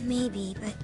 Maybe, but...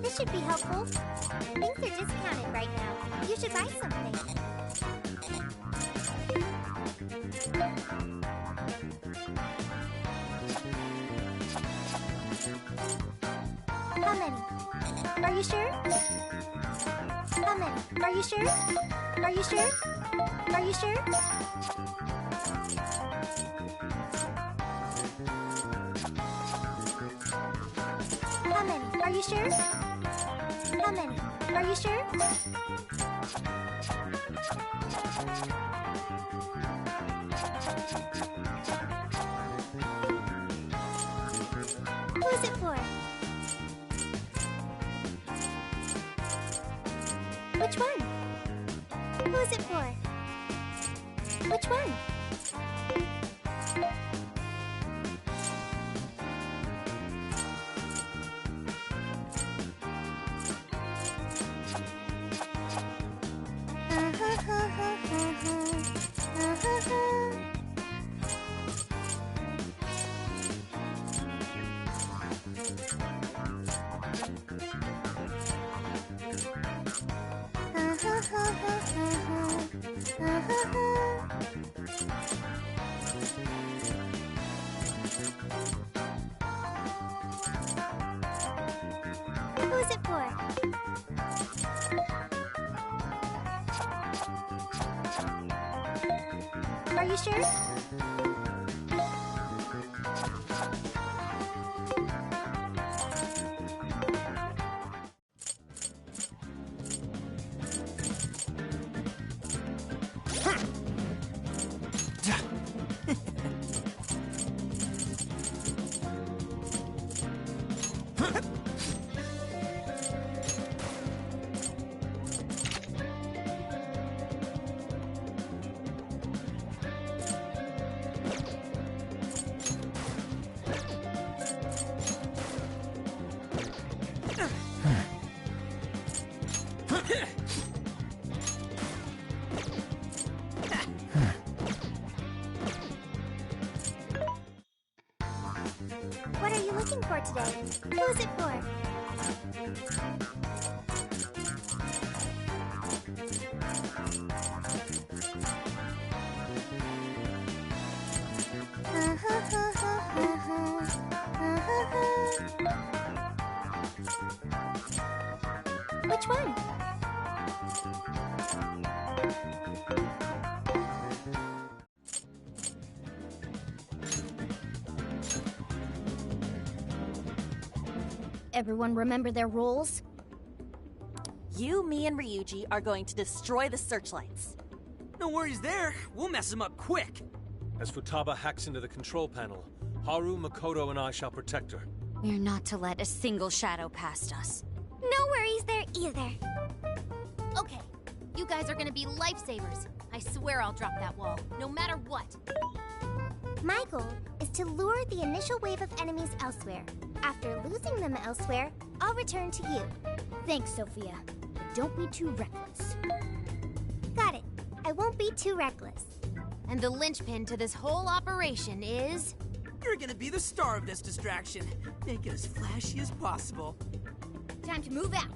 This should be helpful. Things are discounted right now. You should buy something. How many? Are you sure? How many? Are you sure? Are you sure? Are you sure? How many? Are you sure? How many? Are you sure? Who is it for? Which one? Who is it for? Which one? Who is it for? Are you sure? What are you looking for today? Who is it for? Which one? Everyone remember their roles? You, me, and Ryuji are going to destroy the searchlights. No worries there. We'll mess them up quick. As Futaba hacks into the control panel, Haru, Makoto, and I shall protect her. We're not to let a single shadow past us. No worries there either. Okay, you guys are gonna be lifesavers. I swear I'll drop that wall, no matter what. My goal is to lure the initial wave of enemies elsewhere. After losing them elsewhere, I'll return to you. Thanks, Sophia. But don't be too reckless. Got it. I won't be too reckless. And the linchpin to this whole operation is... You're gonna be the star of this distraction. Make it as flashy as possible. Time to move out.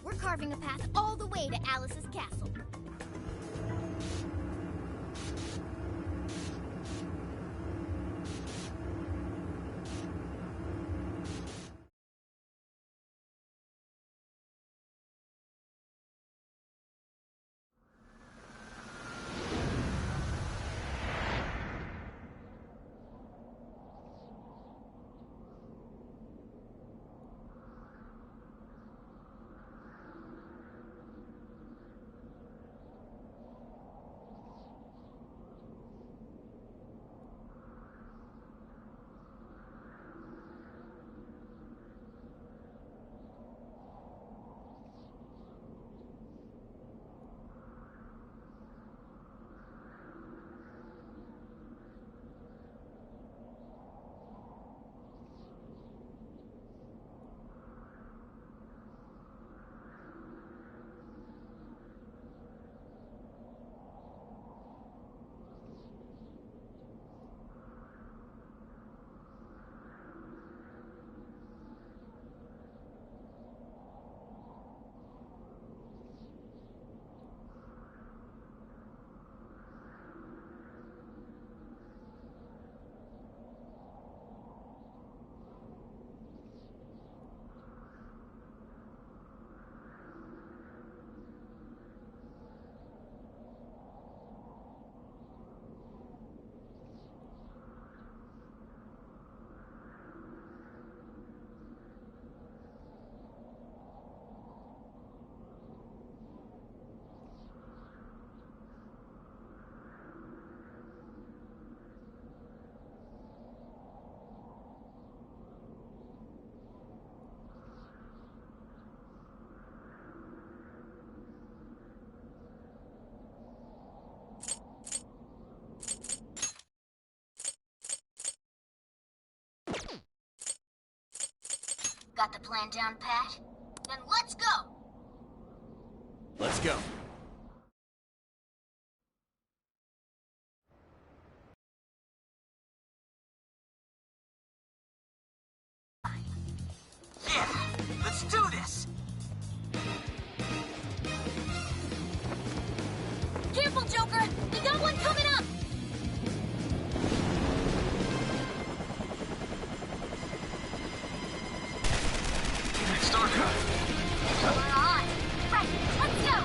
We're carving a path all the way to Alice's castle. got the plan down pat? Then let's go! Let's go. Yeah, let's do this! Careful, Joker! We got one coming up! Get started. We're on! Right, let's go!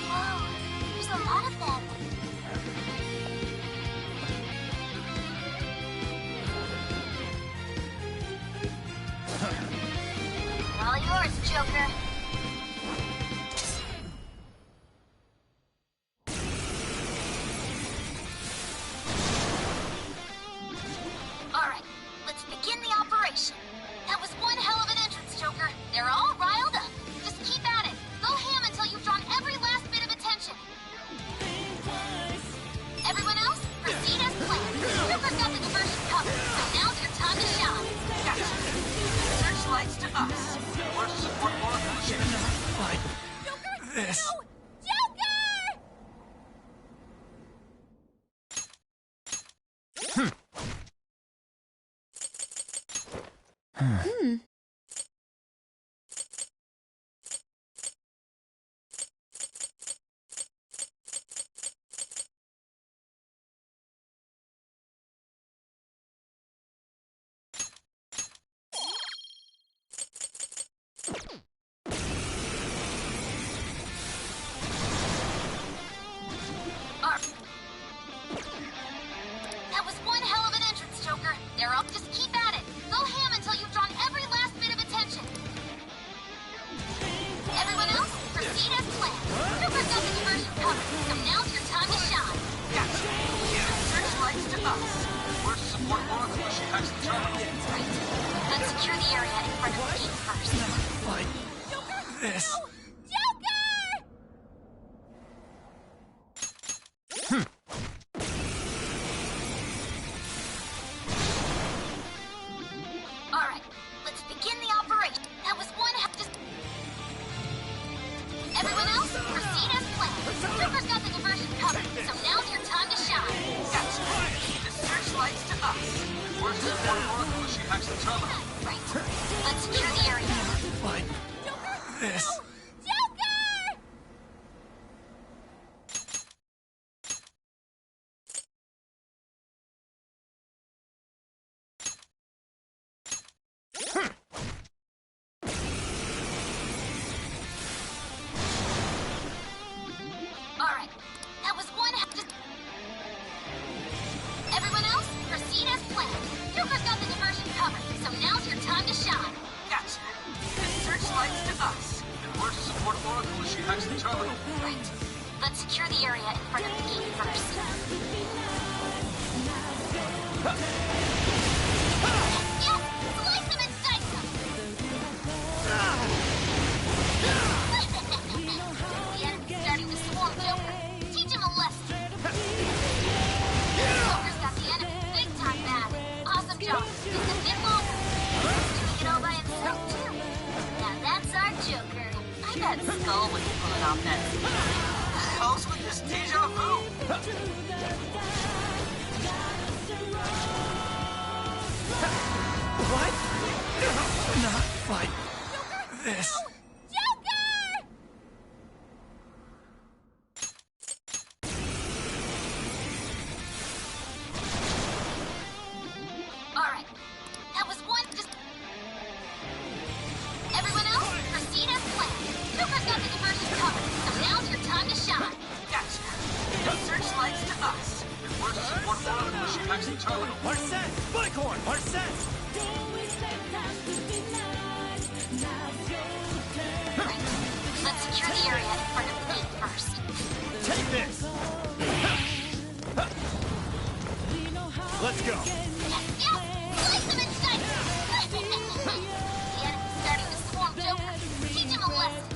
Whoa, there's a lot of them. All yours, Joker. All right, let's begin the operation. That was one hell of an entrance, Joker. They're all riled up. Just keep at it. Go ham until you've drawn every last bit of attention. Everyone else, proceed as planned. Joker's got the diversion covered, so now's your time to shine. Gotcha. Searchlights to us. We're support more pushing. Fight this. No! Joker! That was one hell of an entrance, Joker. They're all just keep at it. Go ham until you've drawn every last bit of attention. Everyone else, proceed as planned. Joker's got the diversion covered, so now's your time to shine. Gotcha. Searchlights to us. We're support more pushing past the terminal. Right. Let's secure the area in front of the gate first. Fight this. Joker! All right, let's begin the operation. That was one hell. Everyone else, proceed as planned. Joker's got the diversion covered, so now's your time to shine. Gotcha. The searchlights to us. We're support more pushing past the terminal. Right. Let's secure the area. Fight this. Joker! All right, that was one hell. Everyone else, proceed as planned. Joker's got the diversion covered, so now's your time to shine. Gotcha. The searchlights to us. And we're support more pushing past the terminal. Right. Let's secure the area in front of the gate first. Yes! Slice them and dice them! The enemy's starting to swarm Joker. Teach him a lesson. Joker's got the enemy big time mad. Awesome job. Just a bit longer. He's doing it all by himself, too. Now that's our Joker. I bet Skull would be pulling off that speed. Hell's with this deja vu. What? Not fight this. Joker! All right. That was one just... Everyone else, proceed as planned. Joker's got the diversion covered, so now's your time to shine. Gotcha. The searchlights to us. And we're support more pushing past the terminal. Marset! Buckhorn! Marset! Right. Let's secure the area in front of the gate first. Take this! Let's go. Yeah, slice him and dice. The enemy's starting to swarm Joker. Teach him a lesson.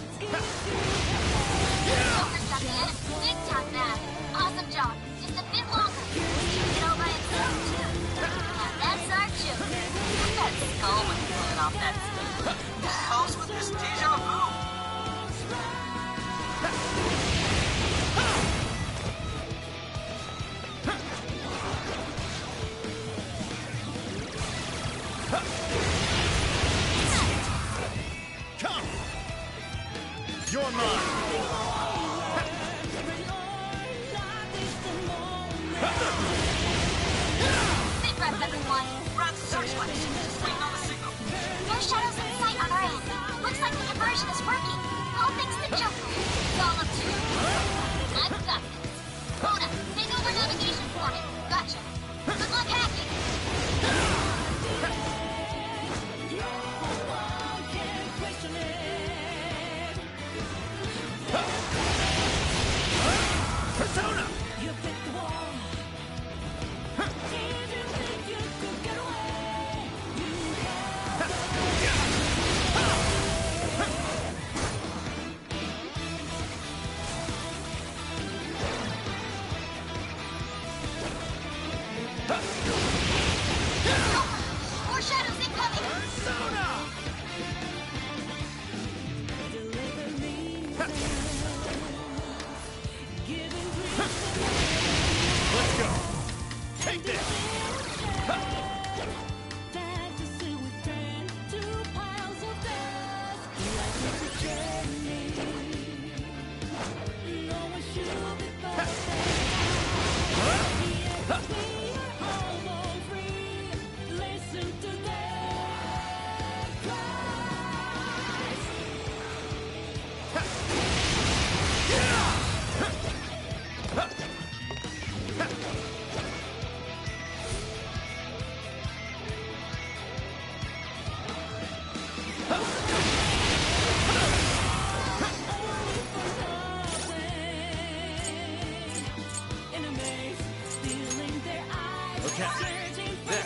Joker's got the enemy big time mad. Awesome job. Just a bit longer. Doing it all by himself too. Now that's our Joker. That skull was pulling off that speed. The hell's with this deja vu? Come! You're mine! Sit reps, everyone. We're at the searchlights. Just waiting on the signal. No shadows in sight on our end. Looks like the conversion is working. All thanks to Joker. It's all up to you. I've got this. Mona, take over navigation for me. Gotcha. Good luck hacking. Persona! More shadows incoming. Persona! Let's go. Take this. Okay. There.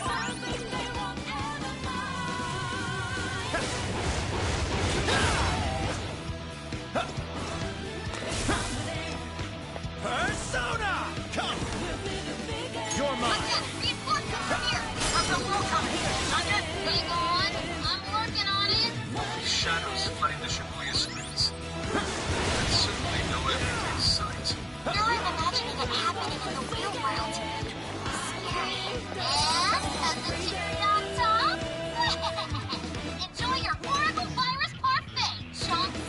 Persona! Come! You're mine! Reinforcements from here. How's the world coming? Not yet? Hang on. I'm working on it. These shadows flooding the Shibuya streets. That's certainly no everyday sight. Now I'm imagining it happening in the real world. Scary. And the cherry on top. Enjoy your horrible virus parfait, chumps.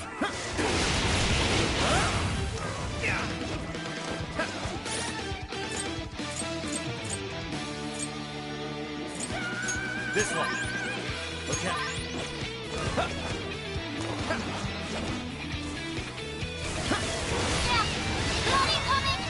This one. Okay. Yeah. Money coming.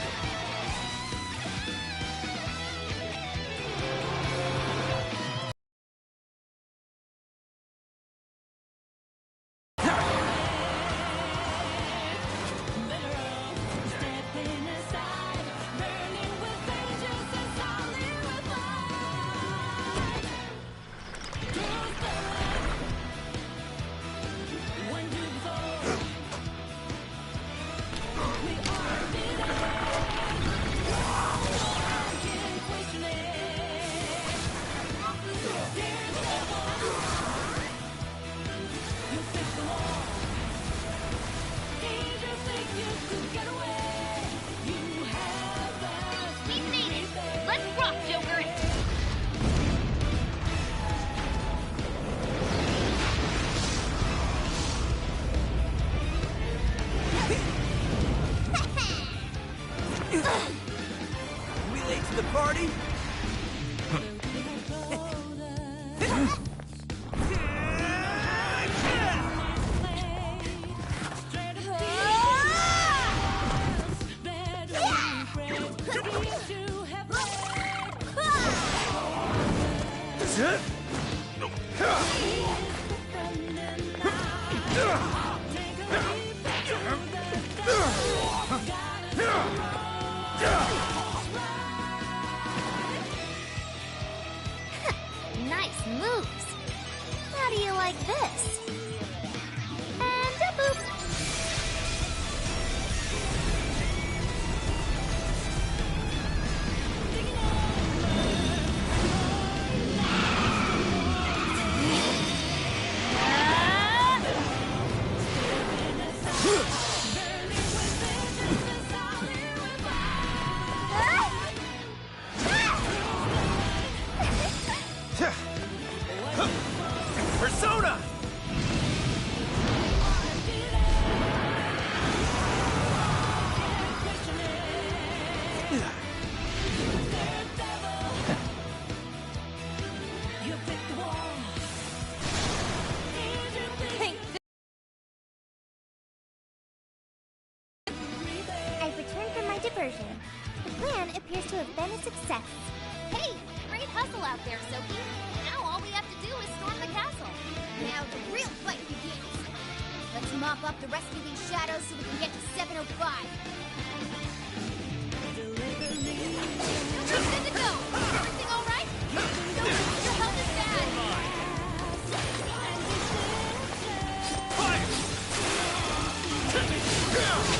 We've made it. Let's rock, Joker. We late to the party? moves. How do you like this? And a boop. Persona! I've returned from my diversion. The plan appears to have been a success. Hey, great hustle out there, Sophie. Now all we have to do is storm the castle. Now the real fight begins. Let's mop up the rest of these shadows so we can get to 705. We're good to go. Everything all right? Sophie, your health is bad.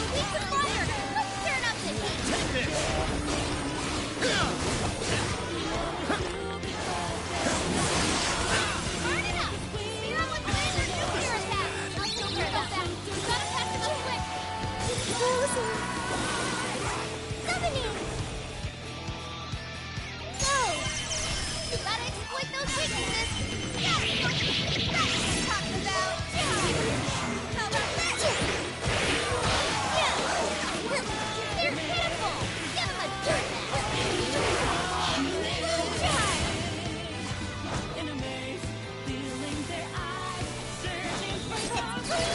Need some fire. Let's turn up the heat. Burn it up. Speed up with laser nuclear attack. I'll take care of that. Gotta pass him up quick. Frozen. Summoning. Go. You gotta exploit those weaknesses. Yeah, Sophie. That's what I'm talking about. How about that? They're pitiful. Give them a dirt nap.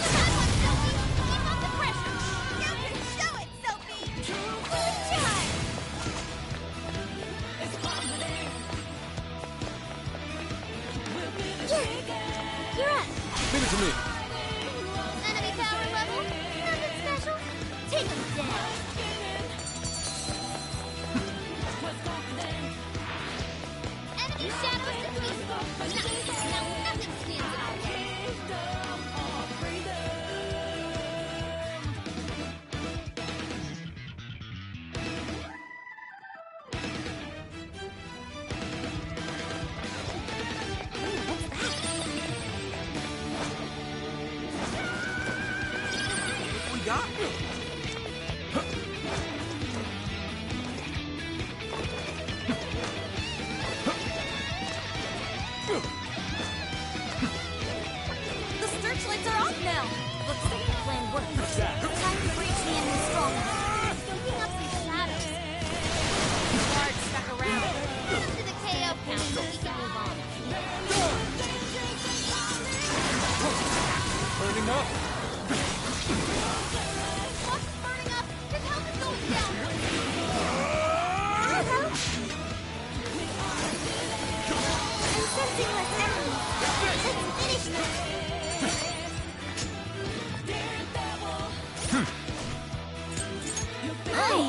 Keep up the pressure. You can show it, Sophie. You're up. Leave it to me. Enemy power level. Nothing special. Take them down. Enemy shadows defeated. Nice. Now nothing stands in our way. We got you. The searchlights are off now. Looks like the plan worked. Time to reach the enemy stronghold. Soaking up some shadows. Guards stuck around. Get them to the KO count so we can move on. Burning up. What's burning up? His health is going down. I'm sensing less enemies. Let's finish this. Hi.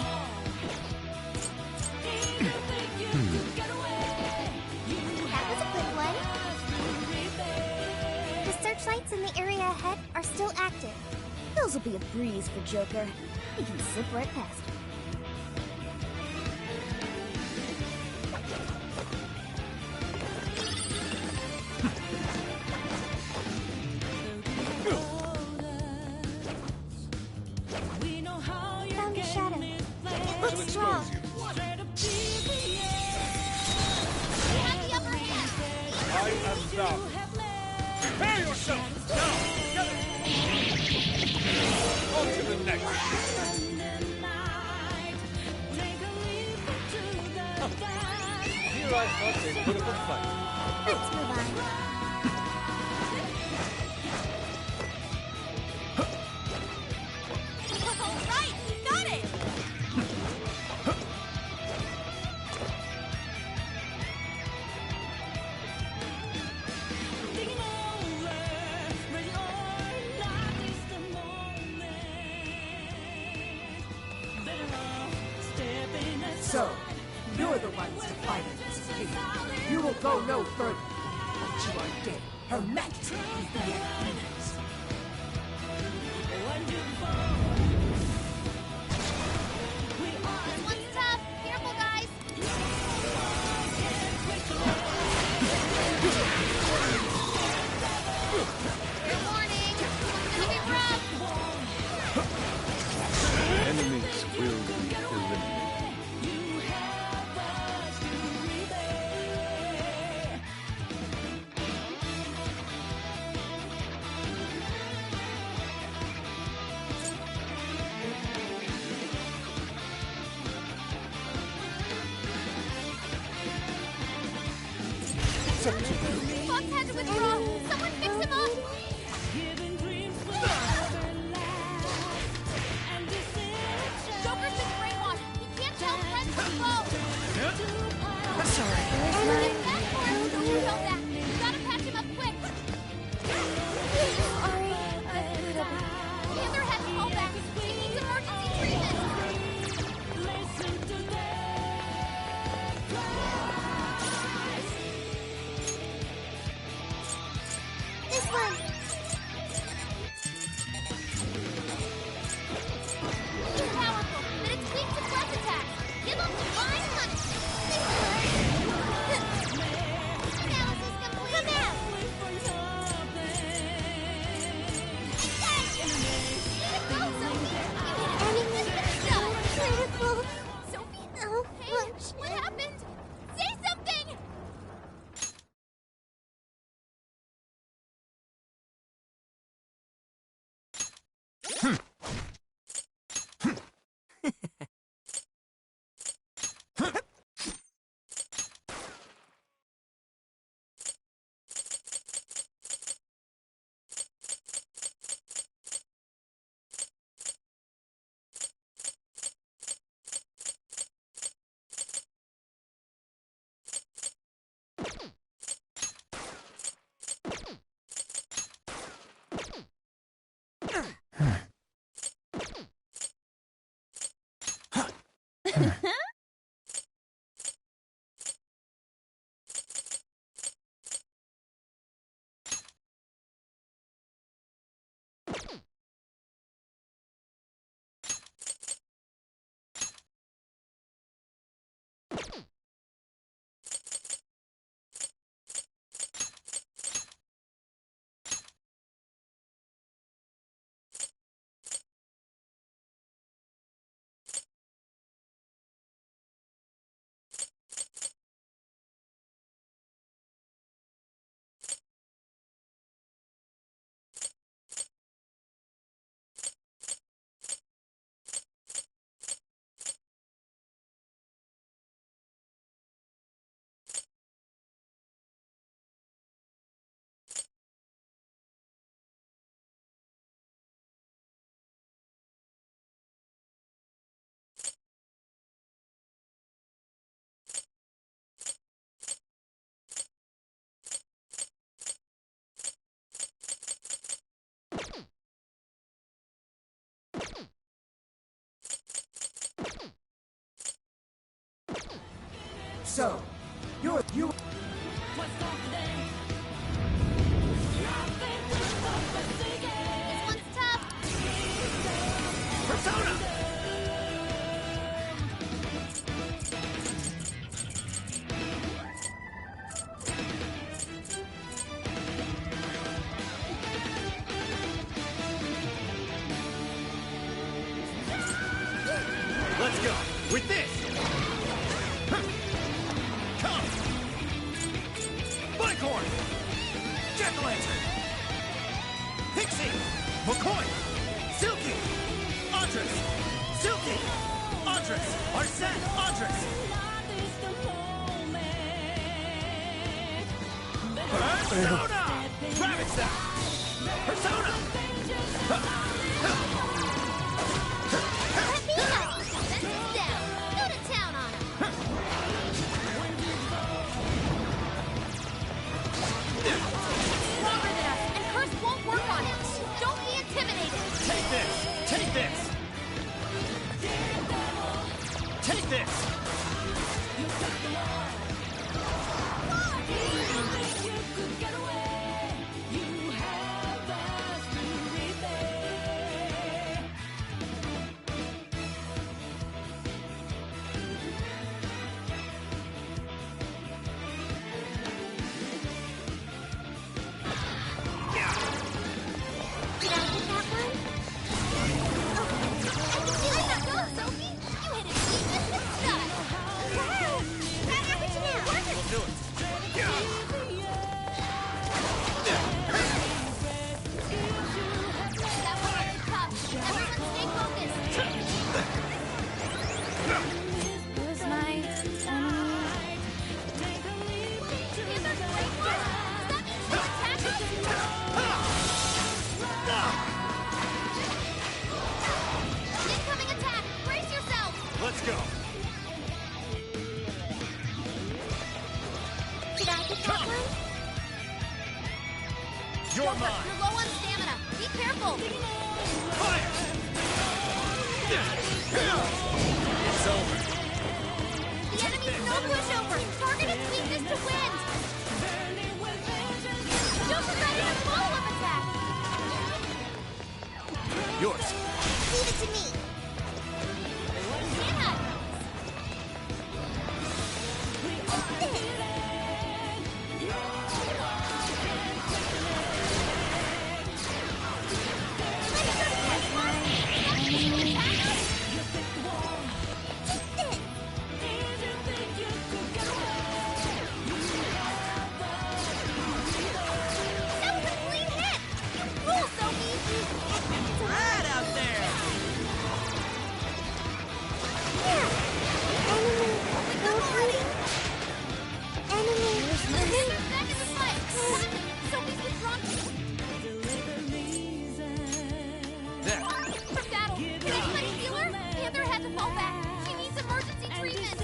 That was a quick one. The searchlights in the area ahead are still active. Those will be a breeze for Joker. He can slip right past. Found a shadow. It looks strong. We have the upper hand. I am thou. Prepare yourself! Now! On to the next! Here I thought they put up a fight. Let's move on. All right, we got it. So, you're the ones to fight in this case. You will go no further. You are dead. Her majesty is dead. This one's tough. Careful, guys. Fair warning. It's gonna be rough. Enemies will be eliminated. Fox had to withdraw. Someone fix him up. Joker's been brainwashed. He can't tell friends from foes. I'm sorry. Get back for him. Don't you know that. You gotta patch him up quick. The other has fallback. He needs emergency treatment. This one. He's powerful, but it's weak to breath attacks. Give him divine punishment. Analysis complete. Come out. Critical. Sophie? Oh, Hey, punch. what happened? Say something! So, you. This one's tough. Persona! Let's go! With this! Come! Bicorn! Jack-o'-lantern! Pixie! McCoy! Silky! Andres! Silky! Andres! Arsene! Andres! Persona! Rabbit Persona! Defense down. Go to town on him. Stronger than us, and Curse won't work on him. Don't be intimidated. Take this! Take this! Take this! Whoa! Come! You're Joker, mine! you're low on stamina. Be careful. Fire! It's over. The enemy's no pushover. Target its weakness to wind. Joker ready to follow-up attack. Yours. Leave it to me. Yeah. Rad out there! There. For battle, can anybody heal her? Panther had to fall back. She needs emergency treatment.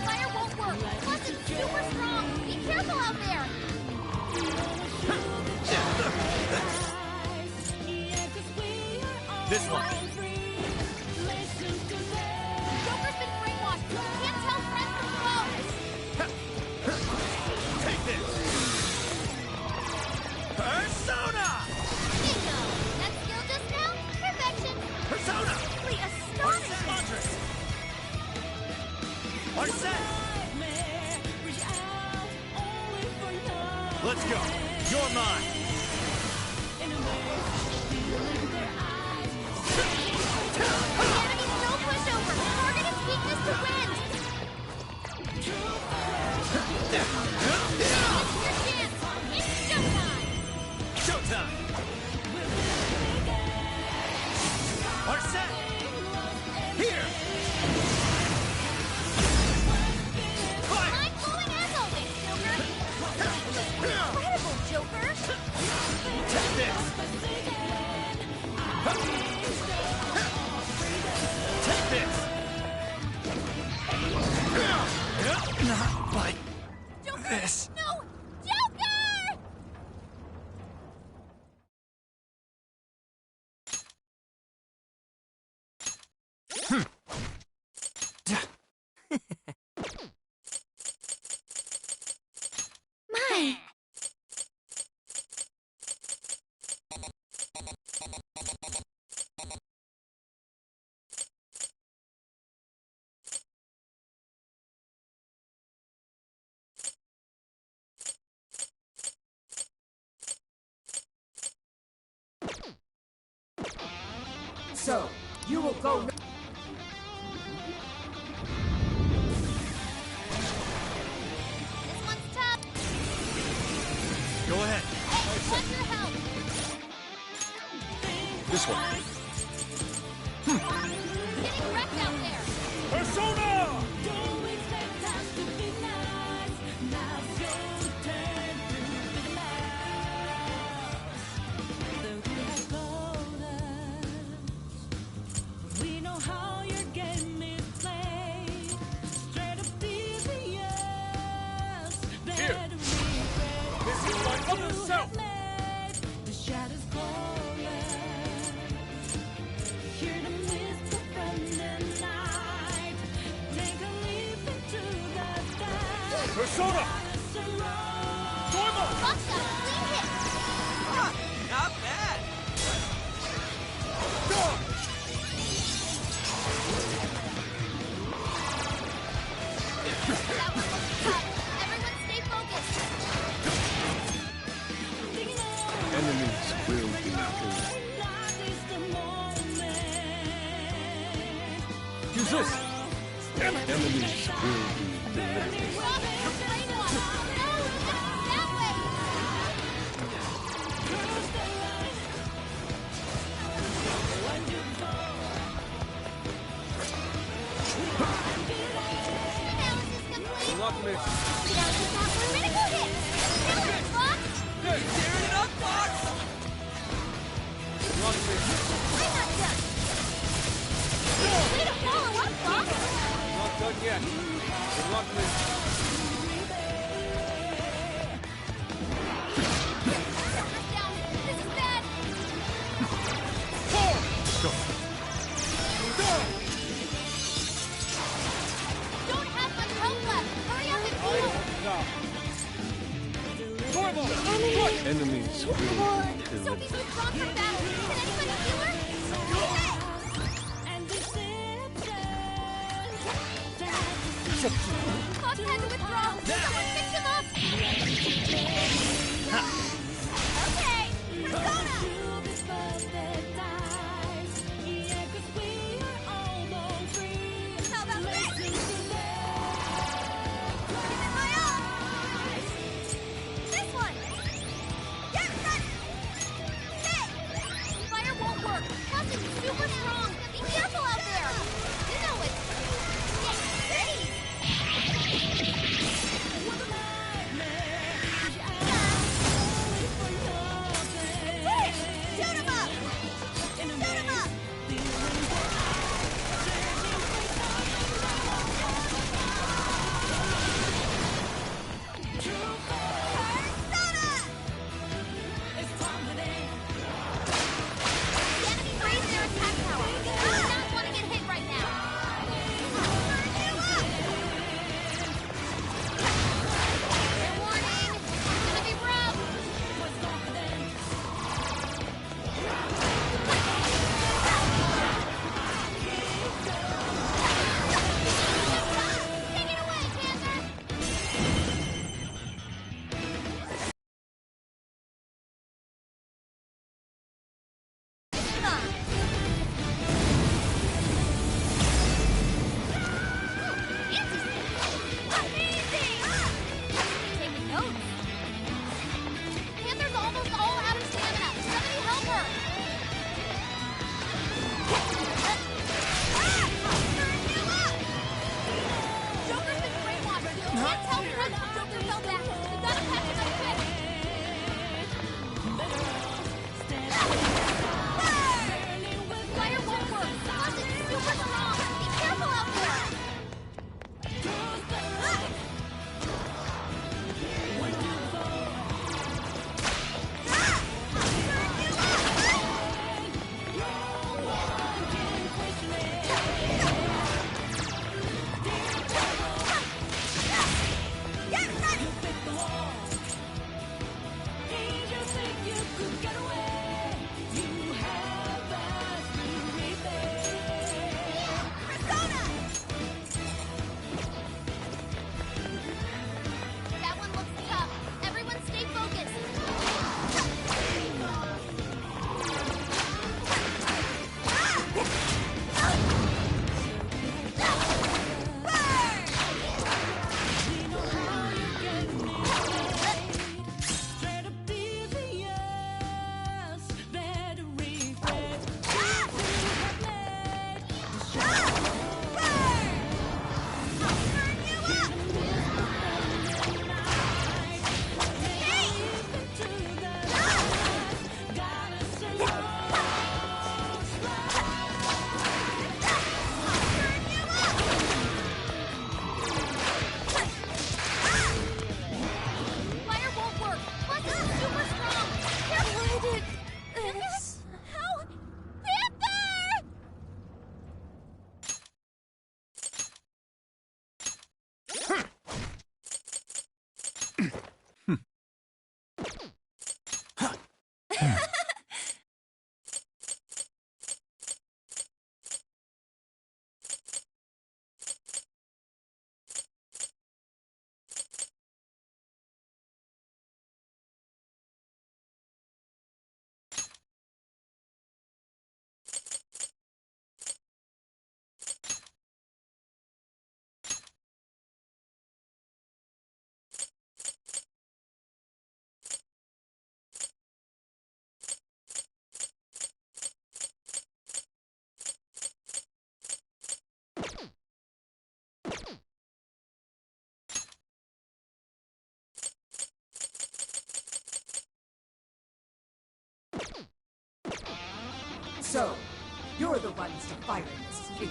Fire won't work. Plus, it's super strong. Be careful out there. This one. Joker's been brainwashed. Can't tell friend from foe. Take this. Persona! Bingo. That skill just now? Perfection. Persona! Simply astonishing. Monstrous! Arset! Let's go. You're mine. The enemy's no pushover. Target its weakness to wind. It's your chance. It's showtime. Showtime! Arset! Here! Fire! Mind-blowing as always, Joker. Incredible, Joker. Take this! Take this! Not like Joker. this. No. Joker! My. So, you will go. This one's tough. Go ahead. Hey, want your help. This one. Getting wrecked out there. Persona! Here. This is my other self. Persona! Dormo! Buckshot, clean hit. Not bad! That one looks tough. Everyone stay focused. Enemies will be killed. Use this. Enemies will be delivered. We're off to the brain one. No, that way. Analysis complete. Lock me. That was not one critical hit. Kill it, Fox. Good. Tearing it up, Fox! Lock me. I'm not done. Way to follow up, Fox. yet. Good luck, Miss. This is bad. Go. Don't have much health left. Hurry up and heal. Enemies will be Sophie's delivered. withdrawn from battle. Can anybody heal her? Fox had to withdraw. Someone pick him up. Okay, Persona. How about this? Give it my all. This one. Get ready. Hey. Fire won't work. Plus it's super strong. Be careful out there. You know what to do. Get ready. Shoot him up! Shoot him up! The enemy raised their attack power. They do not want to get hit right now. Fair warning. It's gonna be rough. Take it away, Panther! Taking notes. Panther's almost all out of stamina. Somebody help her! Joker's been brainwashed. Can't tell Crunch if Joker fell back. We gotta catch him up quick. Fire won't work. Plus it's super strong. Be careful out there. Get ready! Persona! That one looks tough. Everyone stay focused. Fire won't work. Plus it's super strong. Careful. Why did this? How? Panther! So, you're the ones to fire in this street.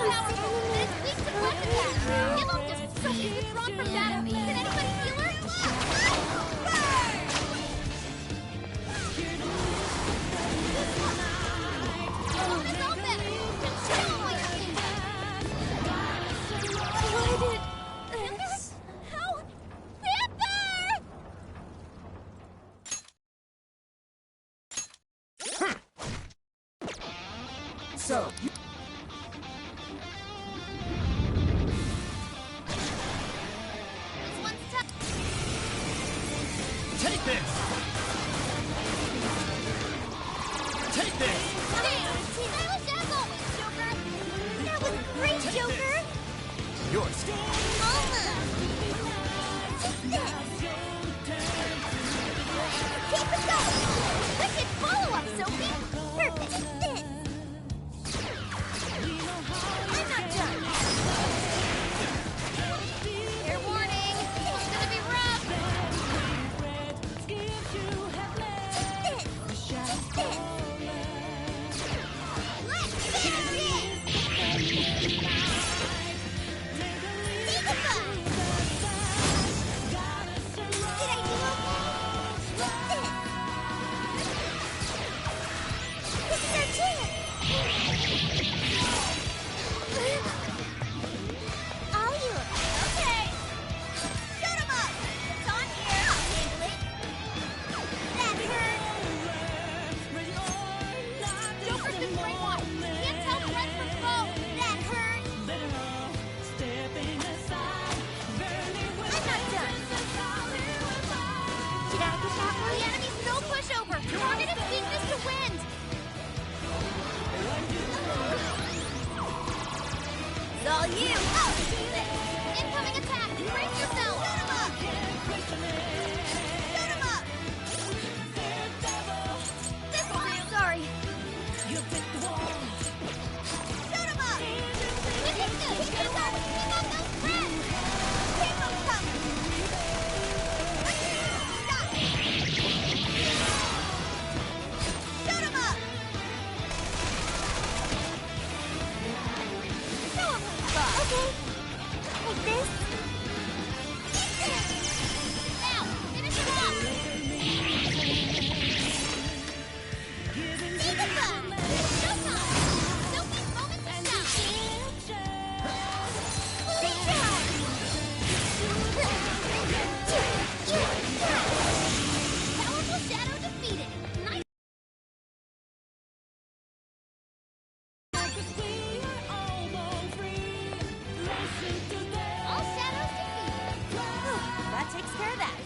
powerful, but it's weak to weapon attack. It won't just Sophie's withdrawn from battle. Can anybody heal her? It's all better. Just show me what you're thinking. How? Panther! So, you... This one's tough. Take this! Take this! Damn! Stylish as always, Joker. That was great, Joker. Yours. Keep it going! Wicked follow-up, Sophie! Perfect! I'm not done! Fair warning! It's gonna be rough! Let's finish it! Dignified! Did I do okay? This is our chance! I'll heal him. Okay! Shoot him up! It's on here! I'll handle it! That hurt! Joker's been brainwashed! Can't tell threat from foe! That hurt! I'm not done! Did I get that one? The enemy's no pushover! Target its weakness to wind! It's all you! Oh! Incoming attack! Brace yourself! Shoot him up! This will do! Sorry! Shoot him up! Wicked good! Keep up those friends! Keep them coming! Stop! Shoot him up! Show him what you got! Okay. Like this. Now, finish him off! Dignified! Showtime! Sophie's moment to shout! Fully charged! Powerful shadow defeated! Nice! All shadows defeated! That takes care of that.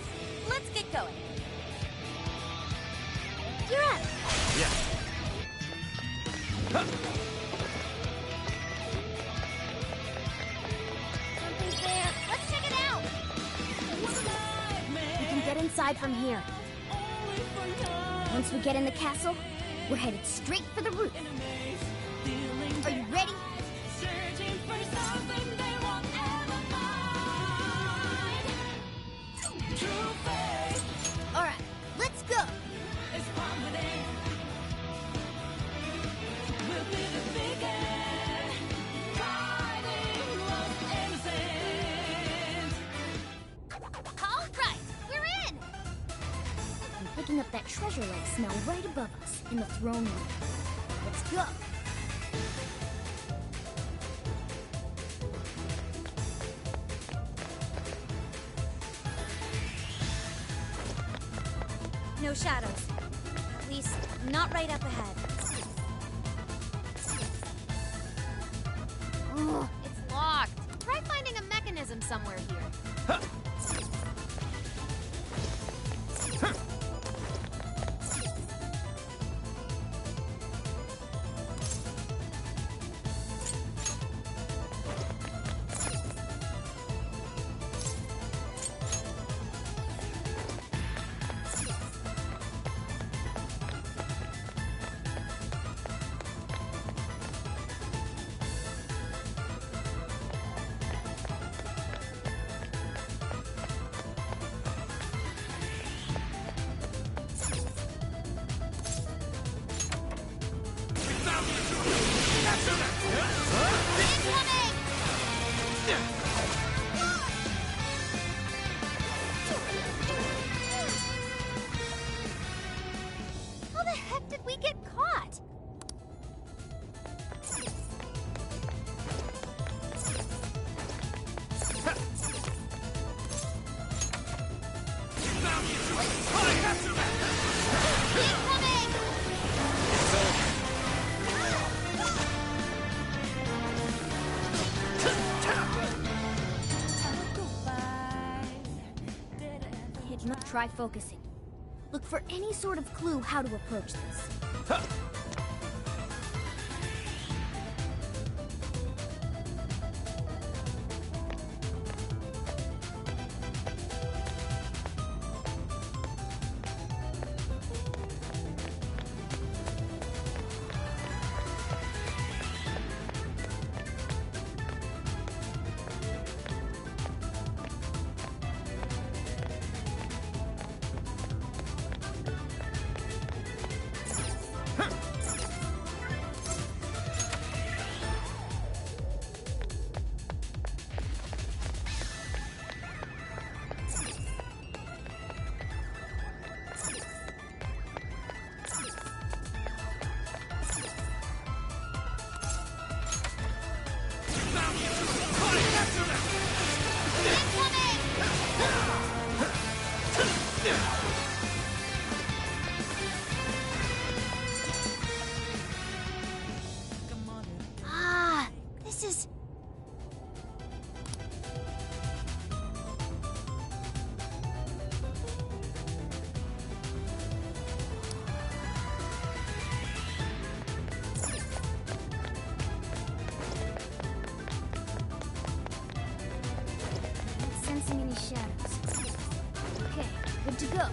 Let's get going. You're up! Yeah. Something's there! Let's check it out! We can get inside from here. Once we get in the castle, we're headed straight for the roof. Are you ready? All right, let's go! All right, we're in! I'm picking up that treasure-like smell right above us in the throne room. Let's go! No shadows. At least, not right up ahead. Ugh, it's locked. Try finding a mechanism somewhere here. try focusing. Look for any sort of clue how to approach this. Huh. This is... Not sensing any shadows. Okay, good to go.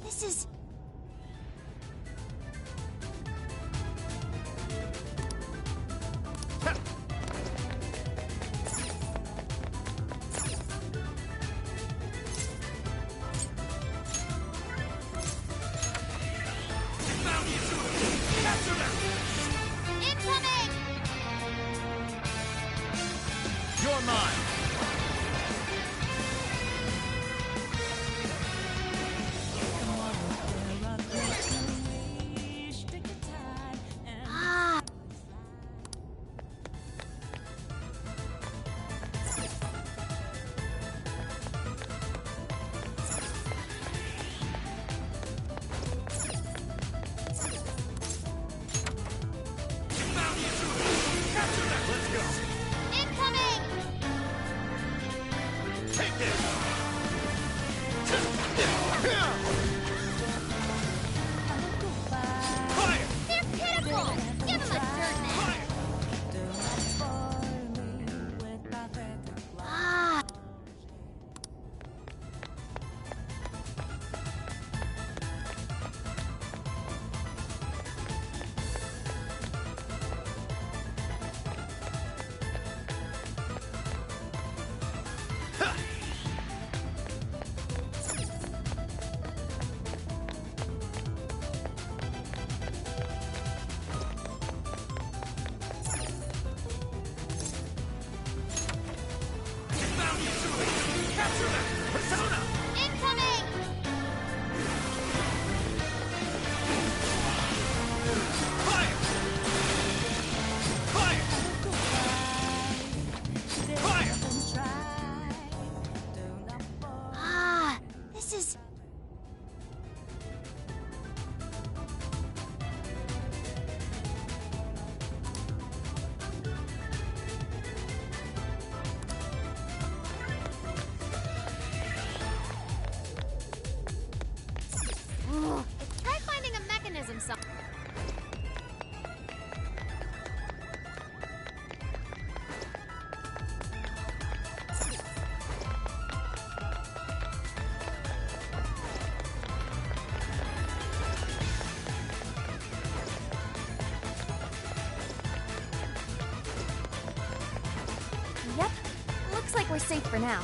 This is... Incoming! You're mine. Incoming! Take this. Fire. They're pitiful! Give them a dirt nap! Incoming! Fire. Fire. Fire. This is... Try finding a mechanism somewhere. Yep, looks like we're safe for now.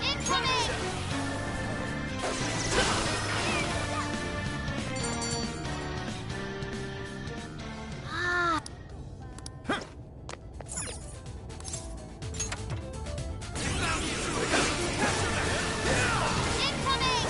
Incoming! Ah. Ah. Incoming!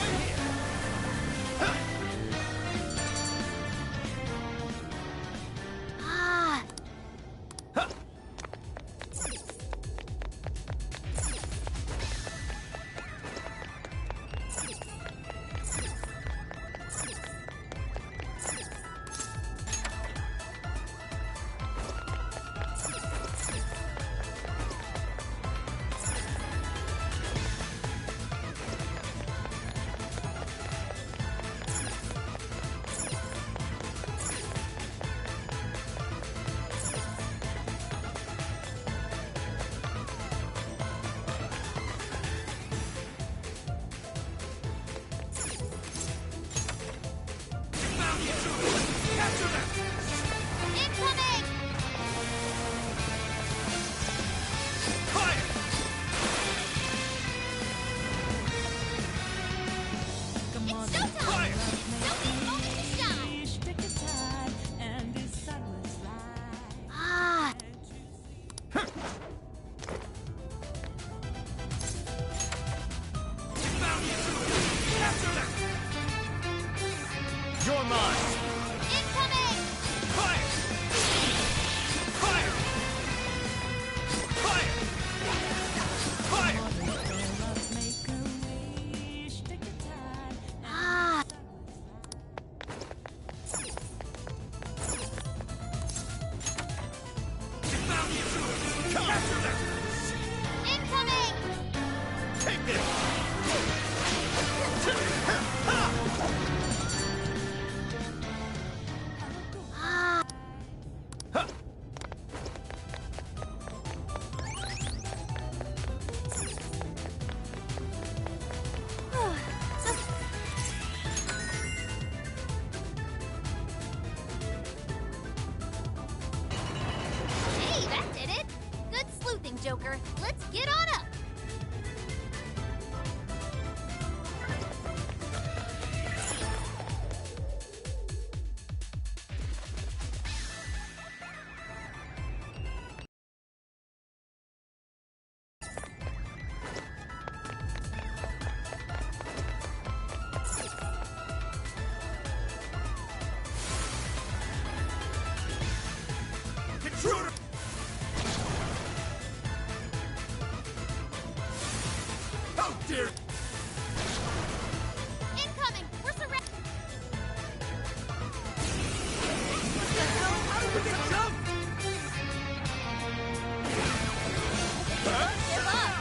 It's showtime! Sophie's moment to shine! Ah! You're mine! Incoming! Fire! Fire! Fire! Fire! Ah! Capture them! Incoming! Take this! Ah! Hey, that did it! Good sleuthing, Joker. Let's get on up! Intruder! How dare! Incoming! We're surrounded! How did we get jumped? Give up!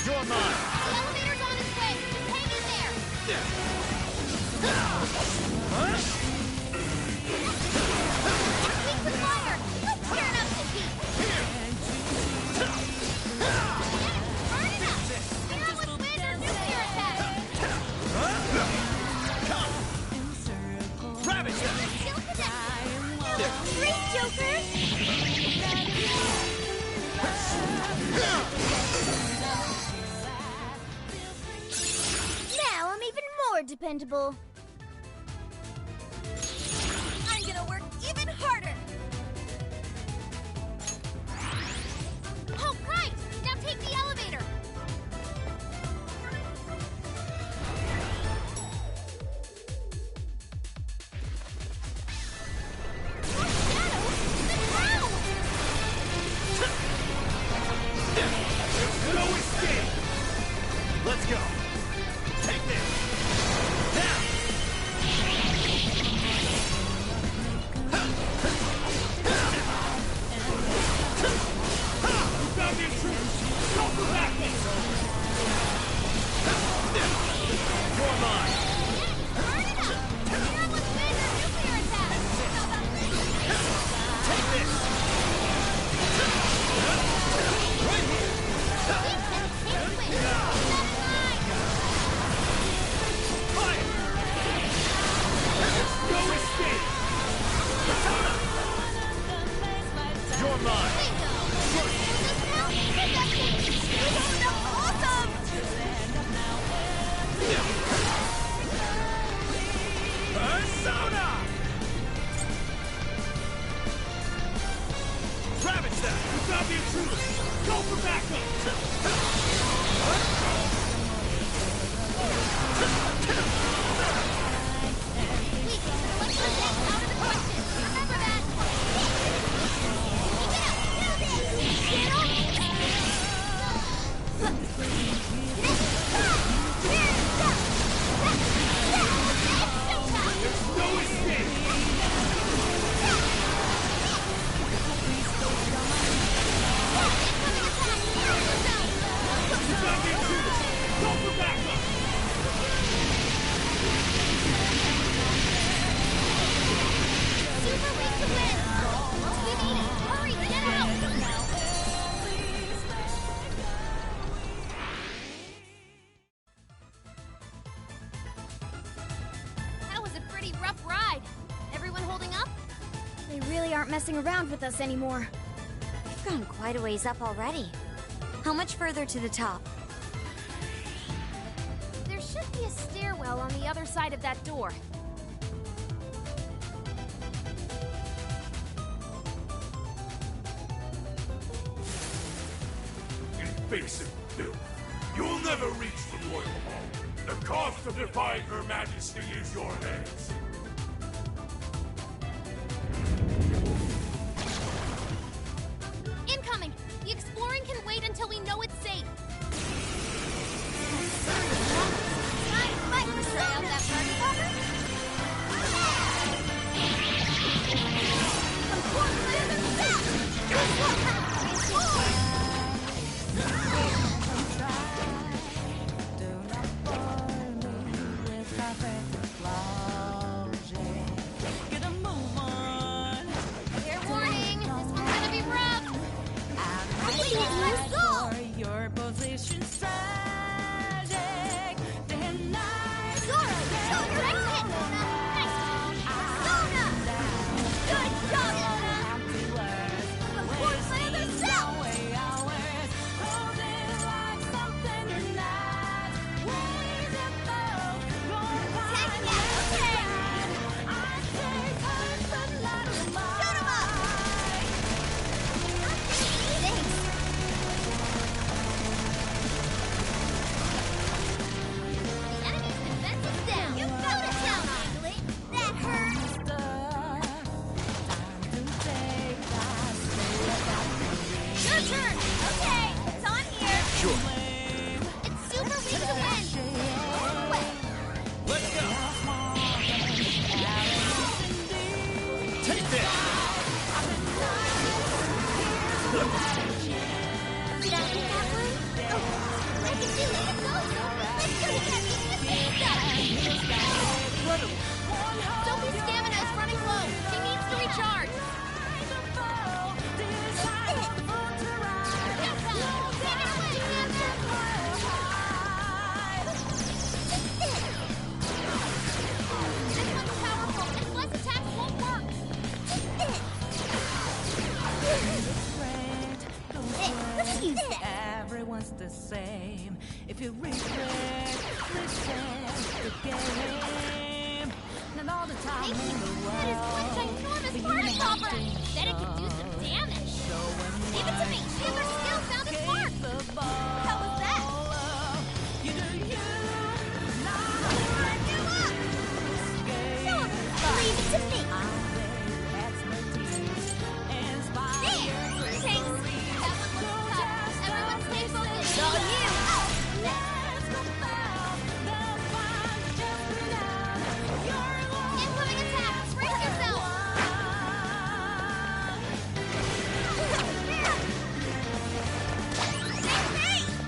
You're mine! The elevator's on its way! Just hang in there! Weak with fire! Let's turn up the heat! Burn it up! Fearless wind or nuclear attack! Ravage them! Still connected! Great, Joker! Now I'm even more dependable. I'm gonna work even harder! Oh, right! Now take the elevator! More shadows! The ground! No escape! Let's go! Take this! Now! They really aren't messing around with us anymore. We've gone quite a ways up already. How much further to the top? There should be a stairwell on the other side of that door. Invasive filth. You'll never reach the royal hall. The cost of defying Her Majesty is your heads. Incoming! The exploring can wait until we know it's safe. Try out that party popper? Fair warning, this one's gonna be rough. Let's go! Your position tragic. Zora, show your next hit! Nice! Zona! Good job, Zona! Of course, my other self! Taking it, okay! Shoot 'em up! Thanks. The enemy's defense is down. You got it down, Angelique. That hurt. Your turn. Okay, it's on here. Sure. It's super weak to win. All the way. Let's go! Take this! Did I hit that one? Oh, I can do it. Let's go. Let's go to that Sophie's stamina is running low. She needs to recharge. This one's powerful, and less attacks won't work. Let's use that. Everyone's the same. If you regret, listen the game. Not all the time Thank you. in the That is world. one ginormous party popper. Bet it could do some damage. Give it to me. The other skill found its mark. How was that? You do you. Run you up. Show 'em. Leave it to me. There. Thanks. That one looks tough. Everyone stay focused. It's all you. Incoming attack. Brace yourself. Stay safe.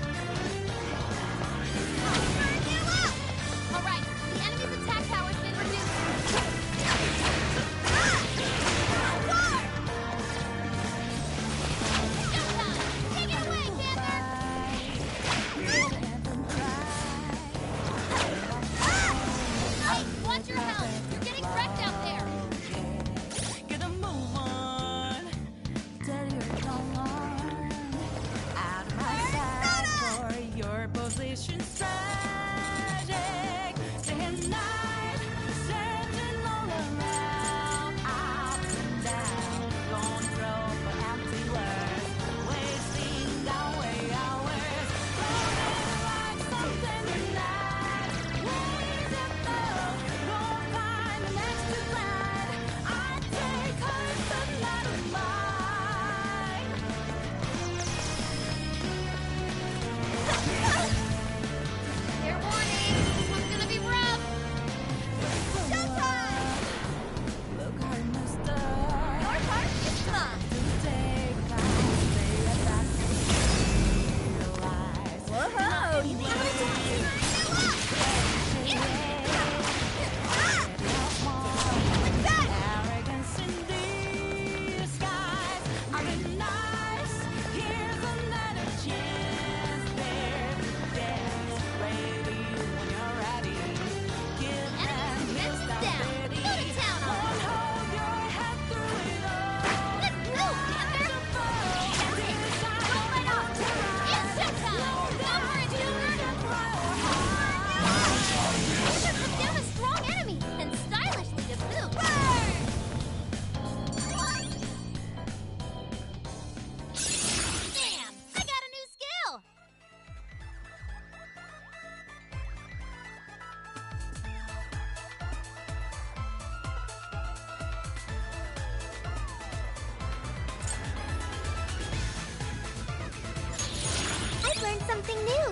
something new.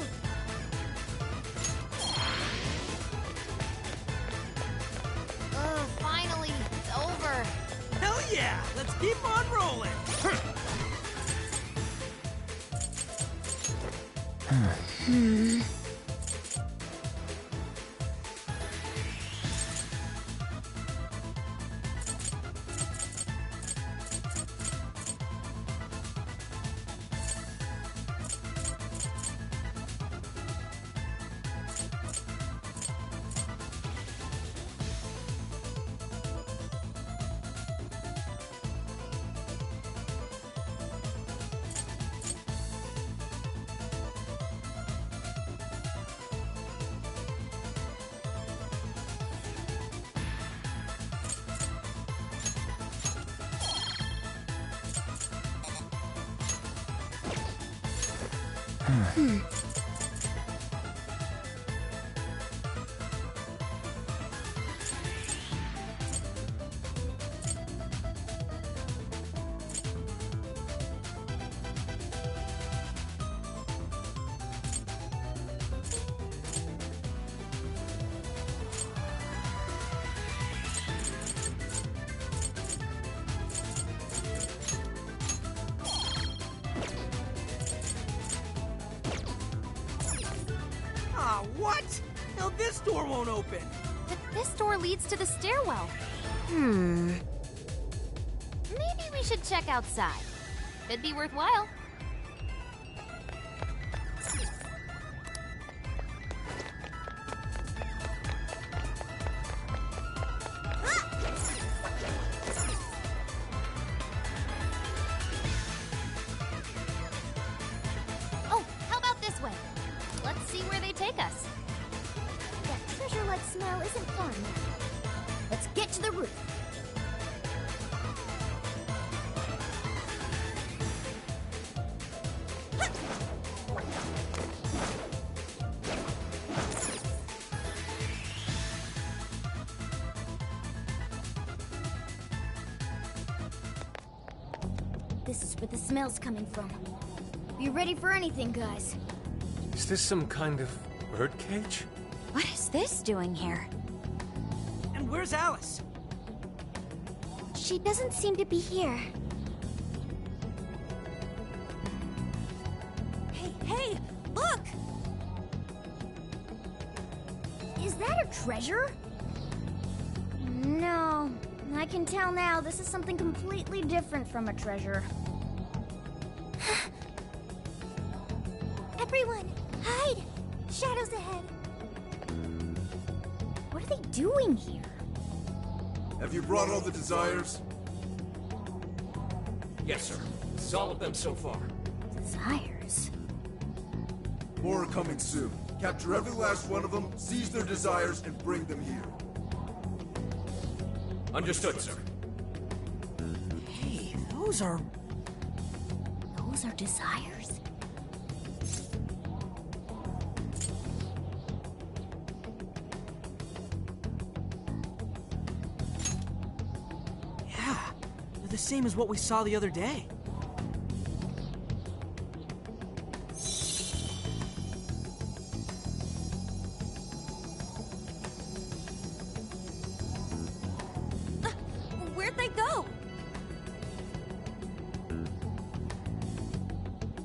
Ugh, finally, it's over. Hell yeah! Let's keep on rolling! Ah, what? Now this door won't open. But this door leads to the stairwell. Maybe we should check outside. Could be worthwhile. Oh, how about this way? Let's see where they take us. That treasure-like smell isn't fun. Let's get to the roof. This is where the smell's coming from. Be ready for anything, guys. Is this some kind of birdcage? What is this doing here? And where's Alice? She doesn't seem to be here. Hey, look! Is that a treasure? No. I can tell now this is something completely different from a treasure. Everyone, hide! Shadows ahead. What are they doing here? Have you brought all the desires? Yes, sir. This is all of them so far. Desires? More are coming soon. Capture every last one of them, seize their desires, and bring them here. Understood, sir. Hey, those are desires? Yeah, they're the same as what we saw the other day. Where'd they go?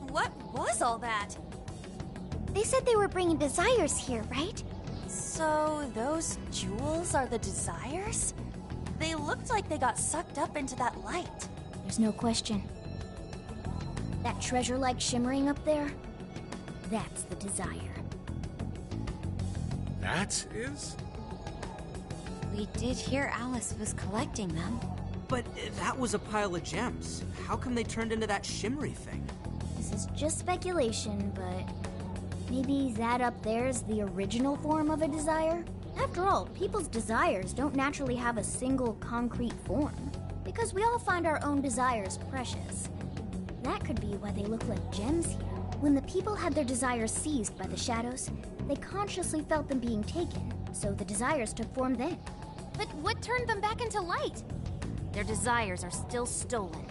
What was all that? They said they were bringing desires here, right? So those jewels are the desires? They looked like they got sucked up into that light. There's no question. That treasure-like shimmering up there, that's the desire. That is? We did hear Alice was collecting them. But that was a pile of gems. How come they turned into that shimmery thing? This is just speculation, but maybe that up there is the original form of a desire? After all, people's desires don't naturally have a single concrete form, because we all find our own desires precious. That could be why they look like gems here. When the people had their desires seized by the shadows, they consciously felt them being taken, so the desires took form then. But what turned them back into light? Their desires are still stolen.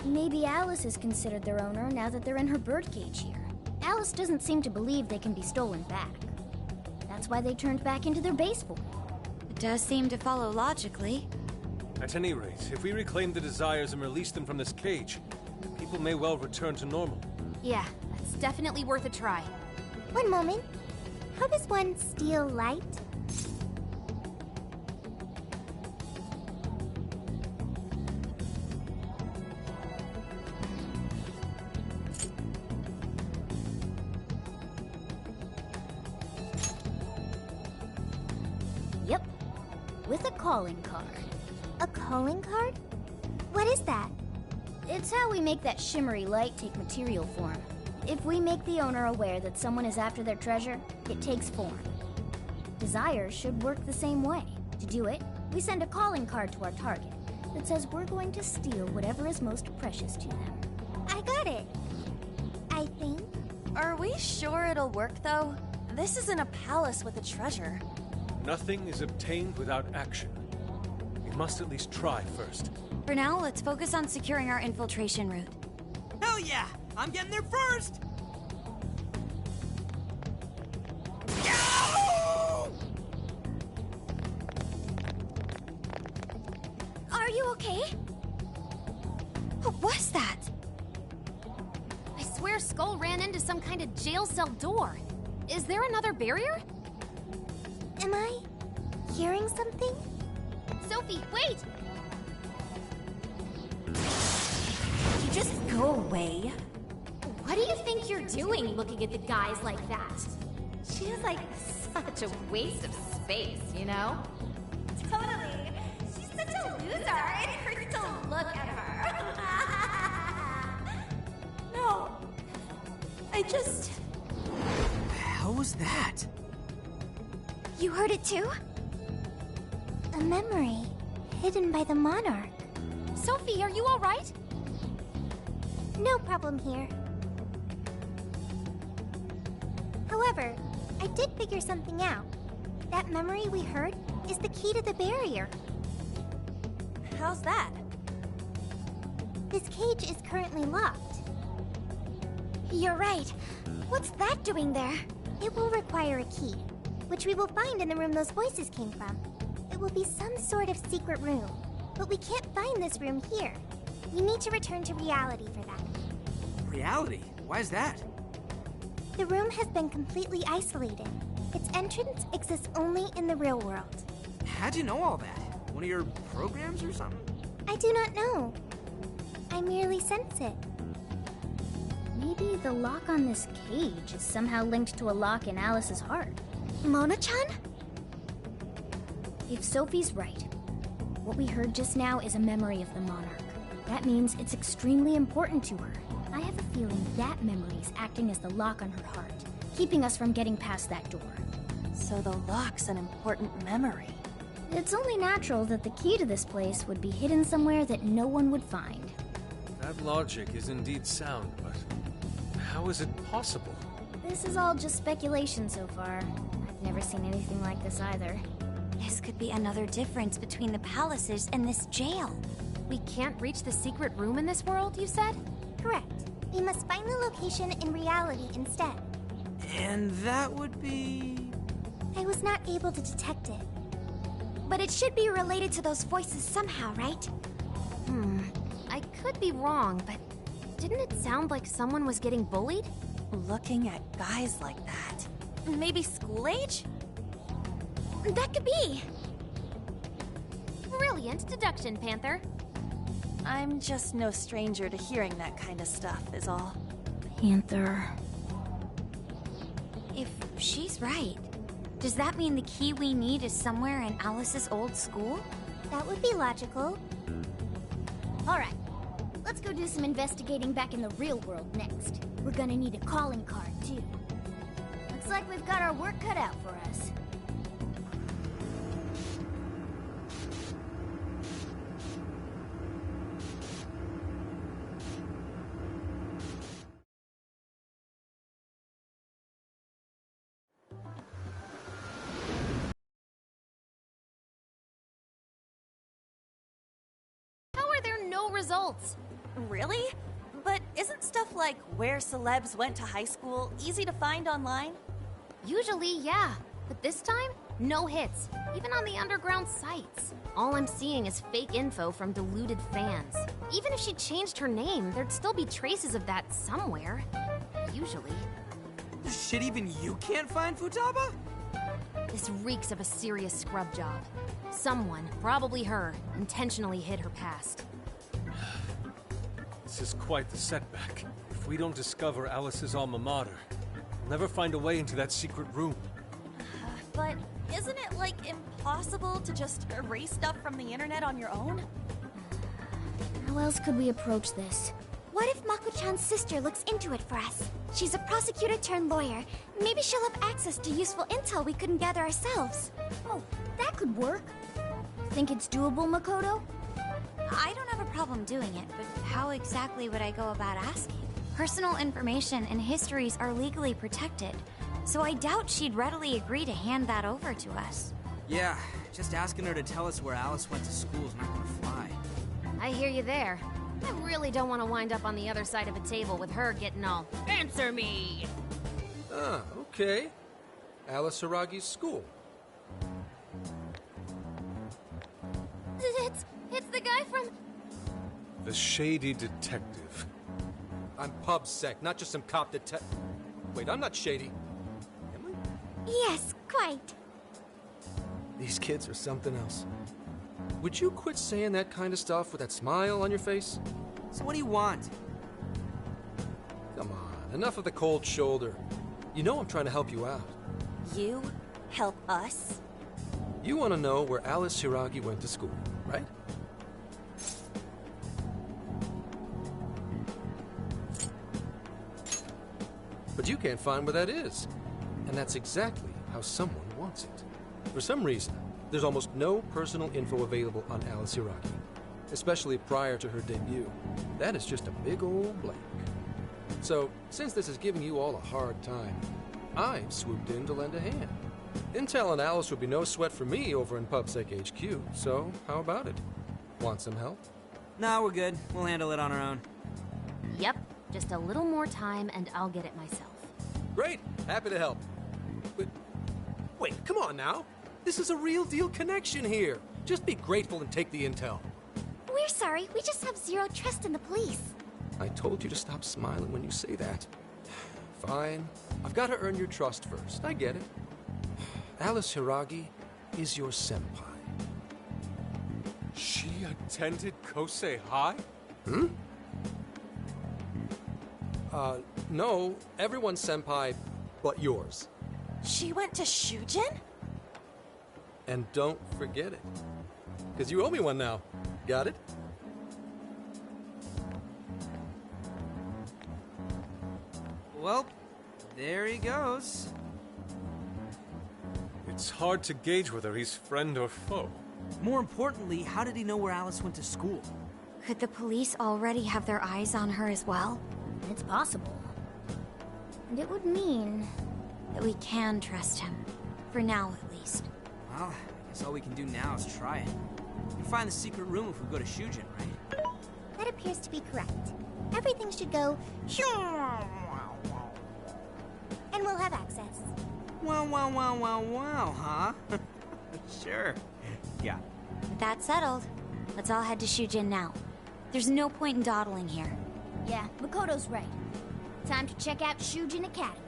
Maybe Alice is considered their owner now that they're in her birdcage here. Alice doesn't seem to believe they can be stolen back. That's why they turned back into their base form. It does seem to follow logically. At any rate, if we reclaim the desires and release them from this cage, people may well return to normal. Yeah, that's definitely worth a try. One moment. How does one steal light? Yep, with a calling card. A calling card? What is that? It's how we make that shimmery light take material form. If we make the owner aware that someone is after their treasure, it takes form. Desires should work the same way. To do it, we send a calling card to our target that says we're going to steal whatever is most precious to them. I got it. I think. Are we sure it'll work, though? This isn't a palace with a treasure. Nothing is obtained without action. We must at least try first. For now, let's focus on securing our infiltration route. Hell yeah! I'm getting there first! Are you okay? What was that? I swear Skull ran into some kind of jail cell door. Is there another barrier? Am I hearing something? Sophie, wait! You just go away. What do you think you're doing looking at the guys like that? She's like such a waste of space, you know? Totally. She's such a loser. It hurts to look at her. No. I just... How was that? You heard it too? A memory hidden by the monarch. Sophie, are you alright? No problem here. However, I did figure something out. That memory we heard is the key to the barrier. How's that? This cage is currently locked. You're right. What's that doing there? It will require a key, which we will find in the room those voices came from. It will be some sort of secret room, but we can't find this room here. We need to return to reality for that. Reality? Why is that? The room has been completely isolated. Its entrance exists only in the real world. How'd you know all that? One of your programs or something? I do not know. I merely sense it. Maybe the lock on this cage is somehow linked to a lock in Alice's heart. Mona-chan? If Sophie's right, what we heard just now is a memory of the monarch. That means it's extremely important to her. I have a feeling that memory is acting as the lock on her heart, keeping us from getting past that door. So the lock's an important memory. It's only natural that the key to this place would be hidden somewhere that no one would find. That logic is indeed sound, but how is it possible? This is all just speculation so far. I've never seen anything like this either. This could be another difference between the palaces and this jail. We can't reach the secret room in this world, you said? Correct. We must find the location in reality instead. And that would be... I was not able to detect it. But it should be related to those voices somehow, right? I could be wrong, but didn't it sound like someone was getting bullied? Looking at guys like that. Maybe school age? That could be. Brilliant deduction, Panther. I'm just no stranger to hearing that kind of stuff, is all. Panther. If she's right, does that mean the key we need is somewhere in Alice's old school? That would be logical. Alright, let's go do some investigating back in the real world next. We're gonna need a calling card, too. Looks like we've got our work cut out for us. How are there no results? Really? But isn't stuff like where celebs went to high school easy to find online? Usually, yeah. But this time, no hits, even on the underground sites. All I'm seeing is fake info from deluded fans. Even if she changed her name, there'd still be traces of that somewhere. Usually. Shit, even you can't find Futaba? This reeks of a serious scrub job. Someone, probably her, intentionally hid her past. This is quite the setback. If we don't discover Alice's alma mater, we'll never find a way into that secret room. But isn't it, like, impossible to just erase stuff from the internet on your own? How else could we approach this? What if Mako-chan's sister looks into it for us? She's a prosecutor turned lawyer. Maybe she'll have access to useful intel we couldn't gather ourselves. Oh, that could work. Think it's doable, Makoto? I don't have a problem doing it, but how exactly would I go about asking? Personal information and histories are legally protected, so I doubt she'd readily agree to hand that over to us. Yeah, just asking her to tell us where Alice went to school is not gonna fly. I hear you there. I really don't want to wind up on the other side of a table with her getting all, "Answer me!" Ah, okay. Alice Hiragi's school. It's the guy from... The shady detective. I'm PubSec, not just some cop detective. Wait, I'm not shady. Am I? Yes, quite. These kids are something else. Would you quit saying that kind of stuff with that smile on your face? So what do you want? Come on, enough of the cold shoulder. You know I'm trying to help you out. You help us? You want to know where Alice Hiragi went to school, right? But you can't find where that is. And that's exactly how someone wants it. For some reason, there's almost no personal info available on Alice Hiragi, especially prior to her debut. That is just a big old blank. So, since this is giving you all a hard time, I've swooped in to lend a hand. Intel and Alice would be no sweat for me over in PubSec HQ, so how about it? Want some help? Nah, we're good. We'll handle it on our own. Yep, just a little more time and I'll get it myself. Great, happy to help. But, wait, come on now. This is a real deal connection here. Just be grateful and take the intel. We're sorry, we just have zero trust in the police. I told you to stop smiling when you say that. Fine. I've got to earn your trust first. I get it. Alice Hiragi is your senpai. She attended Kosei High? Hmm? No. Everyone's senpai but yours. She went to Shujin? And don't forget it. Because you owe me one now. Got it? Well, there he goes. It's hard to gauge whether he's friend or foe. More importantly, how did he know where Alice went to school? Could the police already have their eyes on her as well? It's possible. And it would mean that we can trust him. For now, at least. Well, I guess all we can do now is try it. We can find the secret room if we go to Shujin, right? That appears to be correct. Everything should go... and we'll have access. Wow, huh? Sure. Yeah. With that settled, let's all head to Shujin now. There's no point in dawdling here. Yeah, Makoto's right. Time to check out Shujin Academy.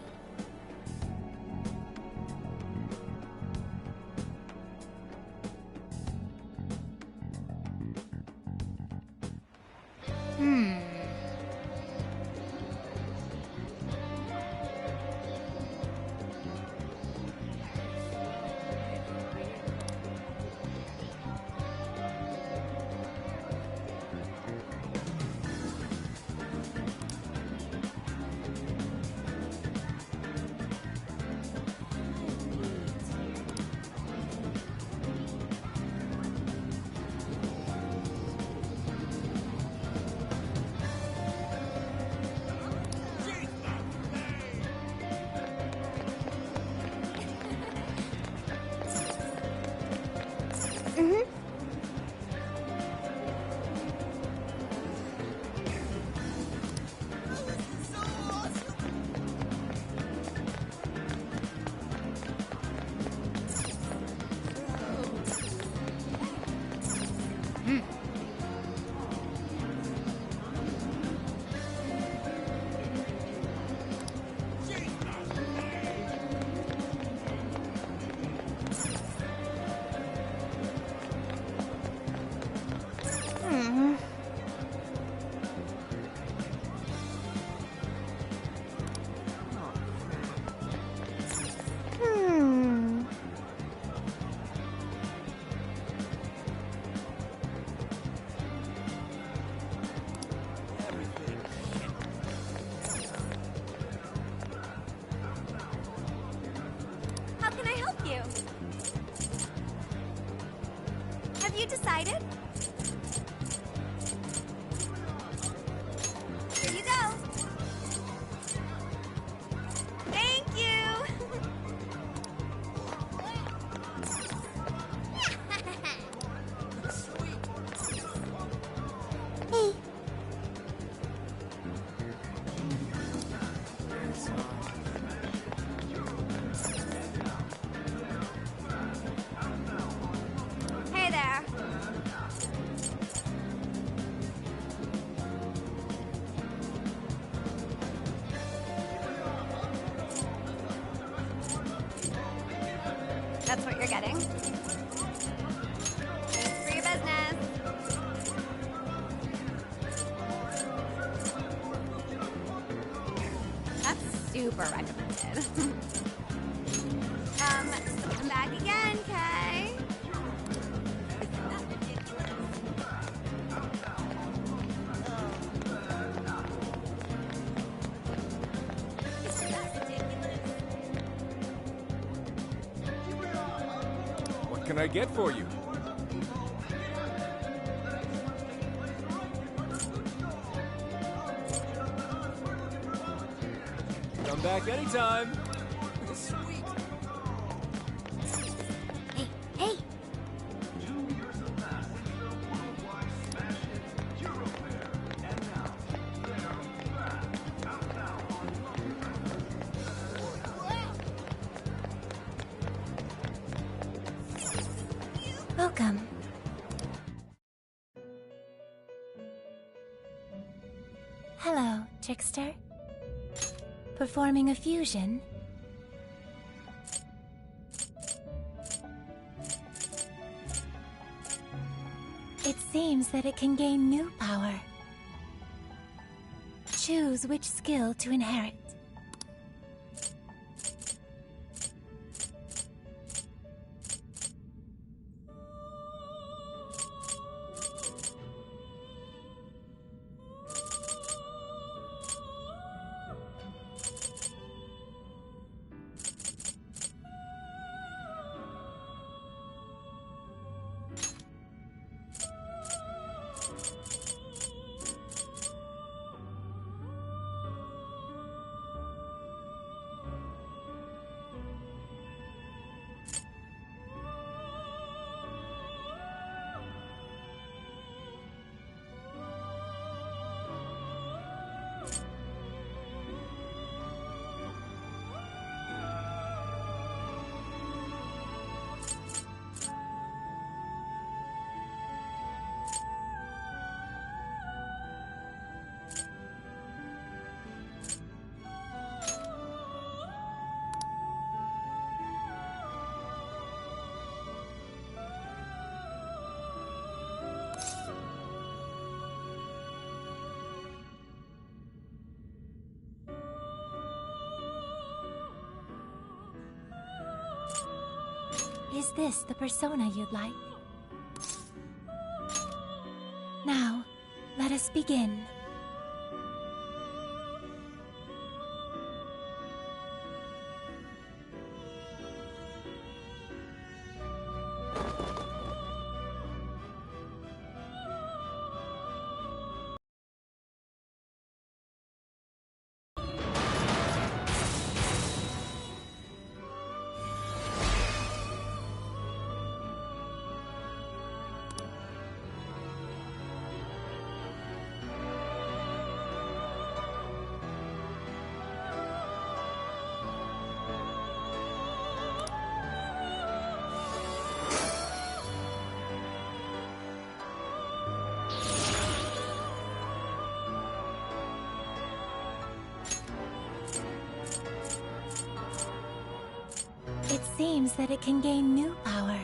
you decided? Here you go. Thank you. Hey. Hey there. That's what you're getting. Thanks for your business. That's super recommended. I'm back again, Kay. What can I get for you? Come back anytime. Sweet. Hey, hey! Welcome. Hello, trickster. Performing a fusion? It seems that it can gain new power. Choose which skill to inherit. Is this the persona you'd like? Now, let us begin. It seems that it can gain new power.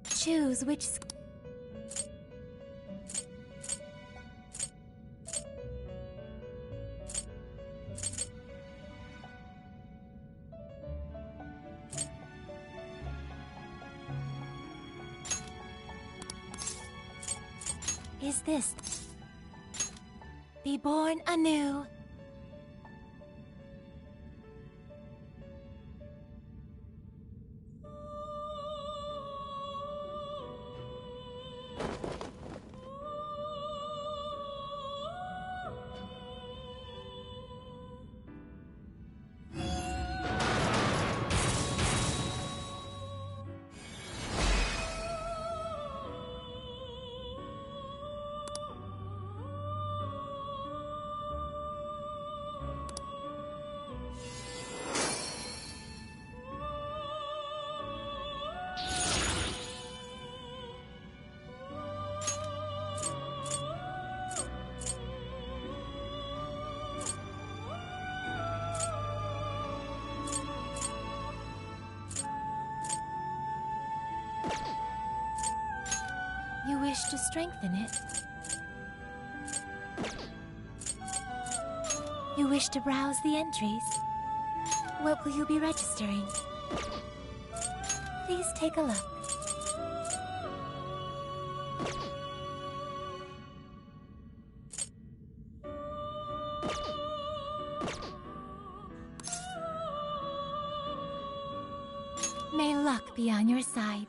Choose which is this? Be born anew. to strengthen it. You wish to browse the entries? What will you be registering? Please take a look. May luck be on your side.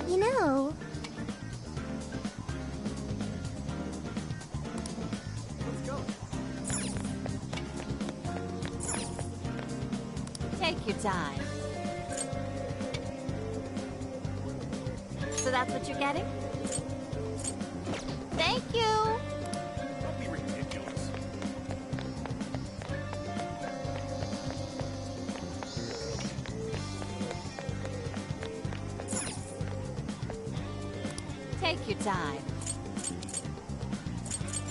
You know, Take your time. So that's what you're getting? Thank you! Don't be ridiculous. Take your time.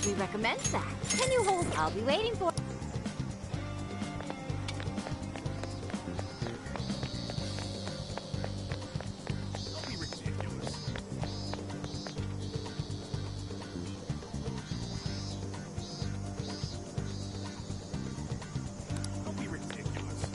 We recommend that. Can you hold? I'll be waiting for. Don't be ridiculous. Don't be ridiculous.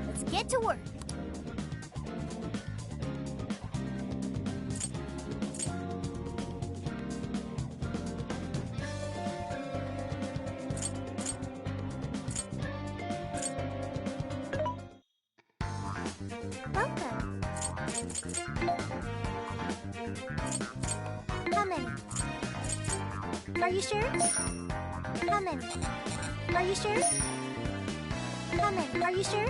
Let's get to work. welcome. How many? Are you sure? How many? Are you sure? How many? Are you sure?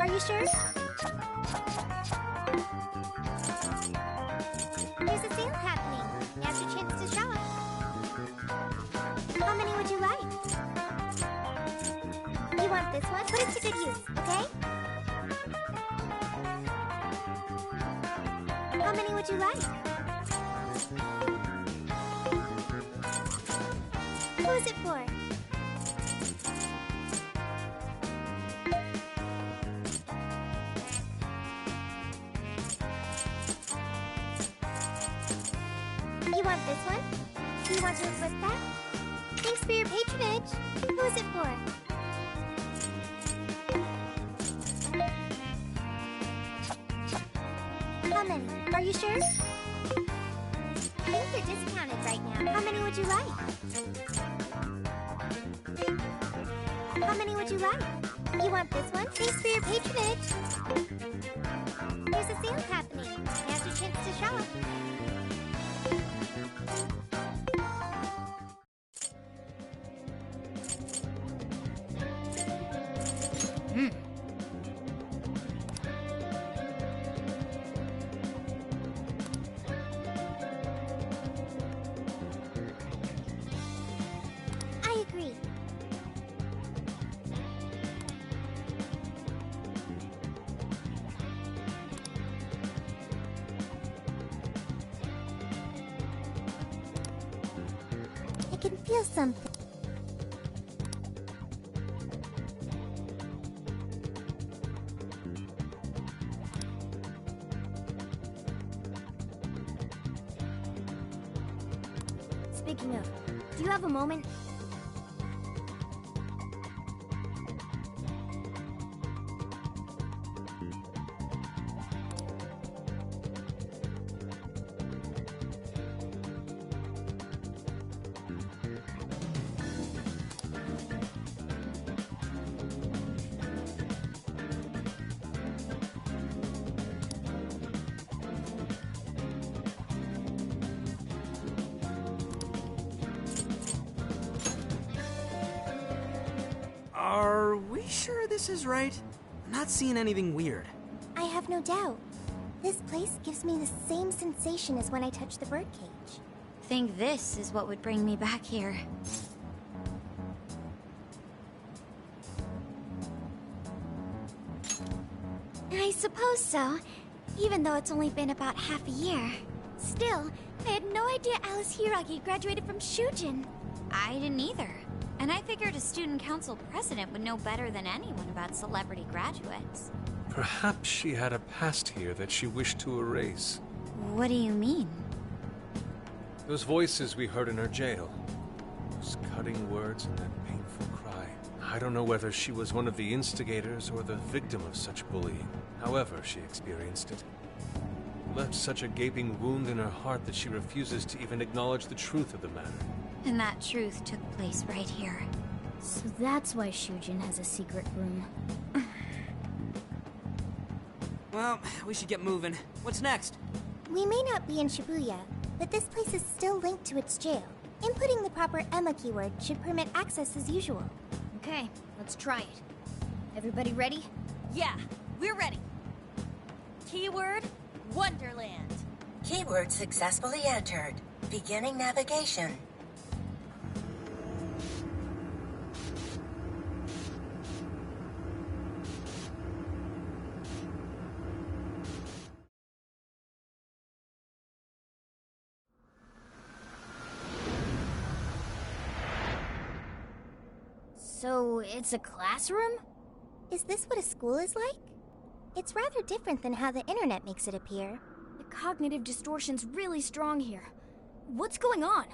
Are you sure? There's a sale happening. Now's your chance to shop. How many would you like? You want this one? Put it to good use, okay? How many would you like? Who's it for? You want this one? Do you want to request that? Thanks for your patronage. Who's it for? How many? Are you sure? Things are discounted right now. How many would you like? How many would you like? You want this one? Thanks for your patronage. There's a sale happening. Now's your chance to shop. I agree. I can feel something. Speaking of, do you have a moment? Are we sure this is right? I'm not seeing anything weird. I have no doubt. This place gives me the same sensation as when I touched the birdcage. Think this is what would bring me back here. I suppose so, even though it's only been about half a year. Still, I had no idea Alice Hiragi graduated from Shujin. I didn't either. And I figured a student council president would know better than anyone about celebrity graduates. Perhaps she had a past here that she wished to erase. What do you mean? Those voices we heard in her jail. Those cutting words and that painful cry. I don't know whether she was one of the instigators or the victim of such bullying. However she experienced it. Left such a gaping wound in her heart that she refuses to even acknowledge the truth of the matter. And that truth took place right here. So that's why Shujin has a secret room. Well, we should get moving. What's next? We may not be in Shibuya, but this place is still linked to its jail. Inputting the proper Emma keyword should permit access as usual. Okay, let's try it. Everybody ready? Yeah, we're ready. Keyword, Wonderland. Keyword successfully entered. Beginning navigation. So, it's a classroom? Is this what a school is like? It's rather different than how the internet makes it appear. The cognitive distortion's really strong here. What's going on?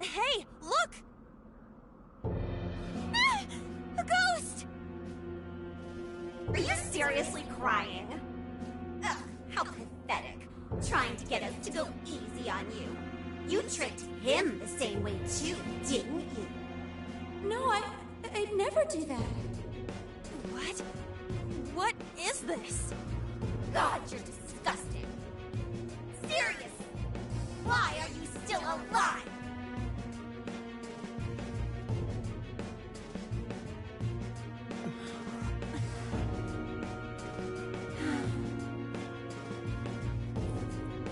Hey, look! Ah, a ghost! Are you seriously crying? Ugh, how pathetic. Trying to get us to go easy on you. You tricked him the same way too, didn't you? No, I'd never do that. What? What is this? God, you're disgusting. Serious! Why are you still alive?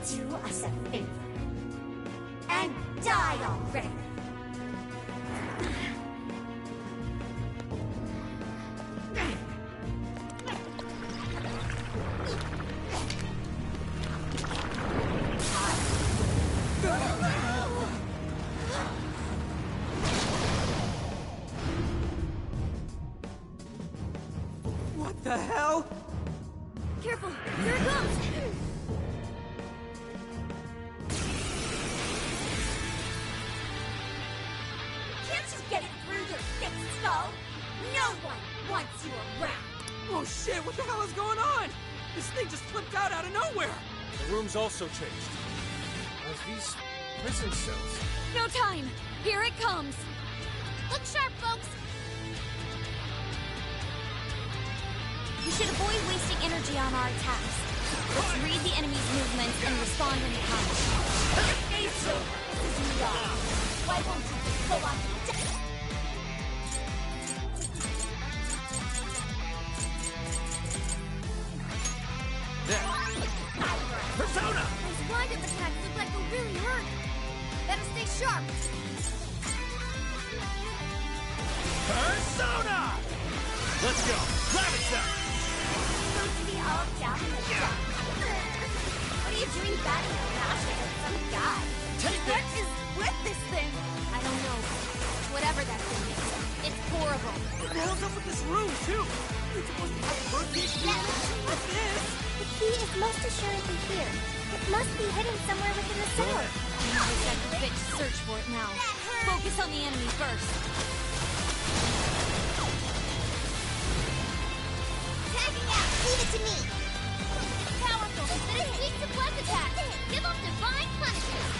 Do us a favor. And die already! What the hell? Careful! Here it comes! Can't you get it through your thick skull? No one wants you around! Oh shit, what the hell is going on? This thing just flipped out of nowhere! The room's also changed. Are these prison cells? No time! Here it comes! Look sharp, folks! We should avoid wasting energy on our attacks. Let's read the enemy's movements and respond in kind. Stay still! This is me off! Why won't you just go on and die? Persona! Those wind-up attacks look like they'll really hurt. Better stay sharp. Persona! Let's go! Rabbit's up! Supposed to be all down in the dump. What are you doing battling a master with some guy? Take What this! is with this thing? I don't know. Whatever that thing is, it's horrible. What the hell's up with this room, too? It's supposed to have birthday Yeah, with this! The key is most just assuredly here. It must be hidden somewhere within the cellar. I've got the fit to search for it now. Focus on the enemy first. Tagging out! Leave it to me! It's powerful, but it's weak to bless attacks. Give them divine punishment.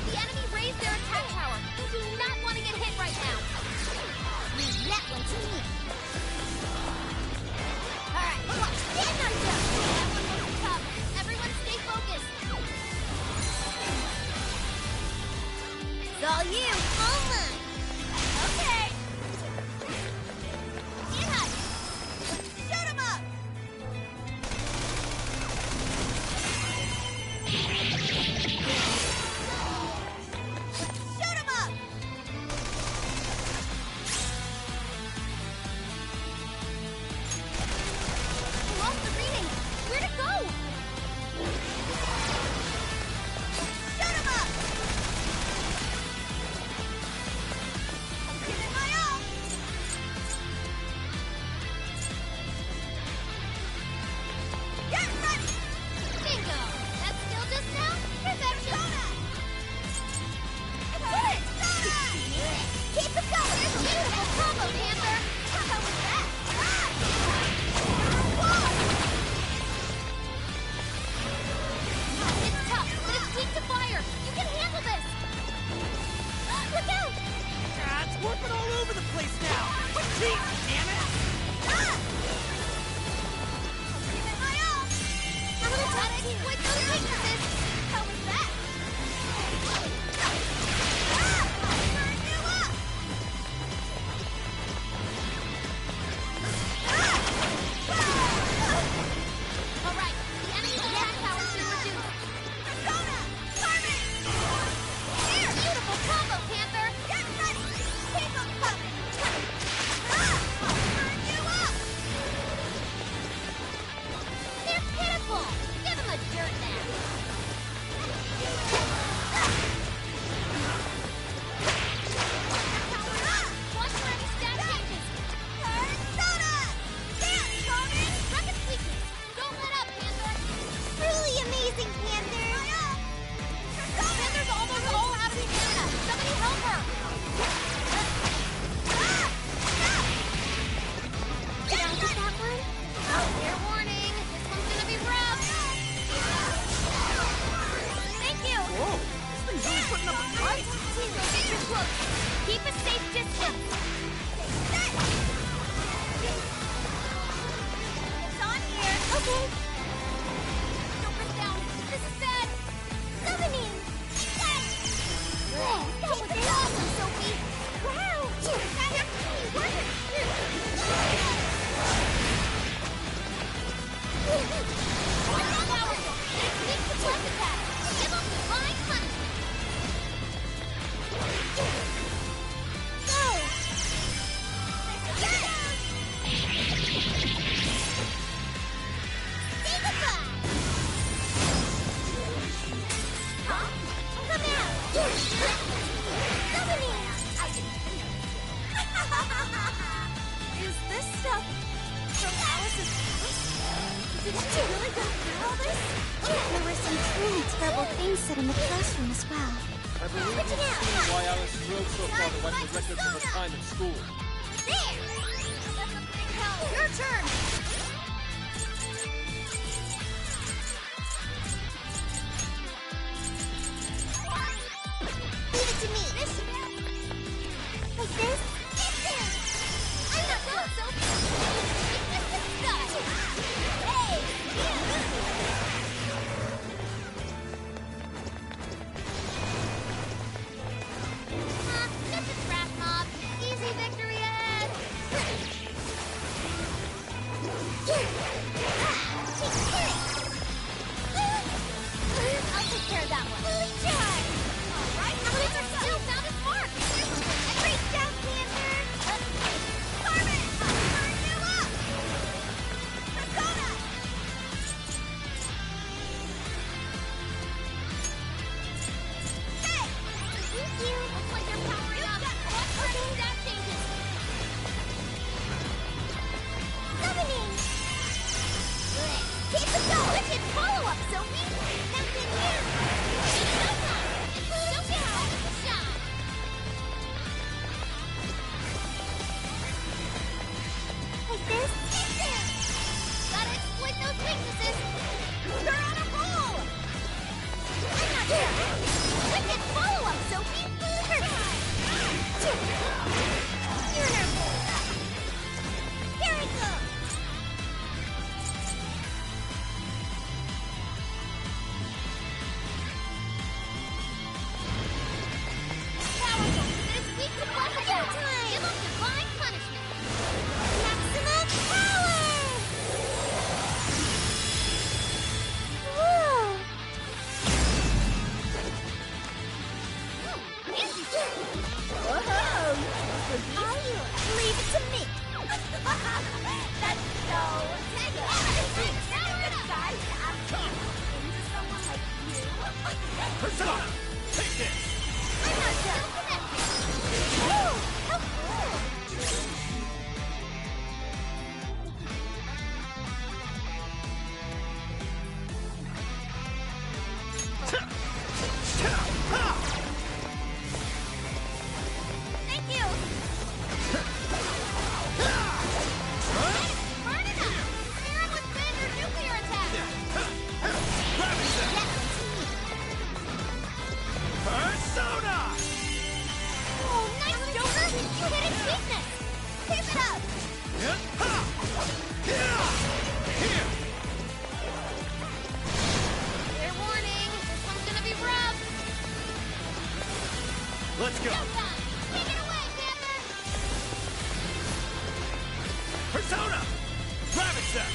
The enemy raised their attack power. You do not want to get hit right now. Leave that one to me. Alright, come on, stand on them! That one wasn't tough. Everyone stay focused. It's all you, all mine. Okay. Anhai, Shoot him up! Shoot him up! I lost the reading. Where'd it go? Shoot him up! I'm giving my all! Get ready! Bingo! That skill just now? Perfection! I did it! Keep it going! There's a beautiful combo, Panther! How was that? It's tough, but it's weak to fire. You can handle this! Look out! It's warping all over the place now. Jeez, damn it! Giving my all! I'm gonna try to exploit those weaknesses! How was that? Burn you up! Alright, the enemy's attack power should reduce. Persona! Carmen! Here! Beautiful combo, Panther! Get ready! Keep 'em coming! Burn you up! They're pitiful! Give them a dirt nap! Watch for any stat changes! Persona! Dance, Carmen! Rocket's weakness! Don't let up, Panther! Truly amazing, Panther! Panther's almost all out of stamina! Somebody help her! Down with that one? Fair warning, this one's gonna be rough! Thank you! Whoa, this thing's really putting up a fight. Get your close! Keep a safe distance! It's on here! Okay. Don't break down! This is bad! Summoning! Whoa, that was awesome, Sophie! Wow! That actually worked! Powerful! It's weak to plus attack! Give them divine punishment! Go! Digify! Come out! Summoning! Is this stuff from Alice's house? Did she really go through all this? There were some truly terrible things said in the classroom as well. I believe you've seen why Alice drove so far to wipe the records of her time at school. There! That's a big help! Your turn! Leave it to me! Like this? I'm not going, Sophie! Hey! Just a trash mob! Easy victory ahead! Wicked follow-up, Sophie! You're nervous. Here it goes! Powerful, but it's weak to blast time! Give 'em divine punishment. Maximum power! Whoa! Whoa! Leave it to me! That's so disguise to ask into someone like you? Persona! Take this! I'm not done! Whoa! How cool! Thank you! Burn it up! Spear 'em with standard nuclear attack! Persona! Oh, nice, Joker! You hit its weakness! Keep it up! Fair warning, this one's gonna be rough! Let's go! Showtime! Take it away, Panther! Persona! Rabbit set!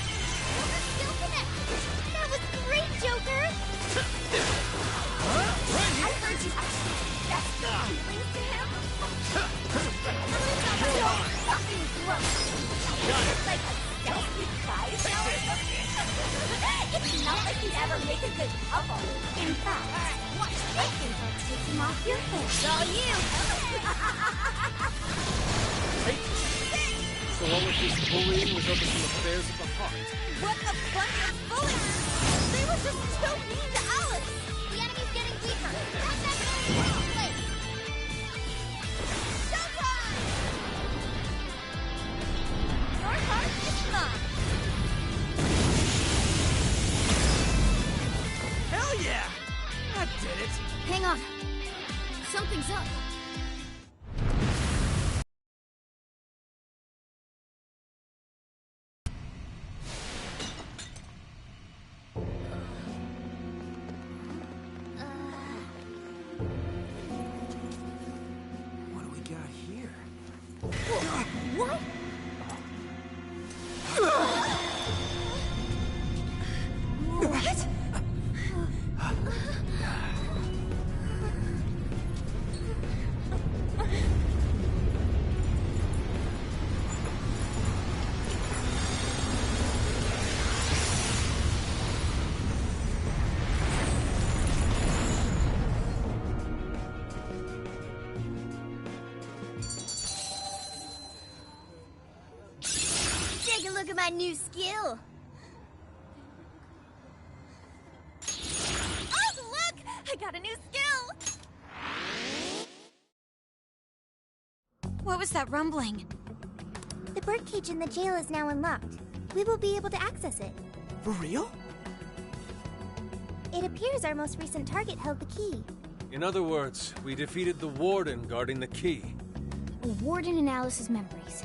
Skill connect! That was great, Joker! I heard you actually expressed your feelings to him. Fucking gross. It's like a stealthy prize now or something. It's not like you'd ever make a good couple. In fact, I think I'll take him off your hands. It's all you. So all of this bullying was over some affairs of the heart. What a bunch of bullies! They were just so mean to Alice! The enemy's getting deeper! Cut that in place! Showtime! Your heart is mine! Hell yeah! That did it! Hang on. Something's up. What do we got here? What? What? Take a look at my new skill. Oh, look! I got a new skill! What was that rumbling? The birdcage in the jail is now unlocked. We will be able to access it. For real? It appears our most recent target held the key. In other words, we defeated the warden guarding the key. A warden in Alice's memories.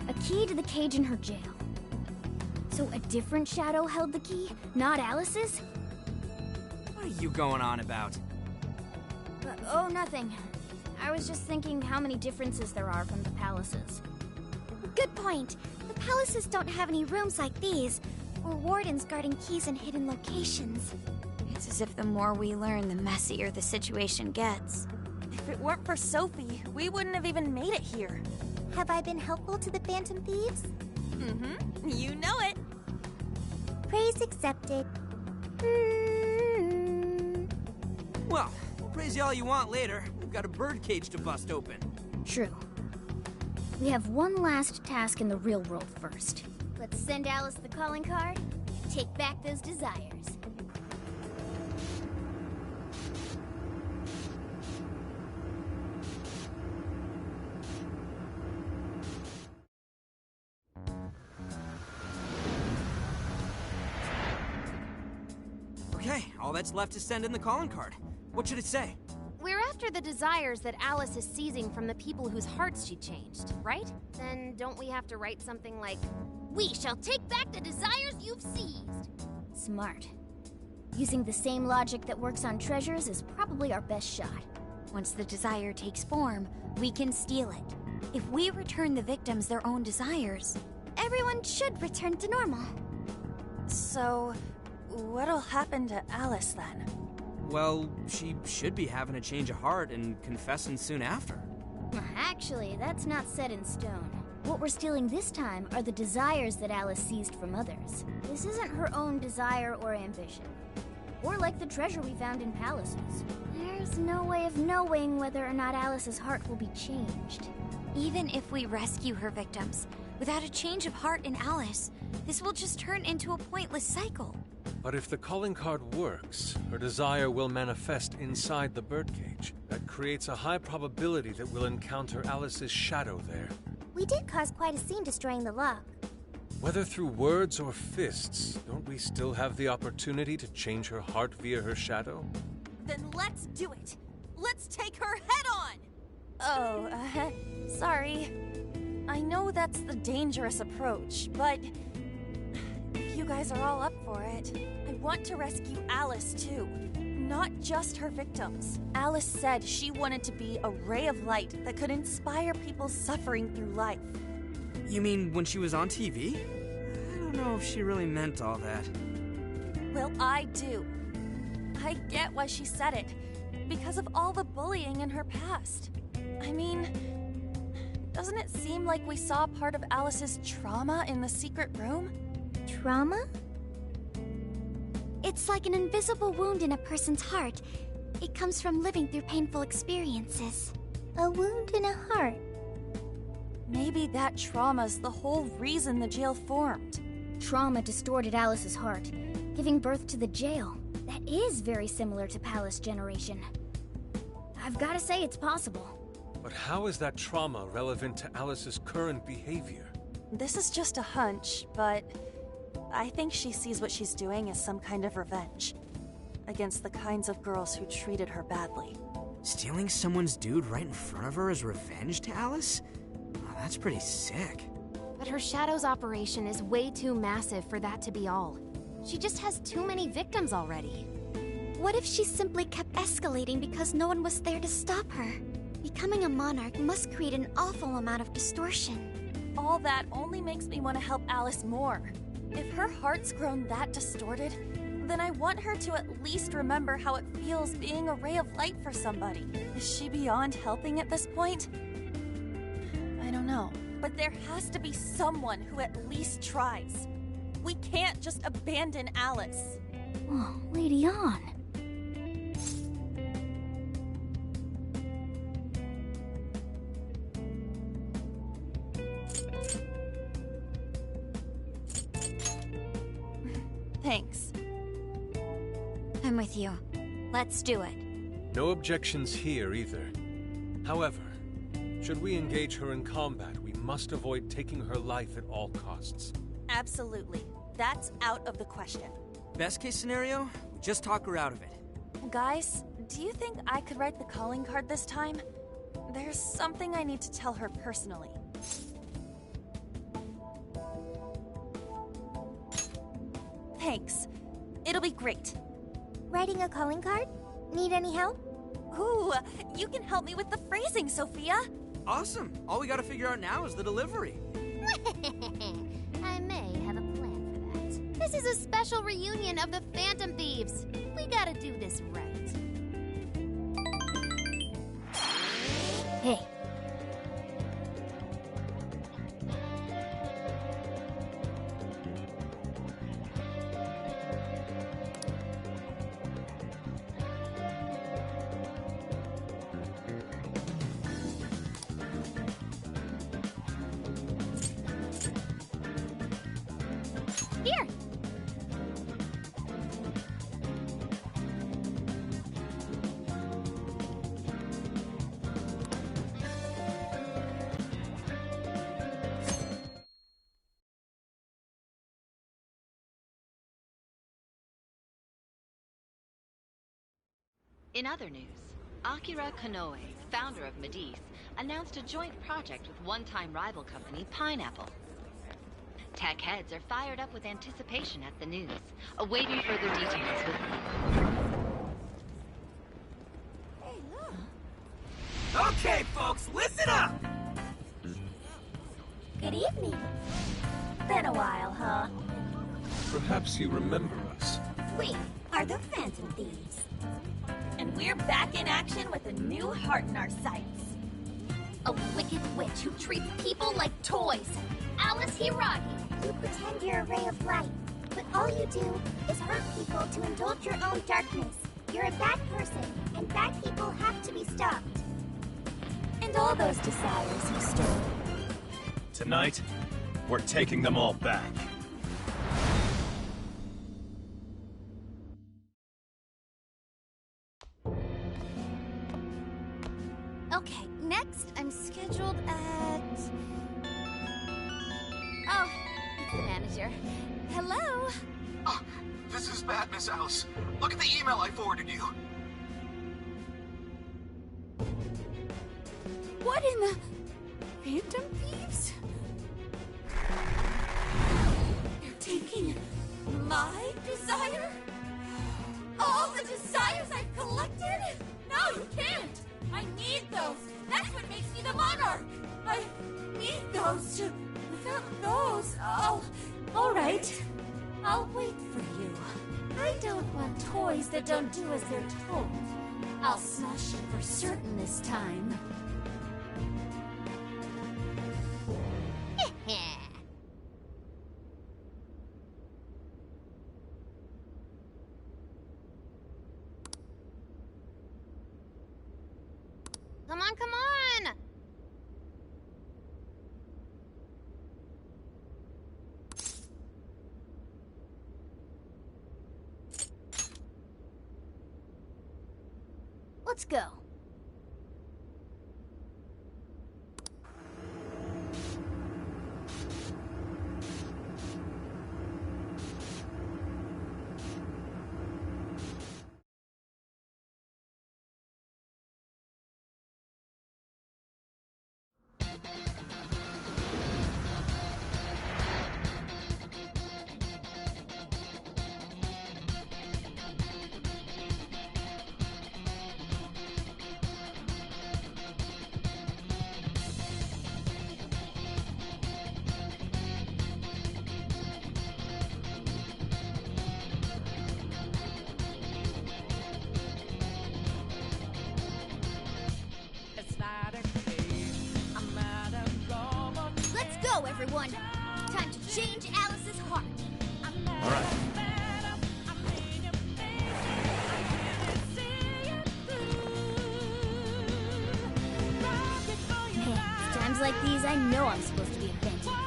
A key to the cage in her jail. So a different shadow held the key, not Alice's? What are you going on about? Oh, nothing. I was just thinking how many differences there are from the palaces. Good point. The palaces don't have any rooms like these, or wardens guarding keys in hidden locations. It's as if the more we learn, the messier the situation gets. If it weren't for Sophie, we wouldn't have even made it here. Have I been helpful to the Phantom Thieves? Mm-hmm. You know it. Praise accepted. Well, we'll praise you all you want later. We've got a birdcage to bust open. True. We have one last task in the real world first. Let's send Alice the calling card and take back those desires. Okay, all All that's left is send in the calling card. What should it say? We're after the desires that Alice is seizing from the people whose hearts she changed, right? Then don't we have to write something like, "We shall take back the desires you've seized"? Smart. Using the same logic that works on treasures is probably our best shot. Once the desire takes form, we can steal it. If we return the victims their own desires, everyone should return to normal. So, what'll happen to Alice then? Well, she should be having a change of heart and confessing soon after. Actually, that's not set in stone. What we're stealing this time are the desires that Alice seized from others. This isn't her own desire or ambition. Or like the treasure we found in palaces. There's no way of knowing whether or not Alice's heart will be changed. even if we rescue her victims, without a change of heart in Alice, this will just turn into a pointless cycle. But if the calling card works, her desire will manifest inside the birdcage. That creates a high probability that we'll encounter Alice's shadow there. We did cause quite a scene destroying the lock. Whether through words or fists, don't we still have the opportunity to change her heart via her shadow? Then let's do it! Let's take her head on! Oh, sorry. I know that's the dangerous approach, but if you guys are all up for it, I want to rescue Alice too. Not just her victims. Alice said she wanted to be a ray of light that could inspire people suffering through life. You mean when she was on TV? I don't know if she really meant all that. Well, I do. I get why she said it. Because of all the bullying in her past. I mean, doesn't it seem like we saw part of Alice's trauma in the secret room? Trauma? It's like an invisible wound in a person's heart. It comes from living through painful experiences. A wound in a heart. Maybe that trauma's the whole reason the jail formed. Trauma distorted Alice's heart, giving birth to the jail. That is very similar to Palace Generation. I've got to say it's possible. But how is that trauma relevant to Alice's current behavior? This is just a hunch, but I think she sees what she's doing as some kind of revenge against the kinds of girls who treated her badly. Stealing someone's dude right in front of her is revenge to Alice? Oh, that's pretty sick. But her Shadow's operation is way too massive for that to be all. She just has too many victims already. What if she simply kept escalating because no one was there to stop her? Becoming a monarch must create an awful amount of distortion. All that only makes me want to help Alice more. If her heart's grown that distorted, then I want her to at least remember how it feels being a ray of light for somebody. Is she beyond helping at this point? I don't know. But there has to be someone who at least tries. We can't just abandon Alice. Oh, Lady On. Thanks. I'm with you. Let's do it. No objections here either. However, should we engage her in combat, we must avoid taking her life at all costs. Absolutely. That's out of the question. Best case scenario, just talk her out of it. Guys, do you think I could write the calling card this time? There's something I need to tell her personally. Thanks. It'll be great. Writing a calling card? Need any help? Ooh, you can help me with the phrasing, Sophia. Awesome. All we gotta figure out now is the delivery. I may have a plan for that. This is a special reunion of the Phantom Thieves. We gotta do this right. Hey, In other news, Akira Konoe, founder of Medice, announced a joint project with one-time rival company Pineapple. Tech heads are fired up with anticipation at the news, awaiting further details with... Hey, look! Okay, folks, listen up! Good evening. Been a while, huh? Perhaps you remember us. We are the Phantom Thieves. And we're back in action with a new heart in our sights. A wicked witch who treats people like toys. Alice Hiragi. You pretend you're a ray of light, but all you do is hurt people to indulge your own darkness. You're a bad person, and bad people have to be stopped. And all those desires you stole. Tonight, we're taking them all back. Okay, next I'm scheduled at... Oh, it's the manager. Hello? Oh, this is bad, Miss Alice. Look at the email I forwarded you. What in the... Phantom Thieves? You're taking my desire? All the desires I've collected? No, you can't! I need those! That's what makes me the monarch! I need those to... Without those, all right. I'll wait for you. I don't want toys that don't do as they're told. I'll smash it for certain this time. Come on, come on! Let's go. Let's go, everyone! Time to change Alice's heart. All right. Man, times like these, I know I'm supposed to be a Phantom Thief.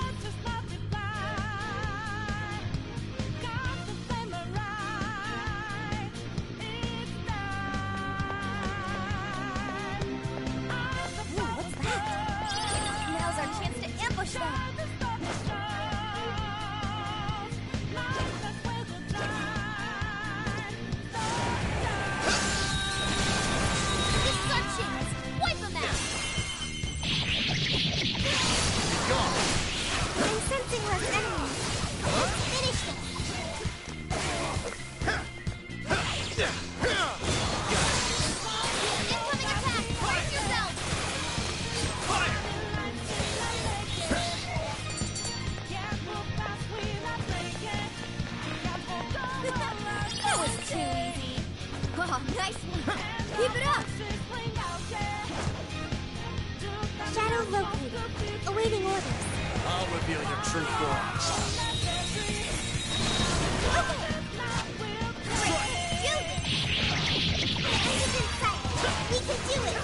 What's that? Now's our chance to ambush them! This is our chance! Wipe them out! I'm sensing less enemies. Let's finish this. Incoming attack! Brace yourself! That was too easy. Oh, nice one. Keep it up. Shadow located. Awaiting orders. I'll reveal your true form. Do this! The end is in sight. We can do it!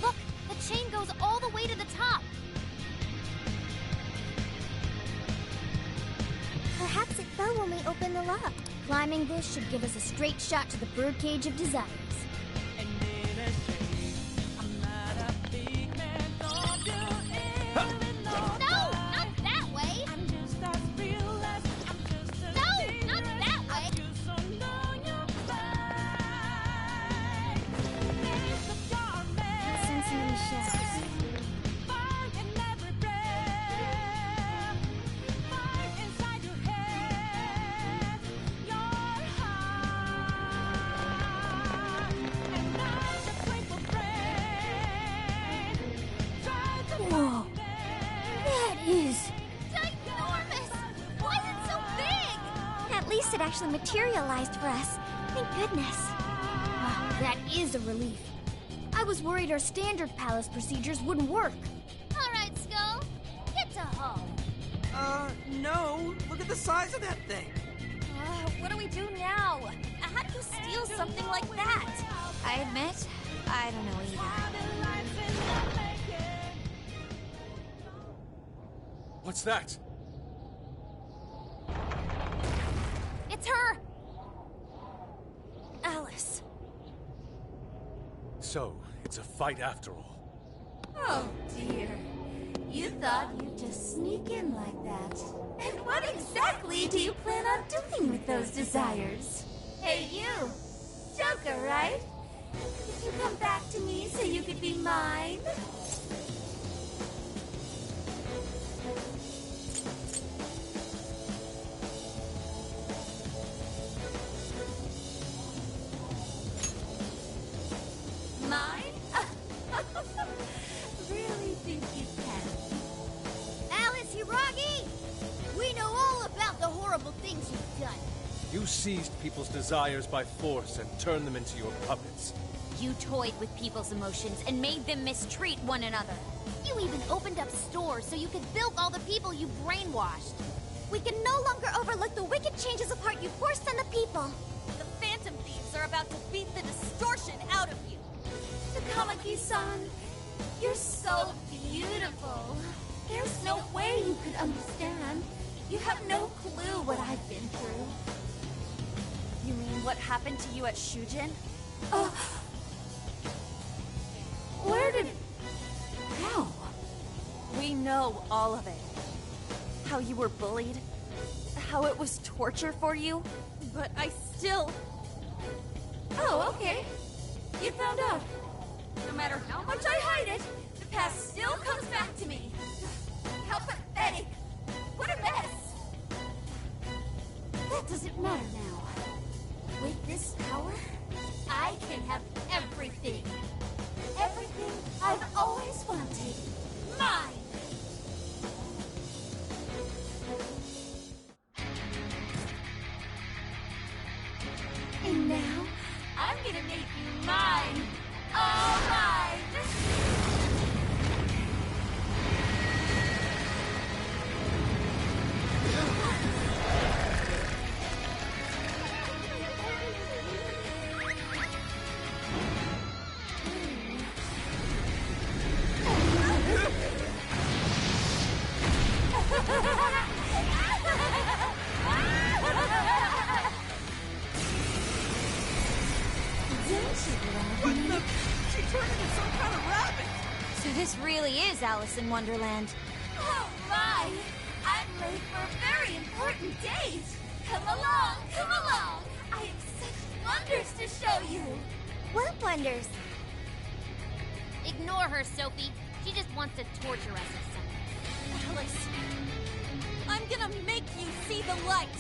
Look, the chain goes all the way to the top. Perhaps it fell when we opened the lock. Climbing this should give us a straight shot to the birdcage of desires. And in a shade it actually materialized for us. Thank goodness. Wow, that is a relief. I was worried our standard palace procedures wouldn't work. All right, Skull. Get to home. No. Look at the size of that thing. What do we do now? How do you steal something like that? I admit, I don't know either. What's that? It's her! Alice. So, it's a fight after all. Oh dear. You thought you'd just sneak in like that. And what exactly do you plan on doing with those desires? Hey you! Joker, right? Did you come back to me so you could be mine? Mine? Really think you can? Alice Hiragi! We know all about the horrible things you've done. You seized people's desires by force and turned them into your puppets. You toyed with people's emotions and made them mistreat one another. You even opened up stores so you could bilk all the people you brainwashed. We can no longer overlook the wicked changes of heart you forced on the people. The Phantom Thieves are about to beat the distortion out of you. Takamaki-san, you're so beautiful. There's no way you could understand. You have no clue what I've been through. You mean what happened to you at Shujin? Where did... How? We know all of it. How you were bullied. How it was torture for you. But I still... Oh, okay. You found out. No matter how much I hide it, the past still comes back to me. How pathetic. What a mess. That doesn't matter now. With this power, I can have everything. Everything I've always wanted. Mine! And now, I'm gonna make you mine. All mine! What the... She turned into some kind of rabbit! So this really is Alice in Wonderland. Oh my! I'm late for a very important date! Come along, come along! I have such wonders to show you! What wonders? Ignore her, Sophie. She just wants to torture us or something. Alice, I'm gonna make you see the light!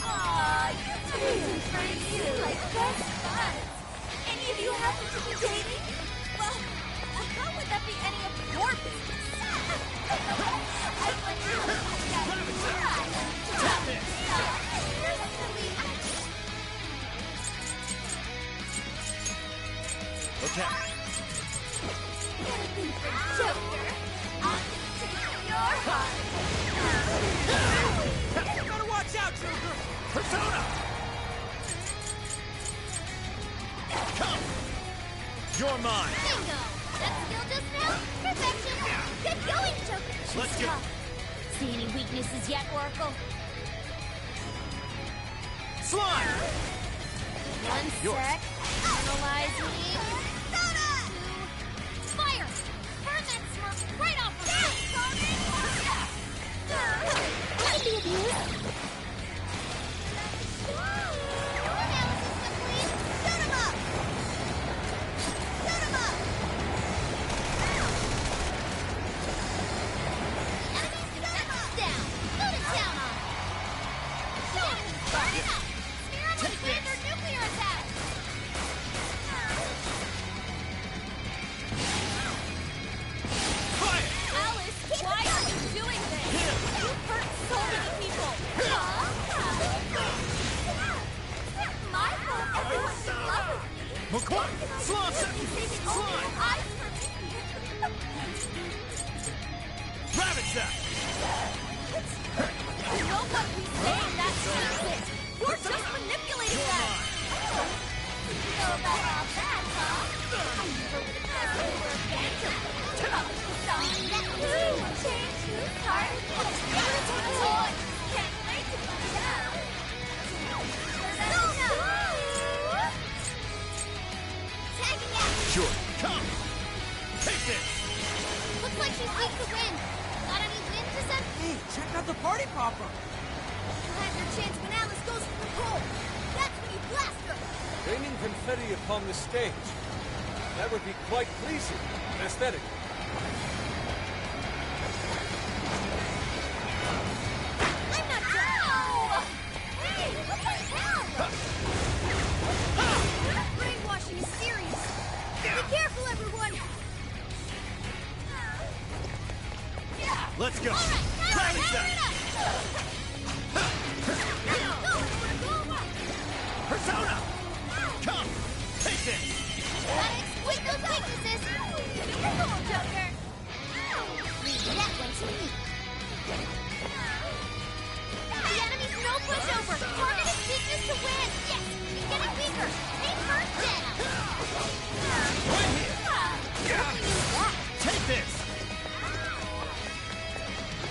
Aw, you two for you like best buds! Any of you happen to be dating? Well, how would that be any of your business? I want you to look at me. Okay. Anything for Joker. I'll take your heart. You better watch out, Joker! Persona! Come! You're mine! Bingo! That skill just now? Perfection! Good going, Joker. Let's go! See any weaknesses yet, Oracle? Slime! One Yours. sec. Analyze me. Soda! Fire! Burn that smirk right off of me! I can be of use. Shoot him up! Shoot him up! Enemy's defense down! Go to town on him! The enemy's burning up! Smear him with laser nuclear attack! McQuarrie! Slime! Slime! Ravage that! You know what we say, that's it. You're just manipulating that! So about all that, huh? I never would have guessed we were banter. That change whose heart is toy. Can't wait to find out. Tagging out. Sure. Come! Take this! Looks like she's weak to wind. Got any wind to send? Hey, check out the party popper. You'll have your chance when Alice goes for the goal. That's when you blast her. Raining confetti upon the stage. That would be quite pleasing, aesthetically. I'm not done. Hey, what the hell? Brainwashing is serious. Be careful, everyone. Let's go! All right, Ravage that! Persona! Come! Take this! Gotta exploit those weaknesses! Come on, Joker! Leave that one to me. The enemy's no pushover! Target its weakness to win! Yes! He's getting weaker! Take first down! Right here! Take this!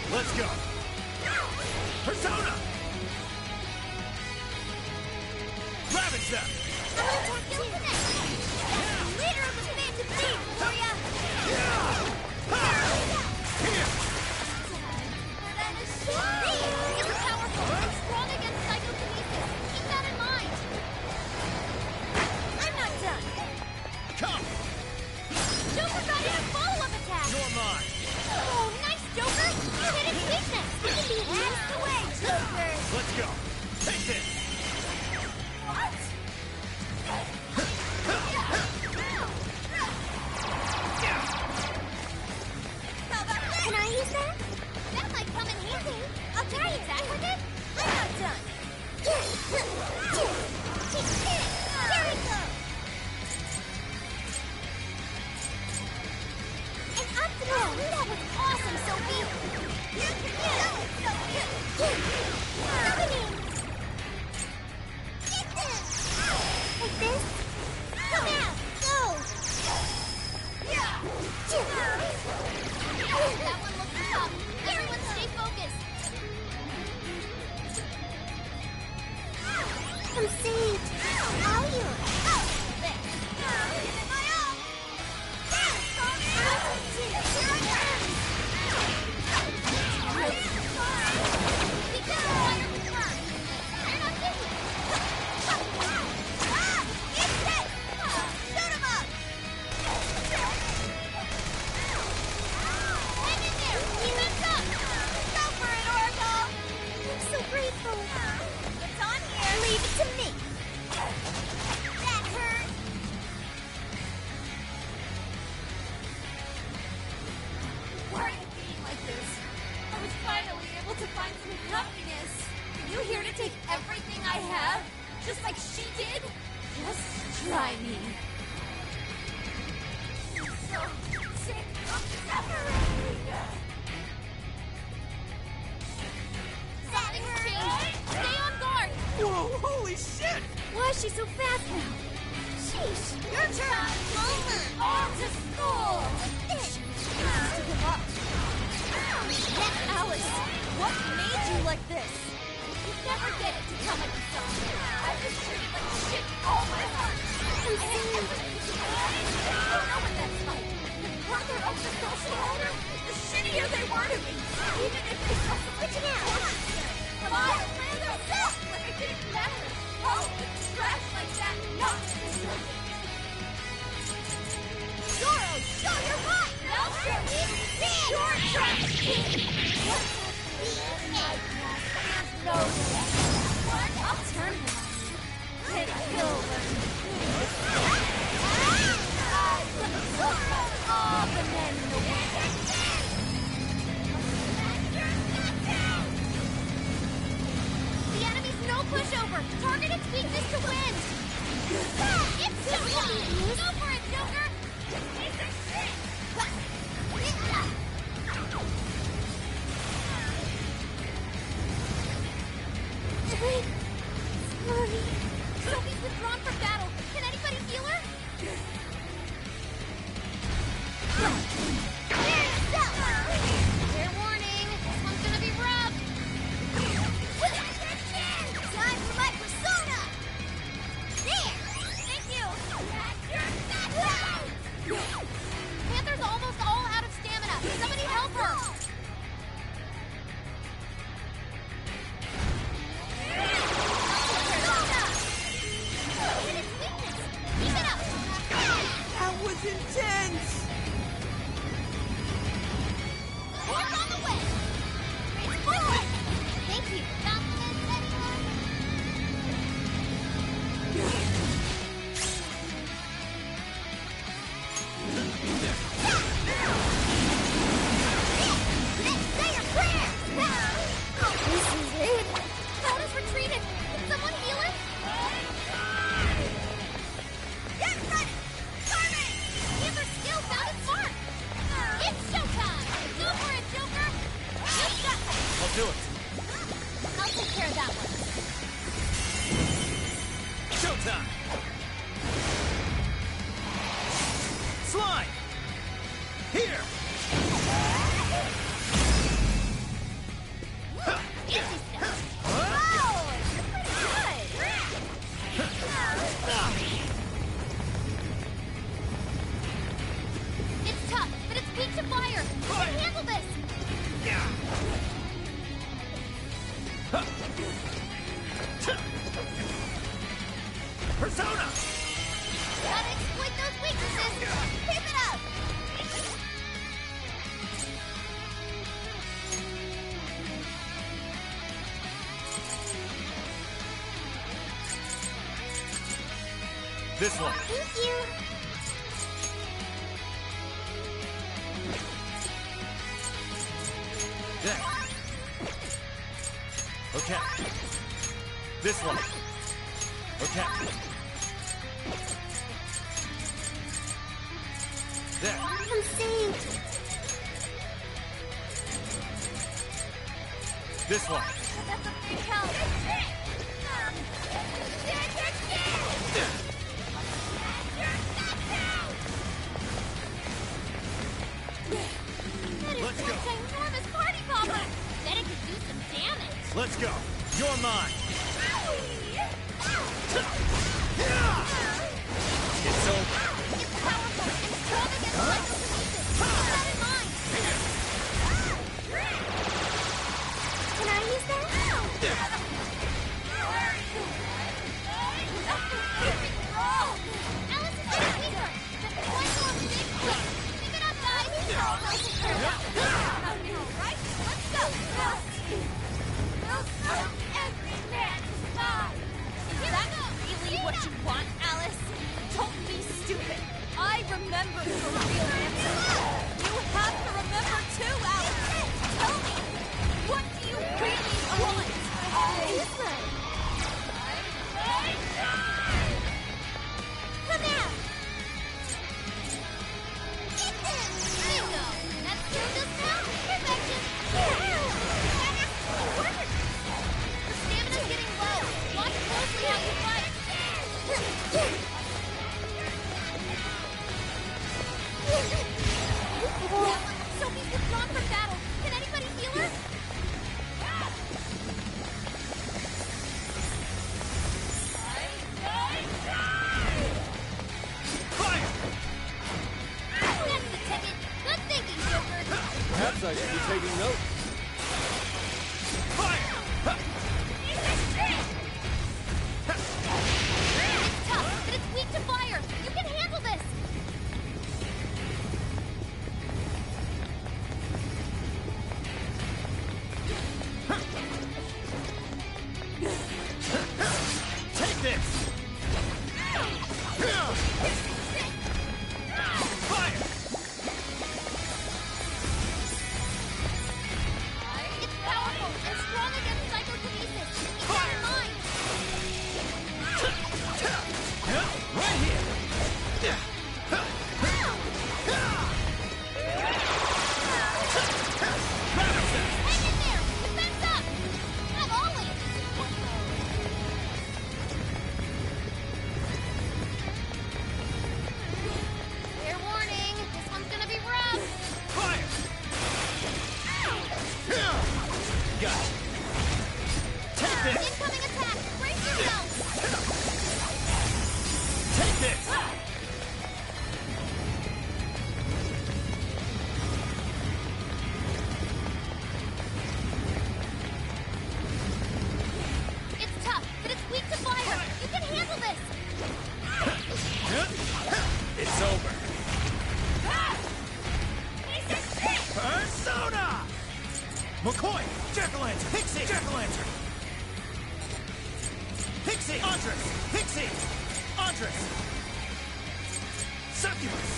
Let's go! Persona! Ravage that! Leader of the Phantom Team, Gloria! Here! That is so... It's powerful and strong against psychokinesis. Keep that in mind. I'm not done. Come! Joker got in a follow-up attack. You're mine! Oh, nice, Joker! You hit its weakness. We can be That's the way, Joker! Let's go! Take this! What? How about this? Can I use that? That might come in handy. I'll try attack with it. I'm not done. Here we go. And up to the That was awesome, Sophie. You can do it, Sophie! Get this. Like this. Come out. Go. That one looks tough. Everyone stay focused. I'm saved. All yours. I'm so grateful. It's on here. Leave it to me. That hurt. Why are you being like this? I was finally able to find some happiness. Are you here to take everything I have? Just like she did? Just try me. So sick of separating. Something's changed. Stay on guard. Whoa, holy shit! Why is she so fast now? Sheesh. Your turn! On to school! Give up. Alice, what made you like this? You never get it to come at yourself. I was treated like shit all my life. I had everything to do. You don't know what that's like. The further up the social ladder, the shittier they were to me. Even if they felt switching out. I ran myself like I didn't matter. Oh, but trash like that, not deserving. Zoro, show your butt! No, sure, it's your trash! No, what? I'll turn him on you. Take it over. Zoro, all the men in the world. The enemy's no pushover. Target its weakness to win. It's so easy. Here! Easy stuff. It's tough, but it's weak to fire. You can handle this. Persona! Gotta exploit those weaknesses. Keep it up. This one. Thank you. There. Okay. This one. Okay. There. I'm saved. This one. That's a big help. Let's go. Ginormous party popper. Bet it could do some damage. Let's go. You're mine. It's over. It's powerful and strong against psychokinesis. Keep that in mind. Can I use that? Alice is getting weaker. Just one more big push. Keep it up, guys. All right, let's go. Every man survives. Is that really what you want, Alice? Don't be stupid. I remember your real answer. You have to remember too, Alice. Tell me, what do you really want? This one. Come out. Bingo. That's still just now. Perfection. The stamina's getting low. Watch closely how you fight. Sophie's withdrawn from battle. Can anybody heal her? That's the ticket. Good thinking, Joker. Perhaps I should be taking notes. It's tough, but it's weak to fire. You can handle this. Take this! Fire! It's powerful and strong against psychokinesis. Keep that in mind. Right here! Hang in there. Defense up. Not always. Fair warning. This one's gonna be rough. Fire! Got it. Take this! Incoming attack. Brace yourself. Take this! It's tough, but it's weak to fire. You can handle this. It's over. Persona! McCoy! Jack-o'-lantern! Pixie! Jack-o'-lantern! Pixie! Andres! Pixie! Andres! Succubus!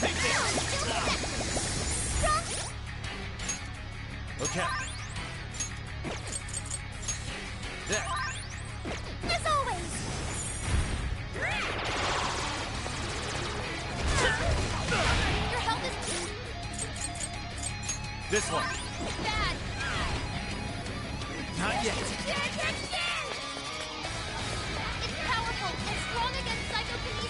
Pixie! Okay. There. As always. Your health is This one. bad. Not yet. It's powerful and strong against psychokinesis.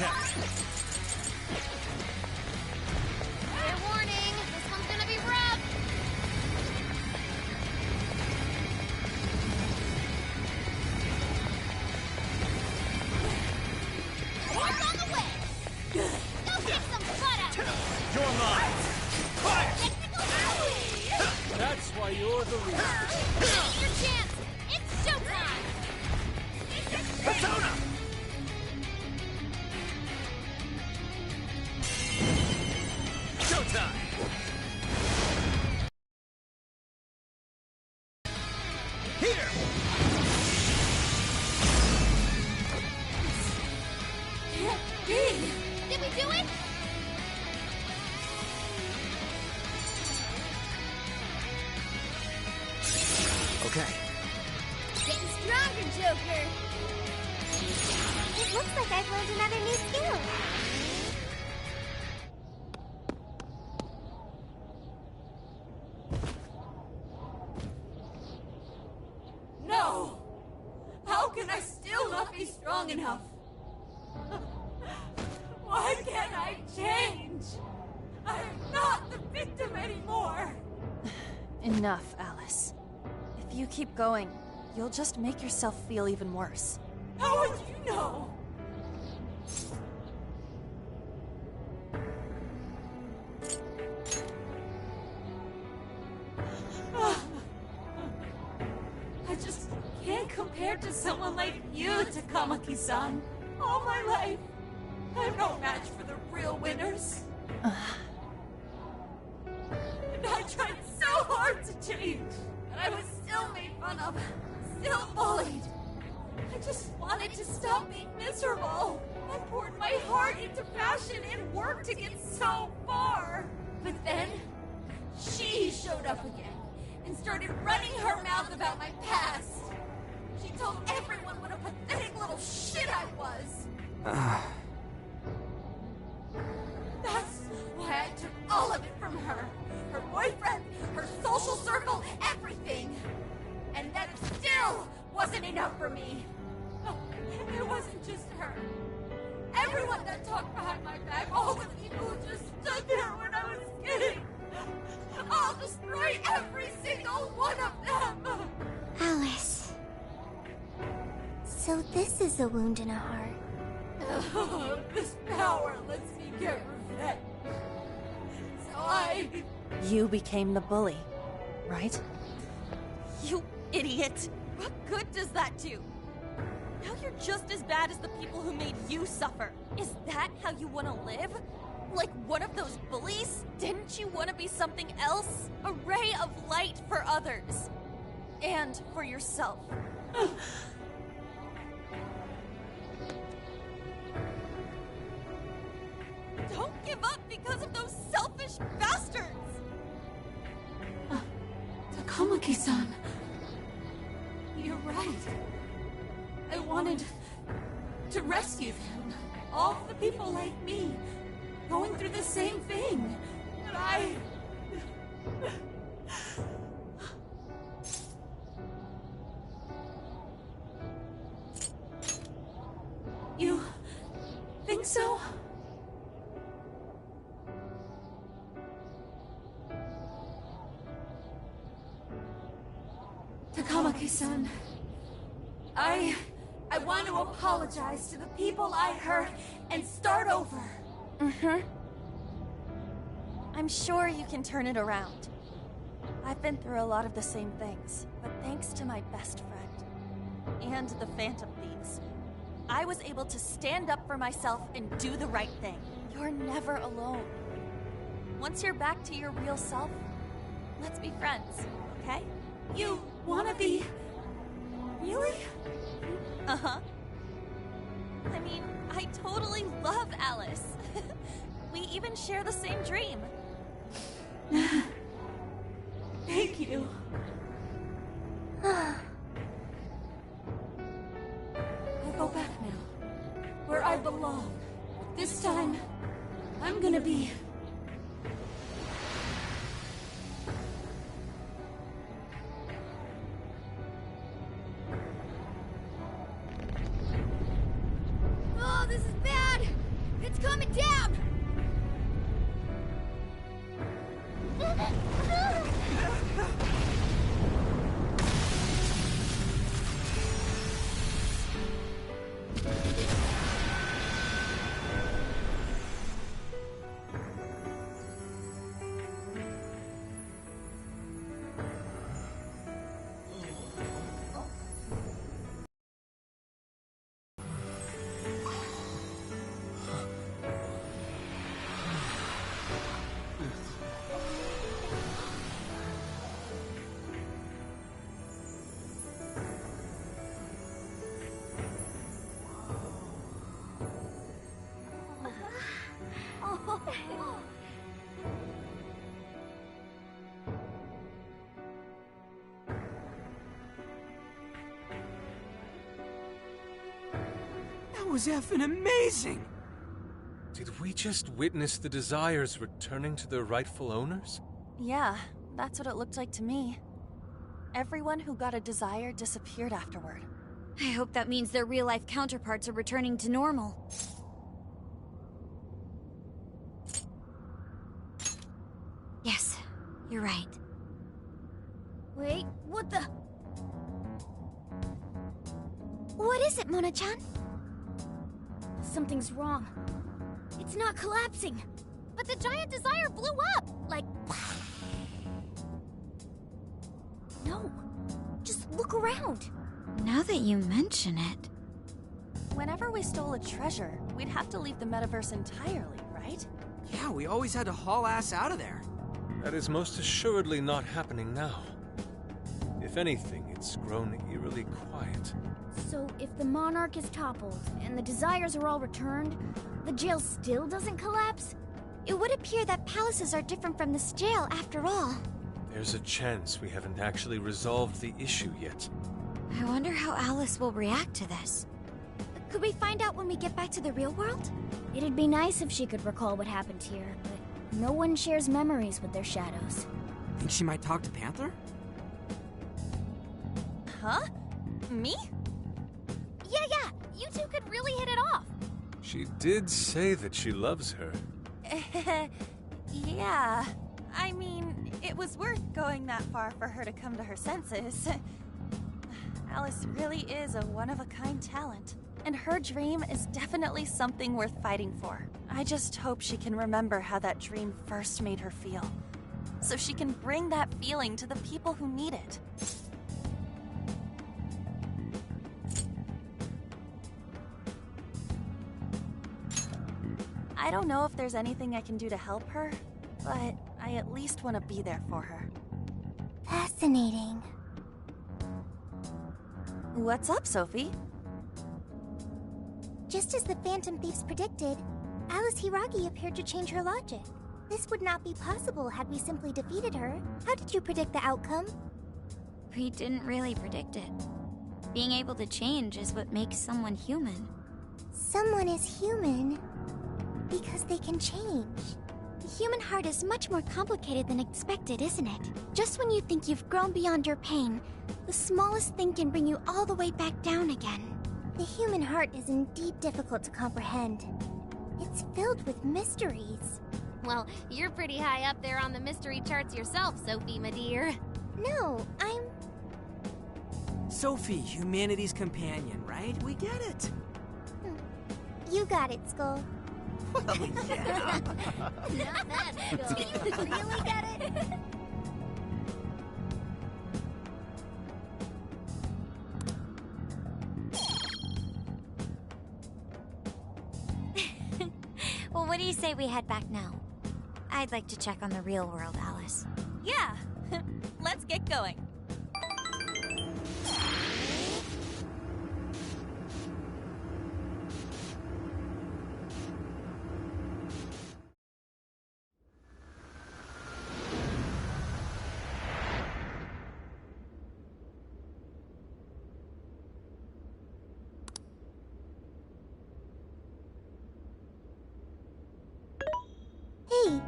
Okay. Fair warning, this one's gonna be rough. What's on the way? Go kick some butt out there! You're mine! Fire! Technical Owie! That's why you're the leader. Take your chance! It's showtime! Persona! Showtime! Here! Can't be! Did we do it? Okay. Getting stronger, Joker! It looks like I've learned another new skill. No! How can I still not be strong enough? Why can't I change? I'm not the victim anymore! Enough, Alice. If you keep going, you'll just make yourself feel even worse. How would you know? I just can't compare to someone like you, Takamaki-san. All my life, I'm no match for the real winners. And I tried so hard to change, but I was still made fun of, still bullied. I just wanted to stop being miserable. I poured my heart into passion and work to get so far. But then, she showed up again and started running her mouth about my past. She told everyone what a pathetic little shit I was. That's why I took all of it from her. Her boyfriend, her social circle, everything. And that still wasn't enough for me. It wasn't just her. Everyone that talked behind my back, all the people who just stood there when I was kidding. I'll destroy every single one of them. Alice. So this is a wound in a heart. Oh, this power lets me get revenge. So You became the bully, right? You idiot! What good does that do? Now you're just as bad as the people who made you suffer. Is that how you want to live? Like one of those bullies? Didn't you want to be something else? A ray of light for others. And for yourself. Don't give up because of those selfish bastards! Takamaki-san. You're right. I wanted to rescue them. All the people like me, going through the same thing. But I... You think so? Takamaki-san, I want to apologize to the people I hurt and start over. Mm-hmm. I'm sure you can turn it around. I've been through a lot of the same things, but thanks to my best friend and the Phantom Thieves, I was able to stand up for myself and do the right thing. You're never alone. Once you're back to your real self, let's be friends, okay? You wanna be... really? Uh-huh. I mean, I totally love Alice. We even share the same dream. Thank you. I'll go back now, where I belong. This time, I'm gonna be... Oh, this is bad! It's coming down! That was effing amazing! Did we just witness the Desires returning to their rightful owners? Yeah, that's what it looked like to me. Everyone who got a Desire disappeared afterward. I hope that means their real-life counterparts are returning to normal. Yes, you're right. Wait, what the? What is it, Mona-chan? Something's wrong. It's not collapsing. But the giant Desire blew up! Like... No. Just look around. Now that you mention it... Whenever we stole a treasure, we'd have to leave the metaverse entirely, right? Yeah, we always had to haul ass out of there. That is most assuredly not happening now. If anything, it's grown eerily quiet. So if the Monarch is toppled, and the Desires are all returned, the jail still doesn't collapse? It would appear that palaces are different from this jail after all. There's a chance we haven't actually resolved the issue yet. I wonder how Alice will react to this. Could we find out when we get back to the real world? It'd be nice if she could recall what happened here, but no one shares memories with their shadows. Think she might talk to Panther? Huh? Me? Yeah, you two could really hit it off. She did say that she loves her. Yeah. I mean, it was worth going that far for her to come to her senses. Alice really is a one-of-a-kind talent, and her dream is definitely something worth fighting for. I just hope she can remember how that dream first made her feel, so she can bring that feeling to the people who need it. I don't know if there's anything I can do to help her, but I at least want to be there for her. Fascinating. What's up, Sophie? Just as the Phantom Thieves predicted, Alice Hiragi appeared to change her logic. This would not be possible had we simply defeated her. How did you predict the outcome? We didn't really predict it. Being able to change is what makes someone human. Someone is human because they can change. The human heart is much more complicated than expected, isn't it? Just when you think you've grown beyond your pain, the smallest thing can bring you all the way back down again. The human heart is indeed difficult to comprehend. It's filled with mysteries. Well, you're pretty high up there on the mystery charts yourself, Sophie, my dear. No, I'm... Sophie, humanity's companion, right? We get it. You got it, Skull. Well, yeah. Not bad, Skull. Do you really get it? Well, what do you say we head back now? I'd like to check on the real world, Alice. Yeah! Let's get going. Hey!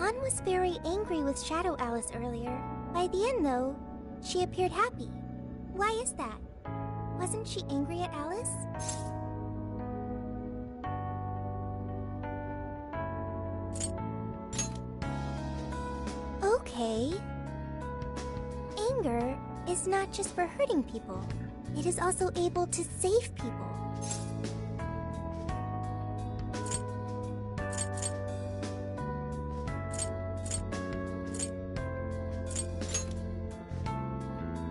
Ann was very angry with Shadow Alice earlier. By the end, though, she appeared happy. Why is that? Wasn't she angry at Alice? okay? Anger is not just for hurting people. It is also able to save people.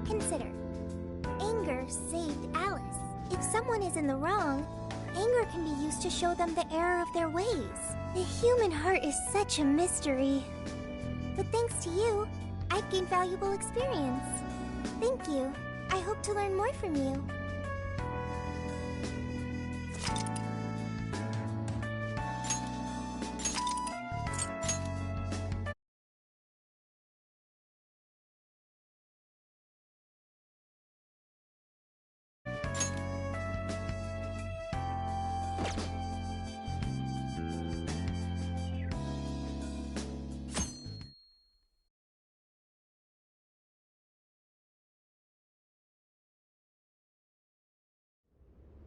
Consider. Anger saved Alice. If someone is in the wrong, anger can be used to show them the error of their ways. The human heart is such a mystery. But thanks to you, I've gained valuable experience. Thank you. I hope to learn more from you.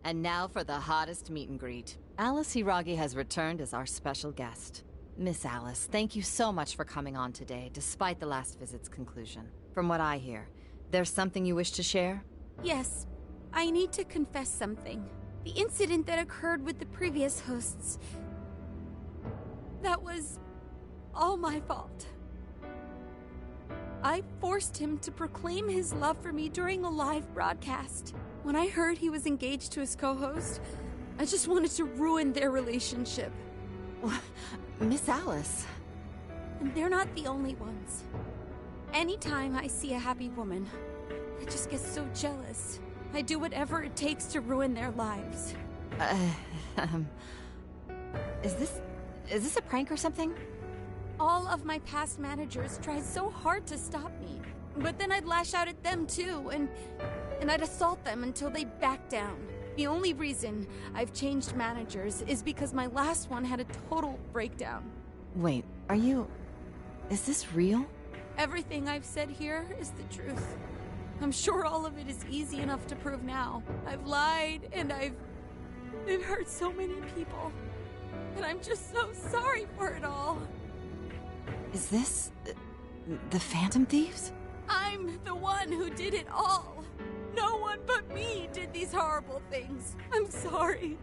And now for the hottest meet and greet. Alice Hiragi has returned as our special guest. Miss Alice, thank you so much for coming on today, despite the last visit's conclusion. From what I hear, there's something you wish to share? Yes. I need to confess something. The incident that occurred with the previous hosts... that was... all my fault. I forced him to proclaim his love for me during a live broadcast. When I heard he was engaged to his co-host, I just wanted to ruin their relationship. Miss Alice... And they're not the only ones. Anytime I see a happy woman, I just get so jealous. I do whatever it takes to ruin their lives. Is this a prank or something? All of my past managers tried so hard to stop me. But then I'd lash out at them too, and I'd assault them until they backed down. The only reason I've changed managers is because my last one had a total breakdown. Wait, is this real? Everything I've said here is the truth. I'm sure all of it is easy enough to prove now. I've lied, and I've hurt so many people. And I'm just so sorry for it all. Is this... the Phantom Thieves? I'm the one who did it all. No one but me did these horrible things. I'm sorry.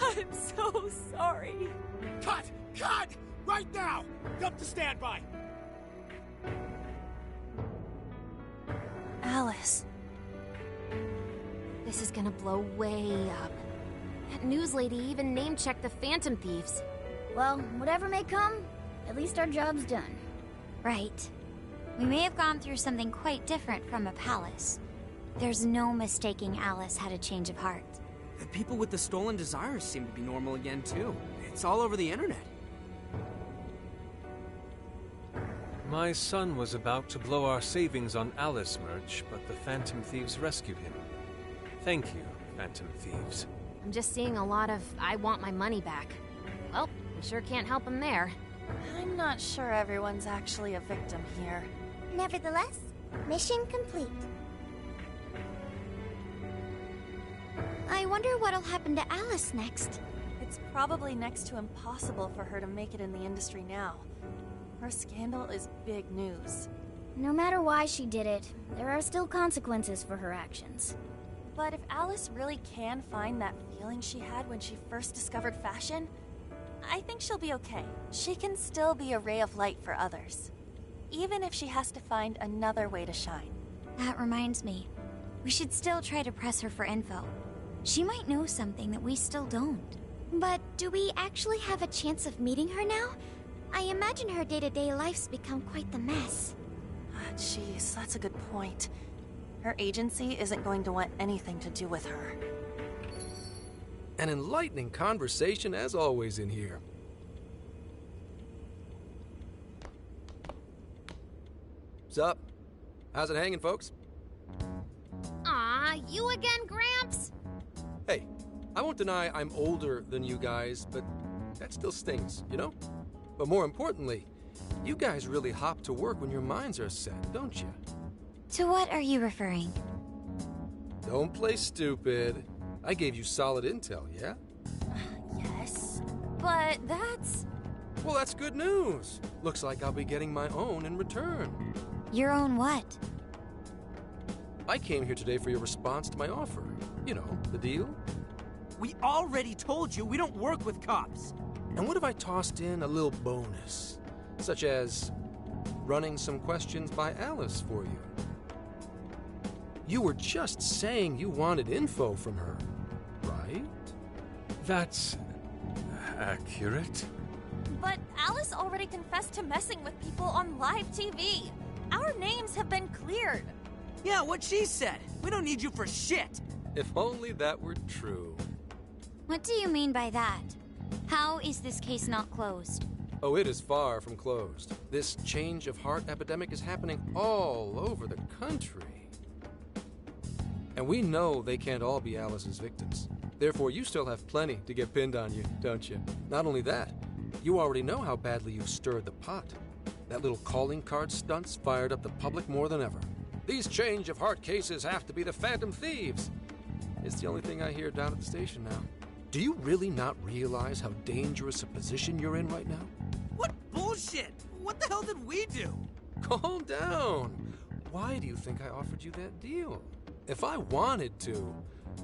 I'm so sorry. Cut! Cut! Right now! Jump to standby! Alice. This is gonna blow way up. That news lady even name-checked the Phantom Thieves. Well, whatever may come, at least our job's done. Right. We may have gone through something quite different from a palace. There's no mistaking Alice had a change of heart. The people with the stolen desires seem to be normal again, too. It's all over the internet. My son was about to blow our savings on Alice merch, but the Phantom Thieves rescued him. Thank you, Phantom Thieves. I'm just seeing a lot of I want my money back. Well, we sure can't help him there. I'm not sure everyone's actually a victim here. Nevertheless, mission complete. I wonder what'll happen to Alice next. It's probably next to impossible for her to make it in the industry now. Her scandal is big news. No matter why she did it, there are still consequences for her actions. But if Alice really can find that feeling she had when she first discovered fashion, I think she'll be okay. She can still be a ray of light for others, even if she has to find another way to shine. That reminds me. We should still try to press her for info. She might know something that we still don't. But do we actually have a chance of meeting her now? I imagine her day-to-day life's become quite the mess. Jeez, that's a good point. Her agency isn't going to want anything to do with her. An enlightening conversation as always in here. Sup? How's it hanging, folks? Aw, you again, Gramps? Hey, I won't deny I'm older than you guys, but that still stings, you know? But more importantly, you guys really hop to work when your minds are set, don't you? To what are you referring? Don't play stupid. I gave you solid intel, yeah? Yes, but that's... Well, that's good news. Looks like I'll be getting my own in return. Your own what? I came here today for your response to my offer. You know, the deal. We already told you we don't work with cops. And what if I tossed in a little bonus? Such as running some questions by Alice for you. You were just saying you wanted info from her, right? That's accurate. But Alice already confessed to messing with people on live TV. Our names have been cleared. Yeah, what she said. We don't need you for shit. If only that were true. What do you mean by that? How is this case not closed? Oh, it is far from closed. This change of heart epidemic is happening all over the country. And we know they can't all be Alice's victims. Therefore, you still have plenty to get pinned on you, don't you? Not only that, you already know how badly you've stirred the pot. That little calling card stunt's fired up the public more than ever. These change of heart cases have to be the Phantom Thieves. It's the only thing I hear down at the station now. Do you really not realize how dangerous a position you're in right now? What bullshit? What the hell did we do? Calm down. Why do you think I offered you that deal? If I wanted to,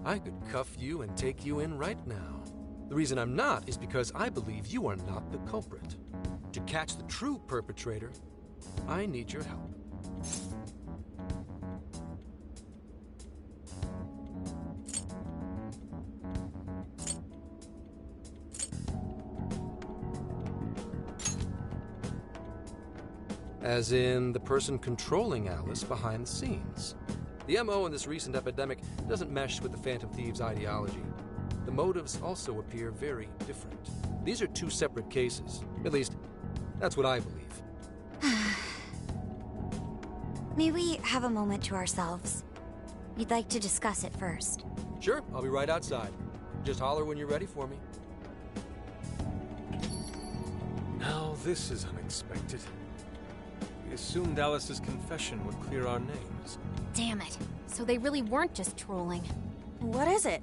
I could cuff you and take you in right now. The reason I'm not is because I believe you are not the culprit. To catch the true perpetrator, I need your help. As in the person controlling Alice behind the scenes. The MO in this recent epidemic doesn't mesh with the Phantom Thieves' ideology. The motives also appear very different. These are two separate cases. At least, that's what I believe. May we have a moment to ourselves? We'd like to discuss it first. Sure, I'll be right outside. Just holler when you're ready for me. Now this is unexpected. We assumed Alice's confession would clear our names. Damn it. So they really weren't just trolling. What is it?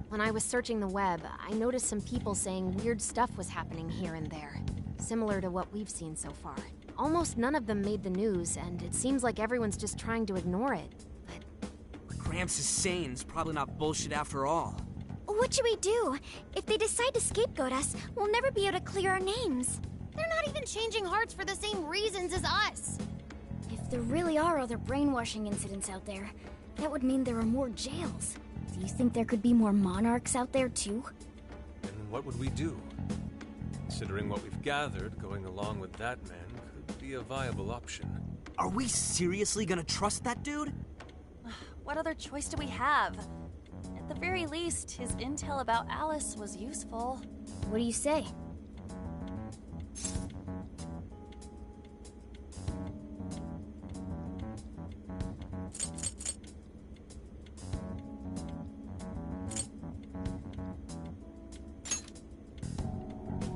When I was searching the web, I noticed some people saying weird stuff was happening here and there. Similar to what we've seen so far. Almost none of them made the news, and it seems like everyone's just trying to ignore it. What Gramps is saying is probably not bullshit after all. What should we do? If they decide to scapegoat us, we'll never be able to clear our names. They're not even changing hearts for the same reasons as us. If there really are other brainwashing incidents out there, that would mean there are more jails. Do you think there could be more monarchs out there too? And what would we do? Considering what we've gathered, going along with that man could be a viable option. Are we seriously gonna trust that dude? What other choice do we have? At the very least, his intel about Alice was useful. What do you say?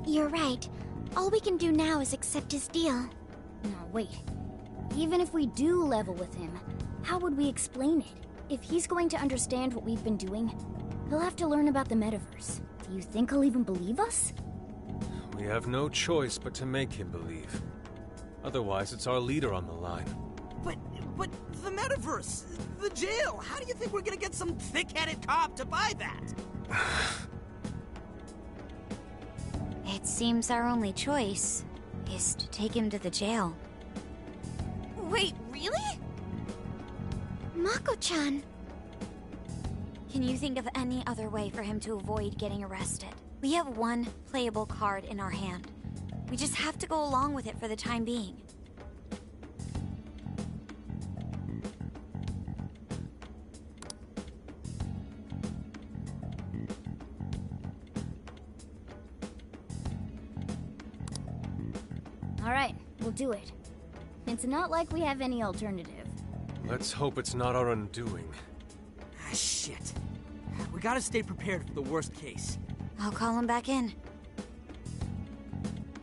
You're right. All we can do now is accept his deal. No, wait. Even if we do level with him, how would we explain it? If he's going to understand what we've been doing, he'll have to learn about the metaverse. Do you think he'll even believe us? We have no choice but to make him believe. Otherwise, it's our leader on the line. But the metaverse, the jail, how do you think we're gonna get some thick-headed cop to buy that? It seems our only choice is to take him to the jail. Wait, really? Mako-chan. Can you think of any other way for him to avoid getting arrested? We have one playable card in our hand. We just have to go along with it for the time being. All right, we'll do it. It's not like we have any alternative. Let's hope it's not our undoing. Ah, shit. We gotta stay prepared for the worst case. I'll call him back in.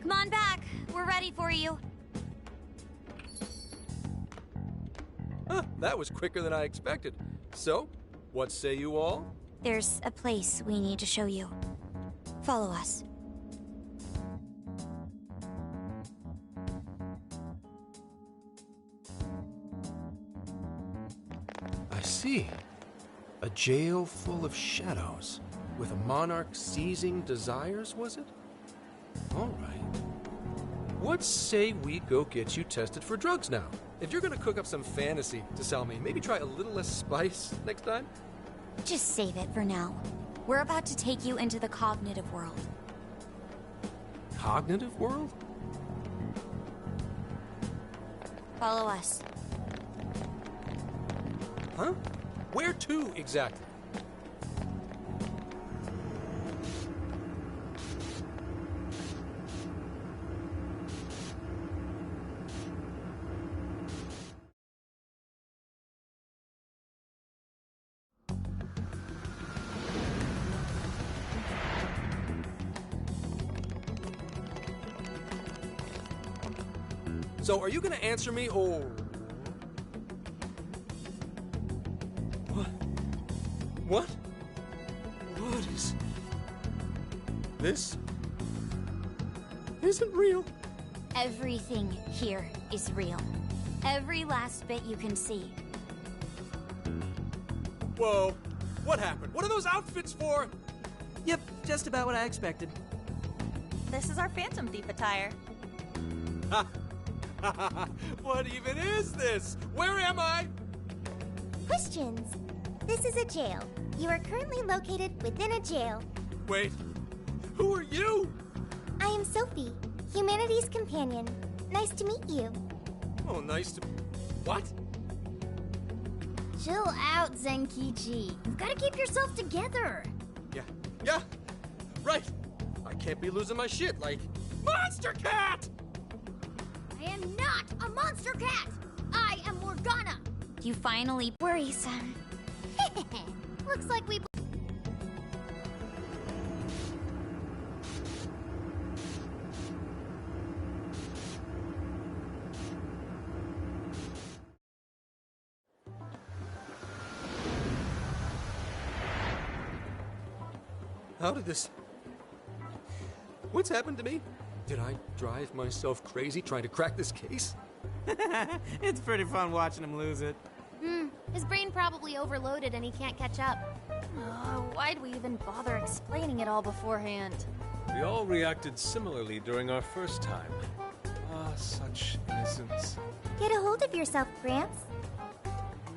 Come on back. We're ready for you. Huh, that was quicker than I expected. So, what say you all? There's a place we need to show you. Follow us. see. A jail full of shadows, with a monarch seizing desires, was it? All right. What say we go get you tested for drugs now? If you're gonna cook up some fantasy to sell me, maybe try a little less spice next time? Just save it for now. We're about to take you into the cognitive world. Cognitive world? Follow us. Huh? Where to, exactly? So, are you gonna answer me, or... What? What? What is... This... isn't real. Everything here is real. Every last bit you can see. Whoa. What happened? What are those outfits for? Yep, just about what I expected. This is our Phantom Thief attire. Ha! What even is this? Where am I? Questions. This is a jail. You are currently located within a jail. Wait, who are you? I am Sophie, humanity's companion. Nice to meet you. Oh, nice to... What? Chill out, Zenkichi. You've got to keep yourself together. Yeah, right. I can't be losing my shit like... Monster Cat! I am not a monster cat! I am Morgana! You finally worrisome. Looks like we... How did this... What's happened to me? Did I drive myself crazy trying to crack this case? It's pretty fun watching him lose it. His brain probably overloaded and he can't catch up. Why'd we even bother explaining it all beforehand? We all reacted similarly during our first time. Ah, such innocence. Get a hold of yourself, Gramps.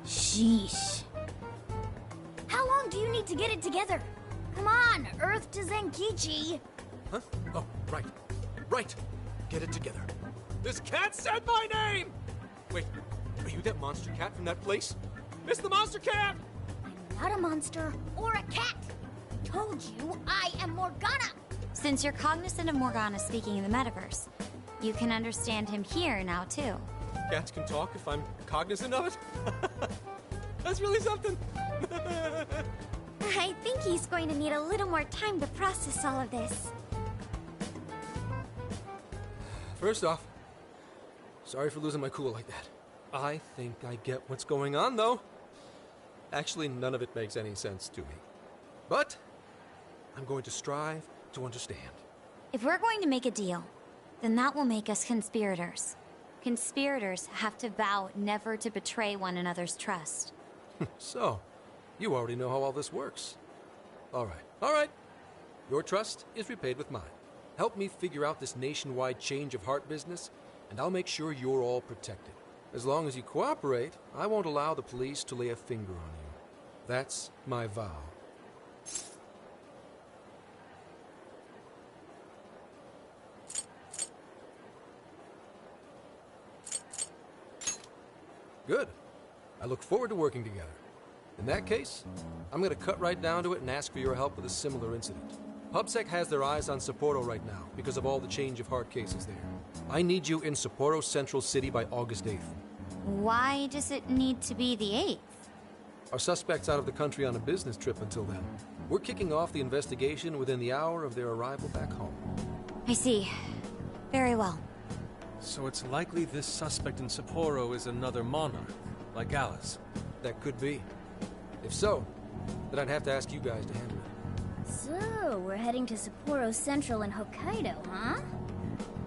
Sheesh. How long do you need to get it together? Come on, Earth to Zenkichi. Huh? Oh, right. Right. Get it together. This cat said my name! Wait, are you that monster cat from that place? It's the monster cat! I'm not a monster or a cat. I told you I am Morgana. Since you're cognizant of Morgana speaking in the metaverse, you can understand him here now, too. Cats can talk if I'm cognizant of it? That's really something. I think he's going to need a little more time to process all of this. First off, sorry for losing my cool like that. I think I get what's going on, though. Actually, none of it makes any sense to me. But I'm going to strive to understand. If we're going to make a deal, then that will make us conspirators. Conspirators have to vow never to betray one another's trust. So, you already know how all this works. All right. Your trust is repaid with mine. Help me figure out this nationwide change of heart business, and I'll make sure you're all protected. As long as you cooperate, I won't allow the police to lay a finger on you. That's my vow. Good. I look forward to working together. In that case, I'm going to cut right down to it and ask for your help with a similar incident. PubSec has their eyes on Sapporo right now because of all the change of heart cases there. I need you in Sapporo Central City by August 8th. Why does it need to be the 8th? Our suspect's out of the country on a business trip until then. We're kicking off the investigation within the hour of their arrival back home. I see. Very well. So it's likely this suspect in Sapporo is another monarch, like Alice. That could be. If so, then I'd have to ask you guys to handle it. So, we're heading to Sapporo Central in Hokkaido, huh?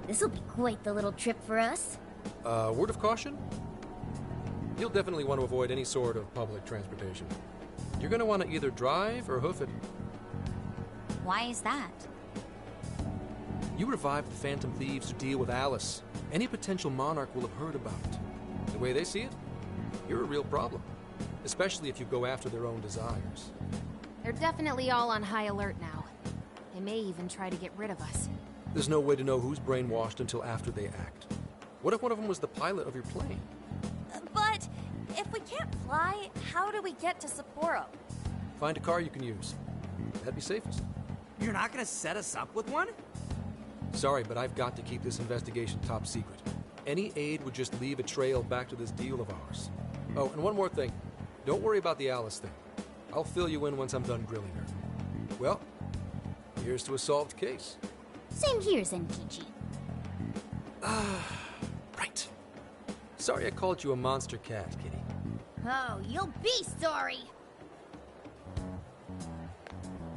This'll be quite the little trip for us. Word of caution? You'll definitely want to avoid any sort of public transportation. You're going to want to either drive or hoof it. Why is that? You revived the Phantom Thieves to deal with Alice. Any potential monarch will have heard about it. The way they see it, you're a real problem. Especially if you go after their own desires. They're definitely all on high alert now. They may even try to get rid of us. There's no way to know who's brainwashed until after they act. What if one of them was the pilot of your plane? But if we can't fly, how do we get to Sapporo? Find a car you can use. That'd be safest. You're not gonna set us up with one? Sorry, but I've got to keep this investigation top secret. Any aid would just leave a trail back to this deal of ours. Oh, and one more thing. Don't worry about the Alice thing. I'll fill you in once I'm done grilling her. Well, here's to a solved case. Same here, Zenkichi. Right. Sorry I called you a monster cat, kitty. Oh, you'll be sorry!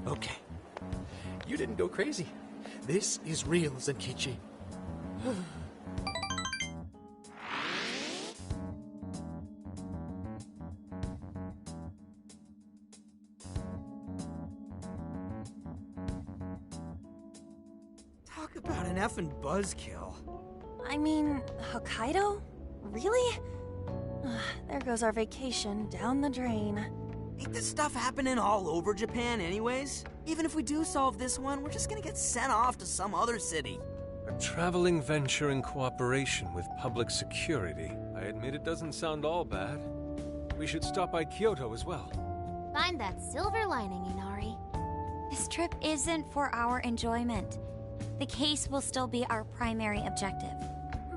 Okay. You didn't go crazy. This is real, Zenkichi. Talk about an effing buzzkill. I mean, Hokkaido? Really? There goes our vacation down the drain. Ain't this stuff happening all over Japan anyways? Even if we do solve this one, we're just gonna get sent off to some other city. A traveling venture in cooperation with public security. I admit it doesn't sound all bad. We should stop by Kyoto as well. Find that silver lining, Inari. This trip isn't for our enjoyment. The case will still be our primary objective.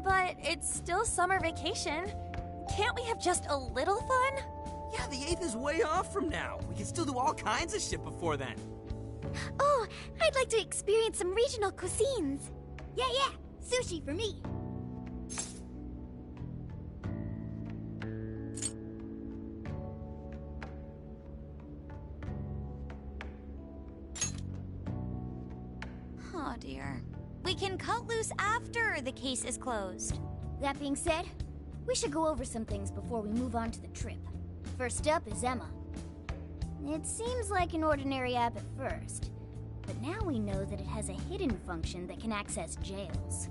But it's still summer vacation. Can't we have just a little fun? Yeah, the 8th is way off from now. We can still do all kinds of shit before then. Oh, I'd like to experience some regional cuisines. Yeah, sushi for me. Oh dear. We can cut loose after the case is closed. That being said, we should go over some things before we move on to the trip. First up is Emma. It seems like an ordinary app at first, but now we know that it has a hidden function that can access jails.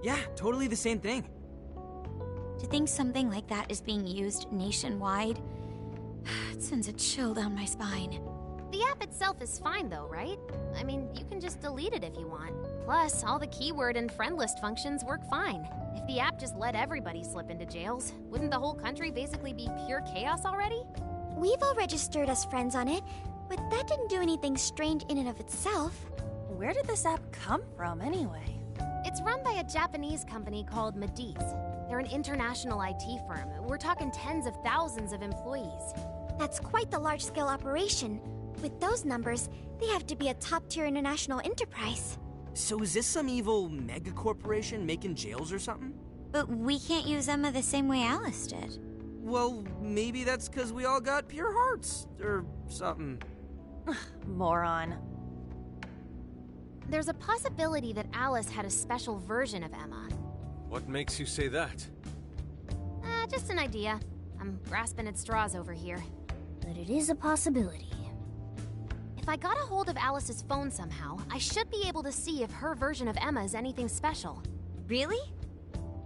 Yeah, totally the same thing. To think something like that is being used nationwide, it sends a chill down my spine. The app itself is fine though, right? I mean, you can just delete it if you want. Plus, all the keyword and friend list functions work fine. If the app just let everybody slip into jails, wouldn't the whole country basically be pure chaos already? We've all registered as friends on it, but that didn't do anything strange in and of itself. Where did this app come from anyway? It's run by a Japanese company called Medice. They're an international IT firm. We're talking tens of thousands of employees. That's quite the large-scale operation. With those numbers, they have to be a top-tier international enterprise. So is this some evil mega corporation making jails or something? But we can't use Emma the same way Alice did. Well, maybe that's because we all got pure hearts, or something. Moron. There's a possibility that Alice had a special version of Emma. What makes you say that? Just an idea. I'm grasping at straws over here. But it is a possibility. If I got a hold of Alice's phone somehow, I should be able to see if her version of Emma is anything special. Really?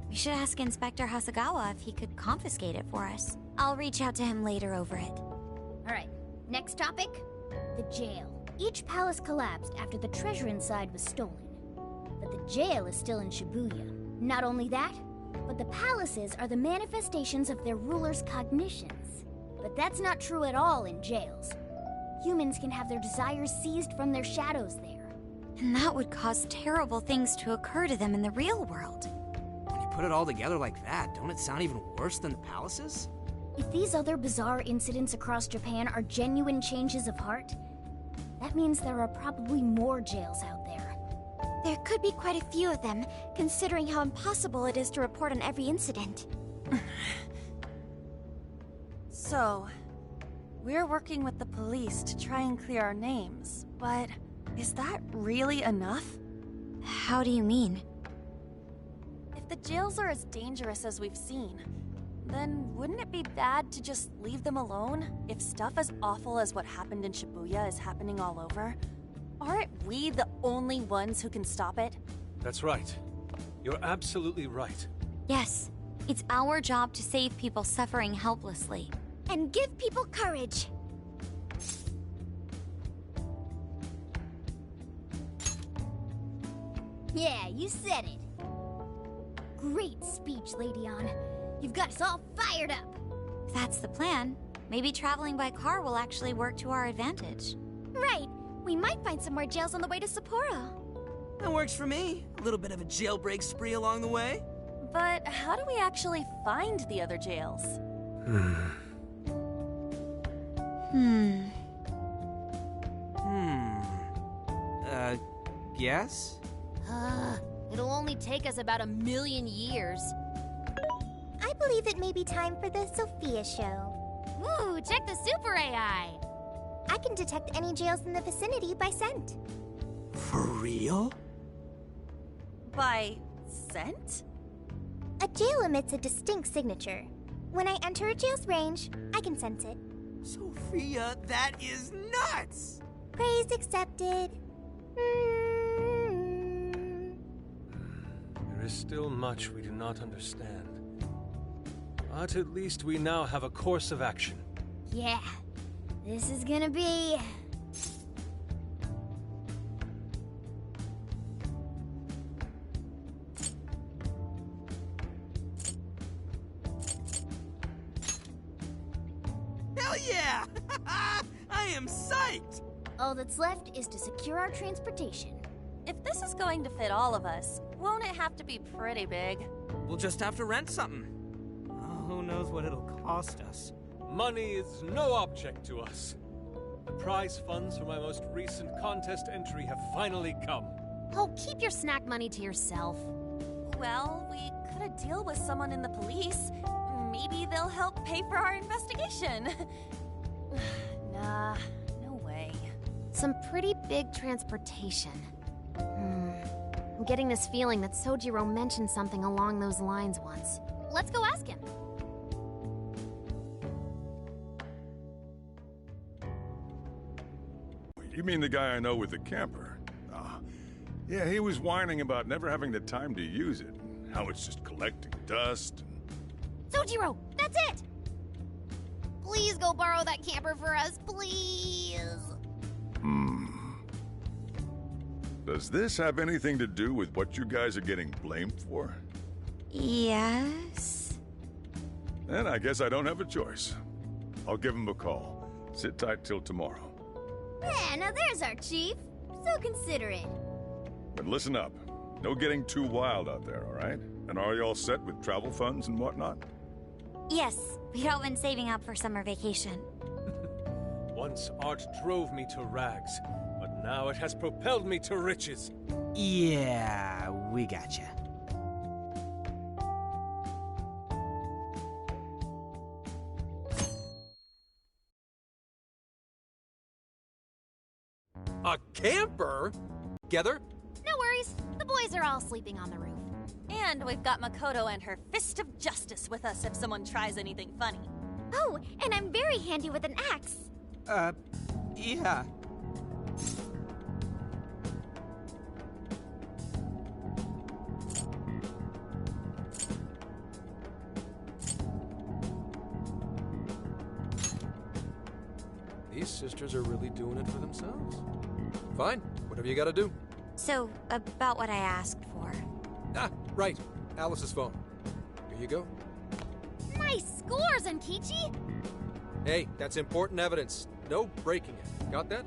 We should ask Inspector Hasagawa if he could confiscate it for us. I'll reach out to him later over it. Alright, next topic. The jail. Each palace collapsed after the treasure inside was stolen. But the jail is still in Shibuya. Not only that, but the palaces are the manifestations of their rulers' cognitions. But that's not true at all in jails. Humans can have their desires seized from their shadows there. And that would cause terrible things to occur to them in the real world. When you put it all together like that, don't it sound even worse than the palaces? If these other bizarre incidents across Japan are genuine changes of heart, that means there are probably more jails out there. There could be quite a few of them, considering how impossible it is to report on every incident. So, we're working with the police to try and clear our names, but is that really enough? How do you mean? If the jails are as dangerous as we've seen, then wouldn't it be bad to just leave them alone if stuff as awful as what happened in Shibuya is happening all over? Aren't we the only ones who can stop it? That's right. You're absolutely right. Yes, it's our job to save people suffering helplessly. And give people courage. Yeah, you said it. Great speech, Lady Ann. You've got us all fired up. If that's the plan, maybe traveling by car will actually work to our advantage. Right. We might find some more jails on the way to Sapporo. That works for me. A little bit of a jailbreak spree along the way. But how do we actually find the other jails? Guess? It'll only take us about 1,000,000 years. I believe it may be time for the Sophia show. Ooh, check the super AI! I can detect any jails in the vicinity by scent. For real? By scent? A jail emits a distinct signature. When I enter a jail's range, I can sense it. Sophia, that is nuts! Praise accepted. There is still much we do not understand. But at least we now have a course of action. Yeah, this is gonna be... Hell yeah! I am psyched! All that's left is to secure our transportation. If this is going to fit all of us, won't it have to be pretty big? We'll just have to rent something. Oh, who knows what it'll cost us. Money is no object to us. The prize funds for my most recent contest entry have finally come. Oh, keep your snack money to yourself. Well, we could deal with someone in the police. Maybe they'll help pay for our investigation. Nah, no way. Some pretty big transportation. I'm getting this feeling that Sojiro mentioned something along those lines once. Let's go ask him. You mean the guy I know with the camper? Yeah, he was whining about never having the time to use it. How it's just collecting dust. Sojiro, that's it! Please go borrow that camper for us, please! Does this have anything to do with what you guys are getting blamed for? Yes. Then I guess I don't have a choice. I'll give him a call. Sit tight till tomorrow. Yeah, now there's our chief. So considerate. But listen up. No getting too wild out there, all right? And are you all set with travel funds and whatnot? Yes, we'd all been saving up for summer vacation. Once art drove me to rags, but now it has propelled me to riches. Yeah, we gotcha. A camper? Together? No worries. The boys are all sleeping on the roof. And we've got Makoto and her Fist of Justice with us if someone tries anything funny. Oh, and I'm very handy with an axe. Yeah. These sisters are really doing it for themselves. Fine, whatever you gotta do. So, about what I asked for. Ah, right. Alice's phone. Here you go. Nice scores, Ankichi! Hey, that's important evidence. No breaking it. Got that?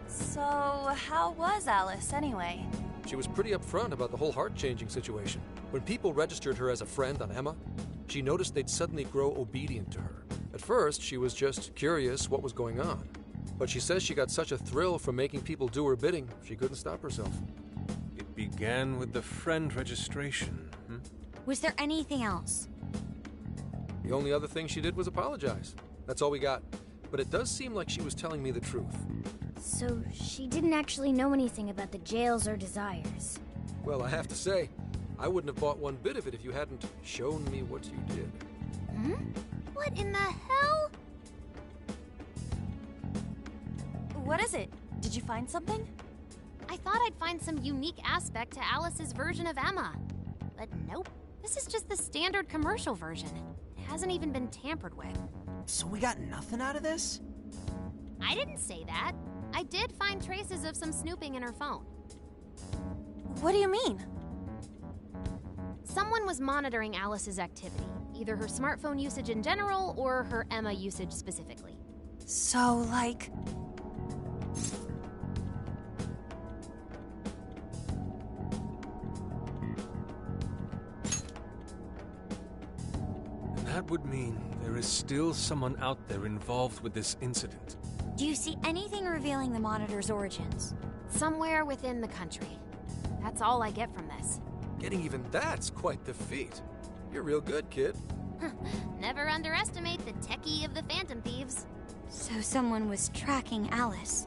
So, how was Alice anyway? She was pretty upfront about the whole heart-changing situation. When people registered her as a friend on Emma, she noticed they'd suddenly grow obedient to her. At first, she was just curious what was going on. But she says she got such a thrill from making people do her bidding, she couldn't stop herself. It began with the friend registration. Was there anything else? The only other thing she did was apologize. That's all we got. But it does seem like she was telling me the truth. So she didn't actually know anything about the jails or desires. Well, I have to say, I wouldn't have bought one bit of it if you hadn't shown me what you did. Hmm? What in the hell? What is it? Did you find something? I thought I'd find some unique aspect to Alice's version of Emma. But nope. This is just the standard commercial version. It hasn't even been tampered with. So we got nothing out of this? I didn't say that. I did find traces of some snooping in her phone. What do you mean? Someone was monitoring Alice's activity, either her smartphone usage in general or her Emma usage specifically. So, like... That would mean there is still someone out there involved with this incident. Do you see anything revealing the Monitor's origins? Somewhere within the country. That's all I get from this. Getting even that's quite the feat. You're real good, kid. Never underestimate the techie of the Phantom Thieves. So someone was tracking Alice.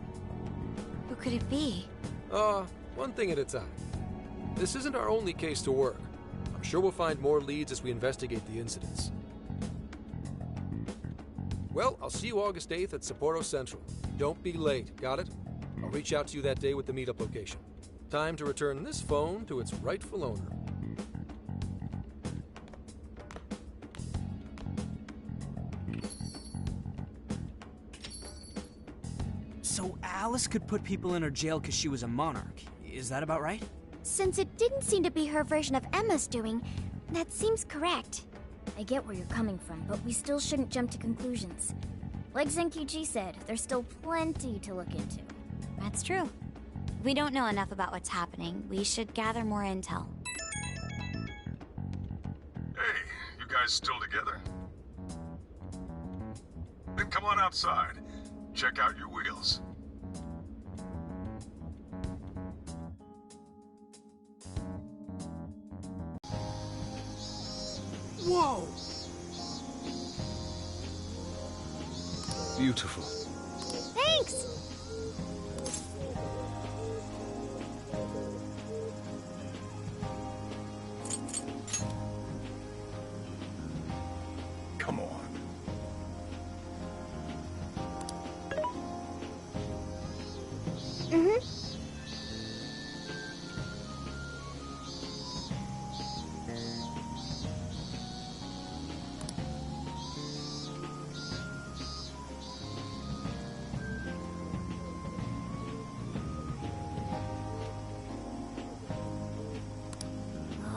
Who could it be? One thing at a time. This isn't our only case to work. I'm sure we'll find more leads as we investigate the incidents. Well, I'll see you August 8th at Sapporo Central. Don't be late, got it? I'll reach out to you that day with the meetup location. Time to return this phone to its rightful owner. So Alice could put people in her jail because she was a monarch. Is that about right? Since it didn't seem to be her version of Emma's doing, that seems correct. I get where you're coming from, but we still shouldn't jump to conclusions. Like Zenki-ji said, there's still plenty to look into. That's true. We don't know enough about what's happening. We should gather more intel. Hey, you guys still together? Then come on outside. Check out your wheels. Whoa! Beautiful. Thanks! Come on. Mm-hmm.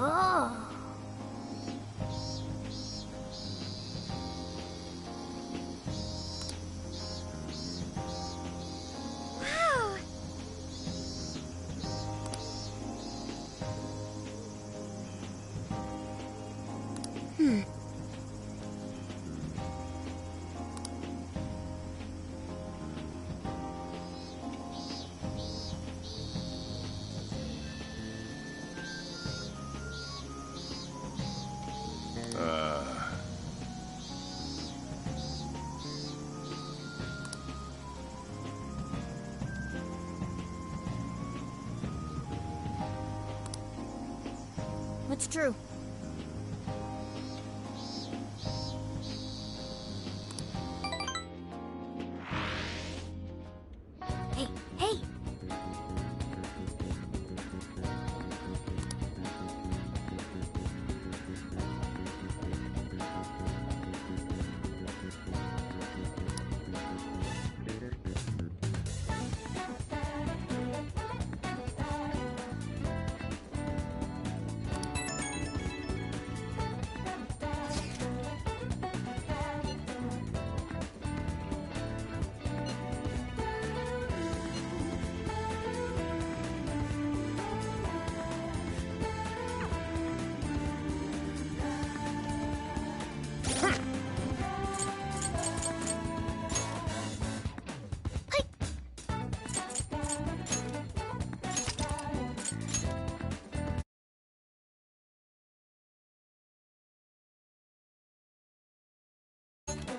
Oh. Wow. What's true? Hey, hey!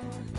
Joker.